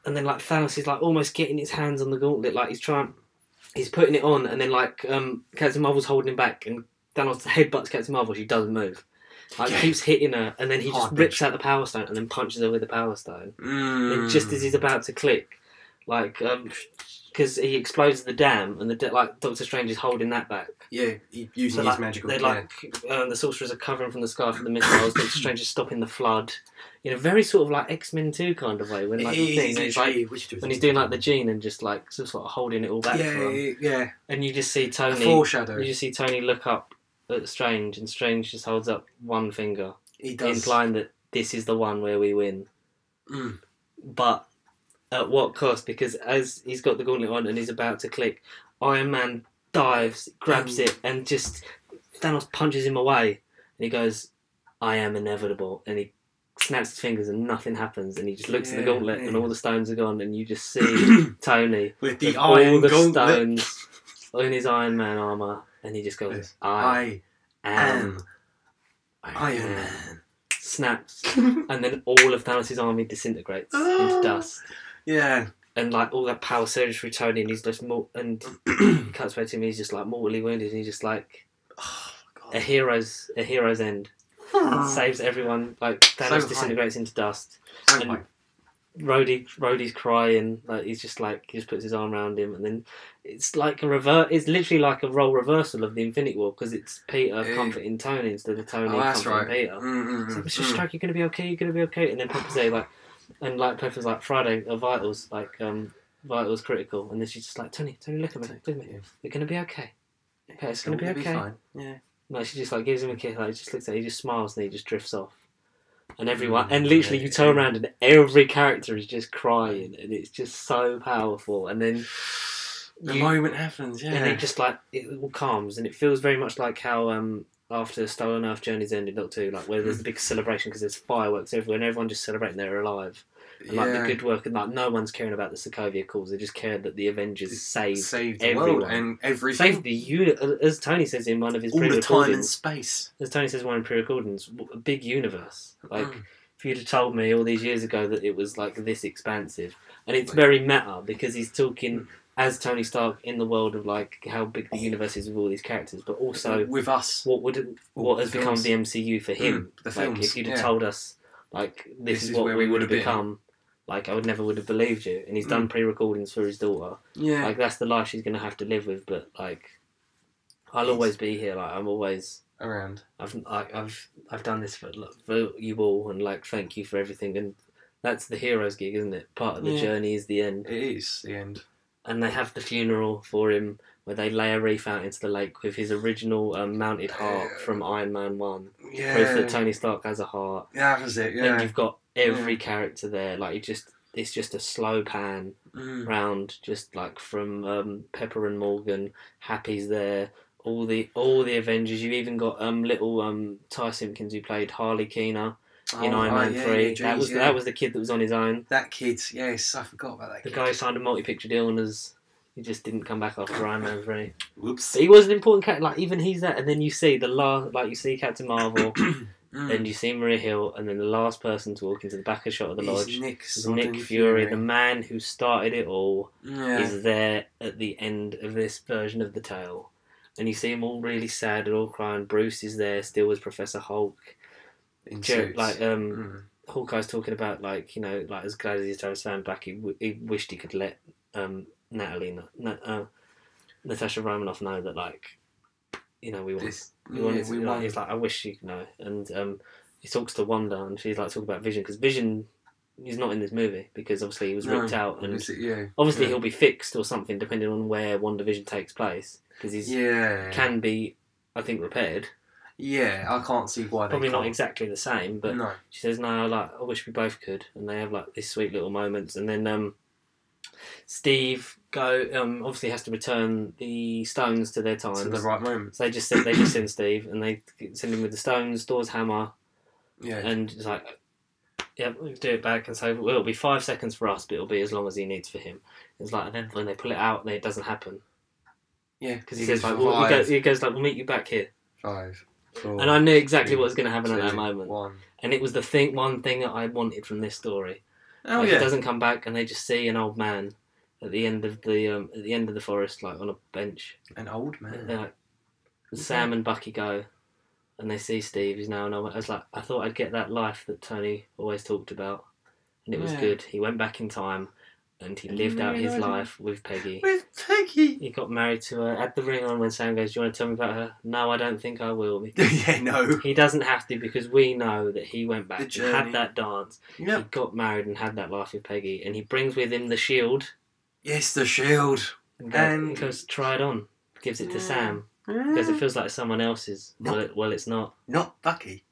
And then like Thanos is like almost getting his hands on the gauntlet, like he's putting it on, and then like Captain Marvel's holding him back, and Thanos headbutts Captain Marvel. She doesn't move, like keeps hitting her, and then he just rips out the Power Stone and then punches her with the Power Stone. And just as he's about to click, like because he explodes the dam, and like Doctor Strange is holding that back. Yeah, using his magical. They're the sorcerers are covering from the sky for the missiles. Doctor Strange is stopping the flood. Very sort of like X-Men 2 kind of way. When like he's doing like the gene and just like sort of holding it all back for him. Yeah. And you just see Tony. Foreshadow. You just see Tony look up at Strange, and Strange just holds up one finger. He does, implying that this is the one where we win. Mm. But at what cost? Because as he's got the gauntlet on and he's about to click, Iron Man dives, grabs it, and just Thanos punches him away. And he goes, "I am inevitable." And he snaps his fingers and nothing happens. And he just looks at the gauntlet and all the stones are gone. And you just see Tony with the all the gauntlet. stones in his Iron Man armour. And he just goes, I am Iron Man. Snaps, and then all of Thanos' army disintegrates into dust. Yeah. And like all that power surges through Tony, and he's just and cuts back to him. He's just like mortally wounded, and he's just like a hero's end. Saves everyone. Like Thanos disintegrates into dust, and Rhodey's crying. Like he just puts his arm around him, and then it's like it's literally like a role reversal of the Infinity War, because it's Peter comforting Tony instead of Tony comforting Peter. So it's just like, you're gonna be okay, you're gonna be okay. And then Pepper's there Pepper's like, Friday vitals, vitals critical, and then she's just like, Tony, look at me, you're gonna be okay. Okay, it's gonna be okay. Fine. Yeah. No, she just like gives him a kiss, like just looks at him, he just smiles, and he just drifts off. And everyone, and literally you turn around and every character is just crying, and it's just so powerful. And then the moment happens, yeah. And it just like, it all calms, and it feels very much like how after Stolen Earth Journey's ended, not too, like where there's a big celebration because there's fireworks everywhere and everyone just celebrating they're alive. And like the good work, and like no one's caring about the Sokovia calls, they just care that the Avengers saved the world and everything. Saved the unit, as Tony says in one of his all pre-recordings. the time and space. As Tony says in one of his pre-recordings, a big universe. Like, if you'd have told me all these years ago that it was like this expansive, and it's very meta because he's talking as Tony Stark in the world of like how big the universe is with all these characters, but also with us, what has become the MCU for him. The like films, if you'd have told us like this is what we would have become, like I would have believed you. And he's done pre-recordings for his daughter. Yeah, like that's the life she's gonna have to live with. But like, I'll always be here. Like I'm always around. I've done this for you all, and like thank you for everything. And that's the hero's gig, isn't it? Part of the journey is the end. It is the end. And they have the funeral for him where they lay a wreath out into the lake with his original mounted heart from Iron Man 1. Yeah. Proof that Tony Stark has a heart. Yeah, that was it, yeah. And you've got every character there. Like, it's just a slow pan round, just like from Pepper and Morgan. Happy's there. All the Avengers. You've even got little Ty Simpkins who played Harley Keener. In Iron Man 3. That was the kid that was on his own. That kid, yes, I forgot about that kid. The guy who signed a multi-picture deal and he just didn't come back after Iron Man 3. Whoops. But he was an important character, like even he's there, and then you see you see Captain Marvel, then you see Maria Hill, and then the last person to walk into the back of shot of the lodge is Nick Fury, the man who started it all, is there at the end of this version of the tale. And you see him all really sad and all crying. Bruce is there still as Professor Hulk. Hawkeye's talking about like as glad as he's to have his fan back, he wished he could let Natasha Romanoff know that we want. He's like, I wish you know. And he talks to Wanda, and she's like talking about Vision, because Vision is not in this movie because obviously he was ripped out, and obviously he'll be fixed or something depending on where WandaVision takes place, because he's can be, I think, repaired. Yeah, I can't see why. Probably not exactly the same, but she says, "No, I wish we both could." And they have like these sweet little moments, and then Steve obviously has to return the stones to their times to the right moment. So they just send Steve, and they send him with the stones, Thor's hammer, and it's like, yeah, we do it back, and so it'll be 5 seconds for us, but it'll be as long as he needs for him. It's like, and then when they pull it out, then it doesn't happen. Yeah, because he says like, he goes like, "We'll meet you back here." 5, 4, and I knew exactly what was going to happen 2, at that moment. 1. And it was one thing that I wanted from this story. Oh, He doesn't come back, and they just see an old man at the end of the forest, like on a bench. An old man. They're like, Sam and Bucky go, and they see Steve. He's now an old man. I was like, I thought I'd get that life that Tony always talked about, and it was good. He went back in time, and he lived out his life with Peggy. With Peggy. He got married to her, had the ring on when Sam goes, "Do you want to tell me about her?" "No, I don't think I will." Because Yeah, no. he doesn't have to, because we know that he went back and had that dance. Yep. He got married and had that life with Peggy, and he brings with him the shield. Yes, the shield. And he goes, "Try it on." Gives it to Sam. Because it feels like someone else's. Well, it's not. Not Bucky.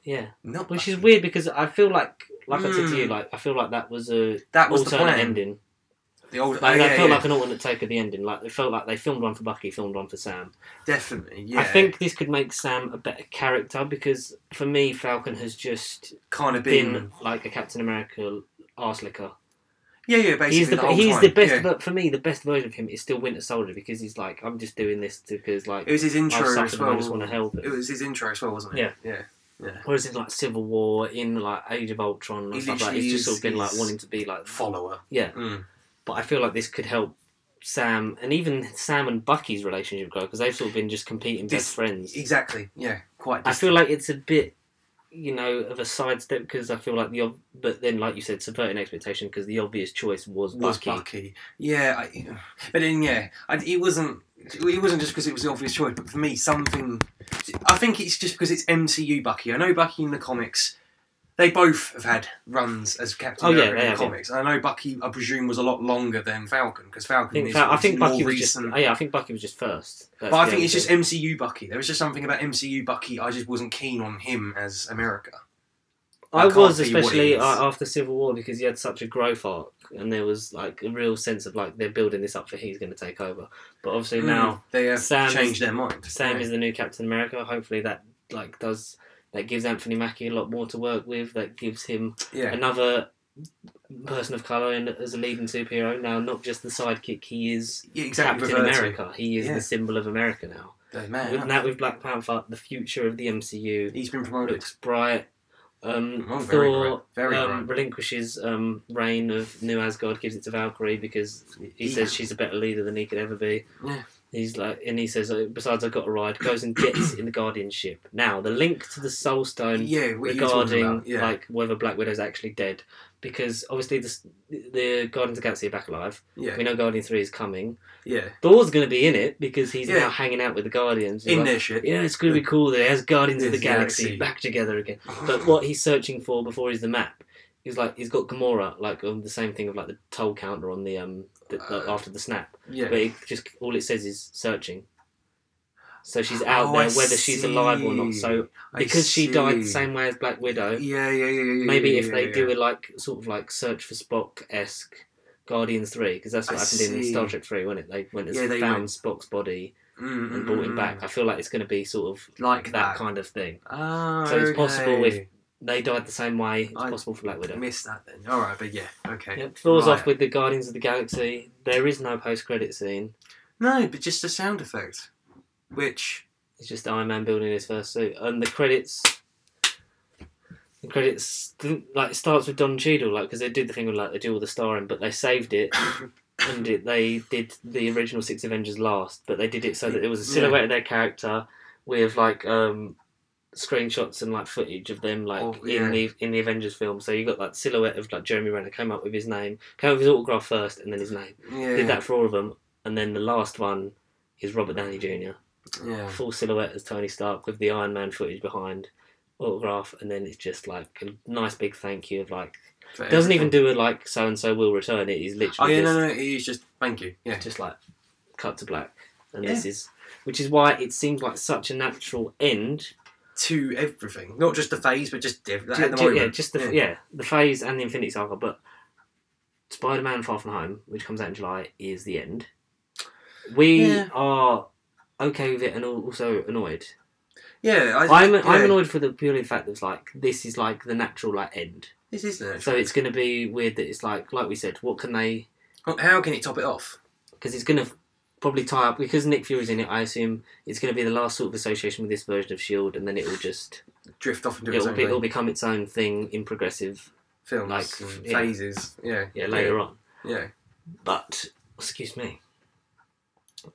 Yeah. Not Which Bucky. is weird, because I feel like I said to you, like, I feel like that was a That was alternate the plan. ending. The old, Like, that felt like an alternate take of the ending. Like, it felt like they filmed one for Bucky, filmed one for Sam. Definitely, yeah. I think this could make Sam a better character, because for me, Falcon has just kind of been like a Captain America arse licker. Yeah, basically. He's the time. best, Yeah. but for me, the best version of him is still Winter Soldier, because he's like, I'm just doing this because, like, It was his intro I've as suffered well. and I just want to help it. It was his intro as well, wasn't it? Yeah. Yeah. Whereas in like Civil War, in like Age of Ultron and stuff like that, he's just sort of been like wanting to be like follower. Yeah. Mm. But I feel like this could help Sam, and even Sam and Bucky's relationship grow, because they've sort of been just competing best friends. Exactly. Yeah. Quite. I feel like it's a bit, of a sidestep, because I feel like but then, like you said, subverting expectation, because the obvious choice was Bucky. Yeah, but then it wasn't. It wasn't just because it was the obvious choice, but for me, something. I think it's just because it's MCU Bucky. I know Bucky in the comics. They both have had runs as Captain America in the comics. I know Bucky, I presume, was a lot longer than Falcon, because Falcon is I think more Bucky was recent. I think Bucky was just first. But I think it's just MCU Bucky. There was just something about MCU Bucky. I just wasn't keen on him as America. I was, especially after Civil War, because he had such a growth arc, and there was like a real sense of like they're building this up for he's going to take over. But obviously now they have changed their mind. Sam is the new Captain America. Hopefully that gives Anthony Mackie a lot more to work with. That gives him another person of colour as a leading superhero. Now, not just the sidekick. He is Captain America. He is the symbol of America now. With Black Panther, the future of the MCU. He's been promoted. Looks bright. Thor relinquishes reign of New Asgard, gives it to Valkyrie, because he says she's a better leader than he could ever be. Yeah. He's like, and he says, besides I've got a ride, goes and gets in the Guardian ship. Now, the link to the Soul Stone regarding like whether Black Widow's actually dead, because obviously the Guardians of the Galaxy are back alive. Yeah. We know Guardian 3 is coming. Yeah. Thor's going to be in it, because he's now hanging out with the Guardians. In their ship. Yeah, it's going to be cool that he has Guardians of the Galaxy back together again. But what he's searching for before he's the map, he's got Gamora, like on the same thing of like the toll counter on the after the snap. Yeah. But all it says is searching. So she's out there, whether she's alive or not. So because she died the same way as Black Widow. Maybe if they do a like sort of like Search for Spock-esque Guardians 3, because that's what happened in Star Trek 3, wasn't it? They went and found Spock's body and brought him back. I feel like it's going to be sort of like that kind of thing. Oh, so it's possible if they died the same way, it's possible for Black Widow. Missed that then. Alright, but okay. Yep, Thor's off with the Guardians of the Galaxy. There is no post-credit scene. No, but just a sound effect. Which... It's just Iron Man building his first suit. And the credits like starts with Don Cheadle, like, because they did the thing with like they do all the starring, but they saved it and they did the original 6 Avengers last, but they did it so that it was a silhouette of their character with like screenshots and like footage of them like in the Avengers film. So you got like silhouette of like Jeremy Renner came up with his name, came up with his autograph first and then his name. Did that for all of them, and then the last one is Robert Downey Jr. Full silhouette as Tony Stark with the Iron Man footage behind, autograph, and then it's just like a nice big thank you of like doesn't even do a like so and so will return. It is literally it is just thank you. Yeah, just like cut to black, and this is which is why it seems like such a natural end to everything, not just the phase, but just the phase and the Infinity Saga. But Spider-Man: Far From Home, which comes out in July, is the end. We are okay with it and also annoyed. I'm annoyed for the purely fact that it's like this is like the natural like end. This is the natural. So it's going to be weird that it's like we said, what can they? How can it top it off? Because it's going to probably tie up, because Nick Fury's in it. I assume it's going to be the last sort of association with this version of Shield, and then it will just drift off into it'll become its own thing in progressive films, like phases. Later on. Yeah, but excuse me.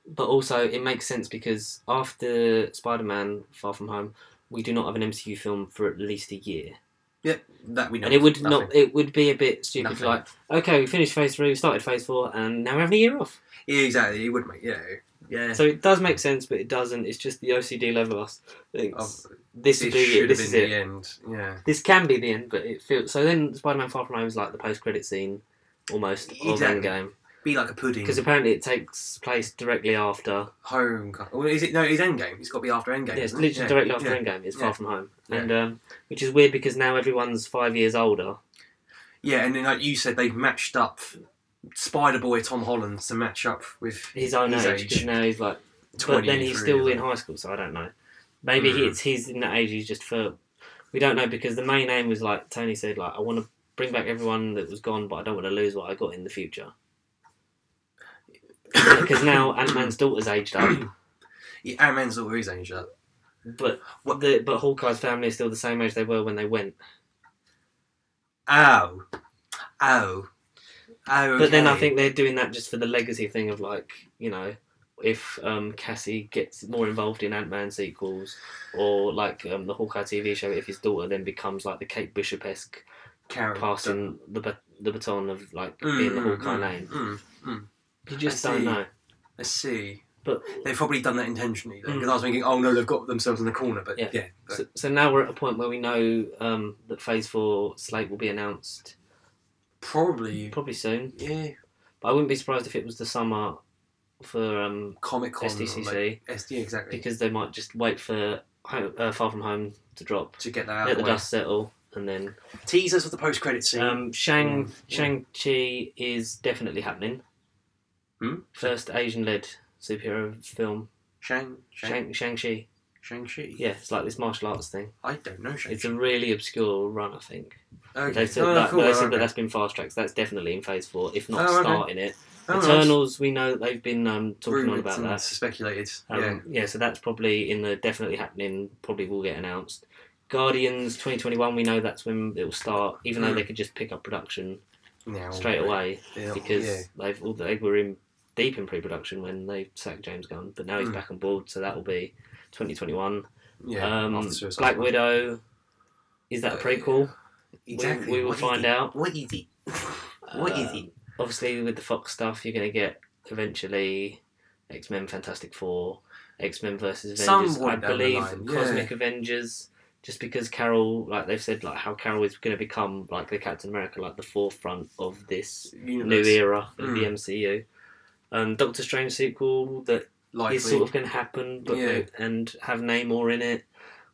But also, it makes sense because after Spider-Man: Far From Home, we do not have an MCU film for at least a year. Yeah, that we know. And it would nothing. not. It would be a bit stupid. Nothing. Like, okay, we finished phase 3, we started phase 4, and now we're having a year off. Yeah, exactly. It would make yeah. So it does make sense, but it doesn't. It's just the OCD level of us thinks this This would be it. should have This been is the it. end. Yeah. This can be the end, but it feels so. Then Spider-Man: Far From Home is like the post-credit scene, almost of Exactly. Endgame, Be like a pudding. because apparently it takes place directly after. Home. Well, is it? No, it's Endgame. It's got to be after Endgame. Yeah, it's isn't it? literally directly after Endgame. It's Far From Home, and which is weird because now everyone's 5 years older. Yeah, and then like you said, they've matched up Spider-Boy Tom Holland to match up with His own age, because now he's like. But then he's still in high school, so I don't know. Maybe he's in that age. He's just for. We don't know because the main aim was like Tony said, like I want to bring back everyone that was gone, but I don't want to lose what I got in the future. Because now Ant-Man's daughter's aged up. Yeah, Ant-Man's daughter is aged up. But but Hawkeye's family is still the same age they were when they went. Oh. Okay. But then I think they're doing that just for the legacy thing of like, you know, if Cassie gets more involved in Ant-Man sequels, or like the Hawkeye TV show, if his daughter then becomes like the Kate Bishop-esque passing the baton of like being the Hawkeye name. You just don't know. I see. But they've probably done that intentionally because I was thinking, oh no, they've got themselves in the corner. But yeah. So now we're at a point where we know that Phase 4 slate will be announced. Probably soon. Yeah. But I wouldn't be surprised if it was the summer for Comic-Con. SDCC. Yeah, exactly. Because they might just wait for Far From Home to drop. To get that out let of the dust settle. And then teasers for the post-credit scene. Shang-Chi is definitely happening. First Asian-led superhero film. Shang-Chi. Shang-Chi? Yeah, it's like this martial arts thing. I don't know Shang-Chi. It's a really obscure run, I think. Okay. They said, that that's been fast-tracked, so that's definitely in Phase 4, if not starting it. Eternals, we know that they've been talking on about that. Speculated. Yeah, so that's probably in the definitely happening, probably will get announced. Guardians 2021, we know that's when it will start, even though they could just pick up production straight away, because they were deep in pre-production when they sacked James Gunn, but now he's back on board, so that will be 2021. Black Widow, is that a prequel? Exactly. We will find out. What is it? What is it? Obviously, with the Fox stuff, you're going to get eventually X-Men, Fantastic Four, X-Men versus Avengers. I believe Cosmic Avengers, just because Carol, like they've said, like how Carol is going to become like the Captain America, like the forefront of this new era of the MCU. Doctor Strange sequel that is sort of going to happen, but and have Namor in it,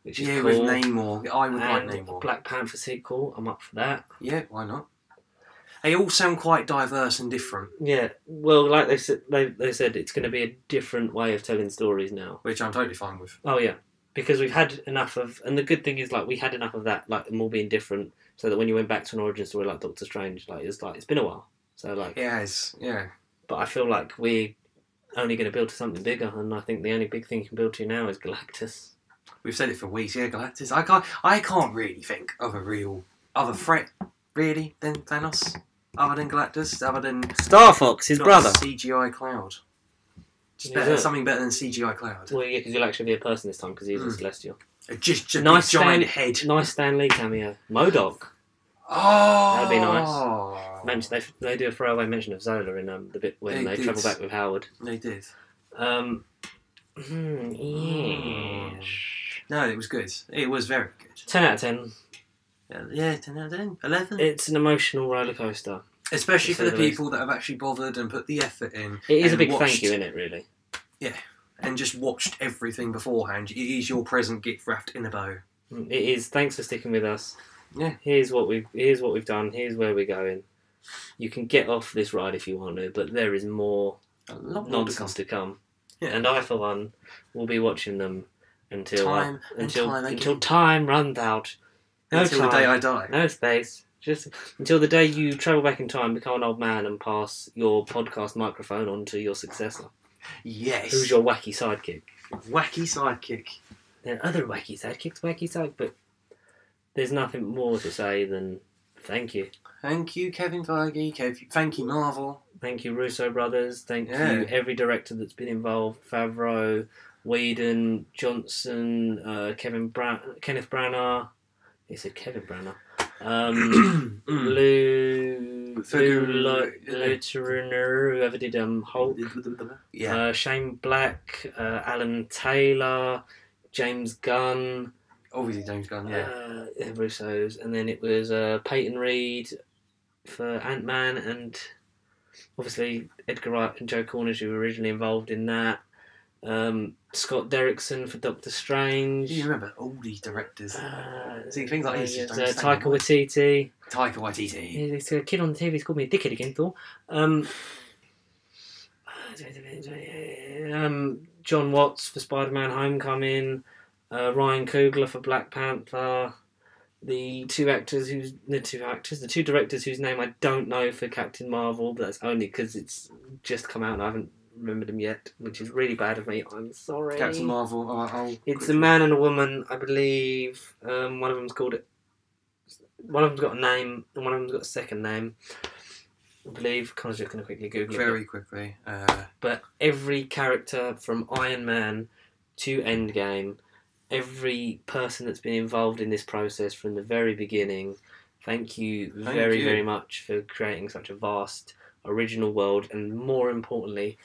which is cool. With Namor, I would like Namor. Black Panther sequel, I'm up for that. Yeah, why not? They all sound quite diverse and different. Yeah, well, like they said it's going to be a different way of telling stories now, which I'm totally fine with. Oh yeah, because we've had enough of, and the good thing is like we had enough of that, like them all being different, so that when you went back to an origin story like Doctor Strange, it's been a while. So like yeah. But I feel like we're only going to build to something bigger, and I think the only big thing you can build to now is Galactus. We've said it for weeks. Yeah, Galactus. I can't really think of a other threat really than Thanos. Other than Galactus, other than Star Fox, his brother. CGI Cloud. Just something better than CGI Cloud. Well, yeah, because he'll actually be a person this time because he's a Celestial. Just a nice giant head. Nice Stan Lee cameo. MODOK. Oh, that'd be nice. They do a throwaway mention of Zola in the bit when they travel back with Howard. They did. Yeah. No, it was good. It was very good. 10 out of 10. Yeah, 10 out of 10. 11. It's an emotional roller coaster, especially for the people that have actually bothered and put the effort in. It is a big thank you in it, really. Yeah, and just watched everything beforehand. It is your present gift wrapped in a bow. It is. Thanks for sticking with us. Yeah. Here's what we've done. Here's where we're going. You can get off this ride if you want to, but there is more nonsense to come. Yeah. And I, for one, will be watching them until time runs out. Until the day I die. No space. Just until the day you travel back in time, become an old man, and pass your podcast microphone on to your successor. Yes. Who's your wacky sidekick? Wacky sidekick. There are other wacky sidekicks, but there's nothing more to say than thank you. Thank you, Kevin Feige. Thank you, Marvel. Thank you, Russo brothers. Thank you, every director that's been involved. Favreau, Whedon, Johnson, Kenneth Branagh. He said Kevin Branagh. Lou Luteriner, whoever did Hulk. Yeah. Shane Black, Alan Taylor, James Gunn. Obviously James Gunn, yeah. Russo's. And then it was Peyton Reed for Ant-Man, and obviously Edgar Wright and Joe Cornish, who were originally involved in that. Scott Derrickson for Doctor Strange. You remember all these directors? See, things like this. Taika Waititi. Taika Waititi. There's a kid on the TV who's called me a dickhead again, Thor. John Watts for Spider-Man Homecoming. Ryan Coogler for Black Panther. The two directors whose name I don't know for Captain Marvel, but that's only because it's just come out and I haven't remembered them yet, which is really bad of me. I'm sorry. Captain Marvel. It's a man and a woman, I believe. One of them's got a name, and one of them's got a second name. I believe. I'm just going to quickly Google it. Very quickly. But every character from Iron Man to Endgame, every person that's been involved in this process from the very beginning, thank you very much for creating such a vast original world, and more importantly,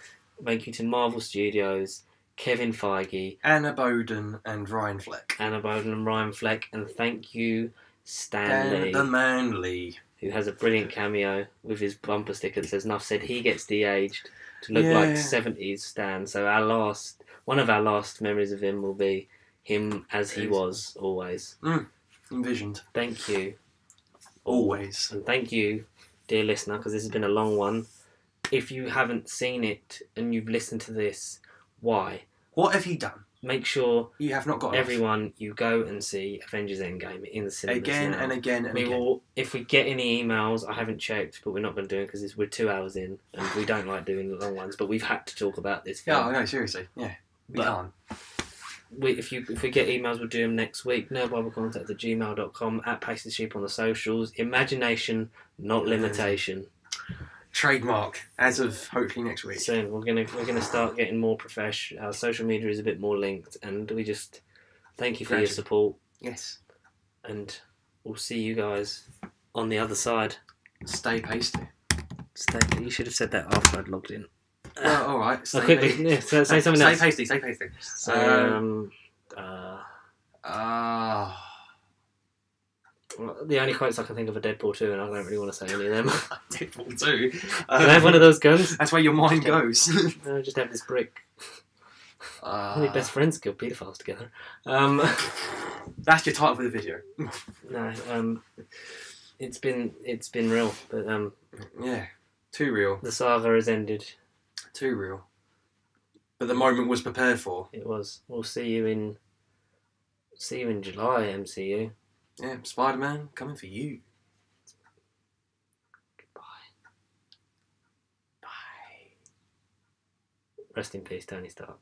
thank you to Marvel Studios, Kevin Feige, Anna Boden and Ryan Fleck. And thank you, Stan Lee. The Man Lee. Who has a brilliant cameo with his bumper sticker that says "Enough said." He gets de-aged to look like 70s Stan. So one of our last memories of him will be him as he was always. Envisioned. Thank you. Always. And thank you, dear listener, because this has been a long one. If you haven't seen it and you've listened to this, why? What have you done? Make sure you have not got everyone you go and see Avengers Endgame in the cinemas again now. and again and again. Will, if we get any emails, I haven't checked, but we're not going to do it because we're 2 hours in and we don't like doing the long ones. But we've had to talk about this film. Yeah, no, seriously, yeah, we can't. If we get emails, we'll do them next week. NerdBibleContact@gmail.com, @PaceTheSheep on the socials. Imagination, not limitation. Trademark as of hopefully next week. Soon we're gonna start getting more professional. Our social media is a bit more linked, and we just thank you for your support. Yes, and we'll see you guys on the other side. Stay pasty. You should have said that after I'd logged in. Well, all right. Say something else. Stay pasty. So, the only quotes I can think of are Deadpool 2, and I don't really want to say any of them. Deadpool 2? Can I have one of those guns? That's where your mind goes. No, just have this brick. Only best friends kill paedophiles together. That's your title for the video. No, it's been real, but yeah, too real. The saga has ended. Too real. But the moment was prepared for. It was. We'll see you in July, MCU. Yeah, Spider-Man coming for you. Goodbye. Bye. Rest in peace, Tony Stark.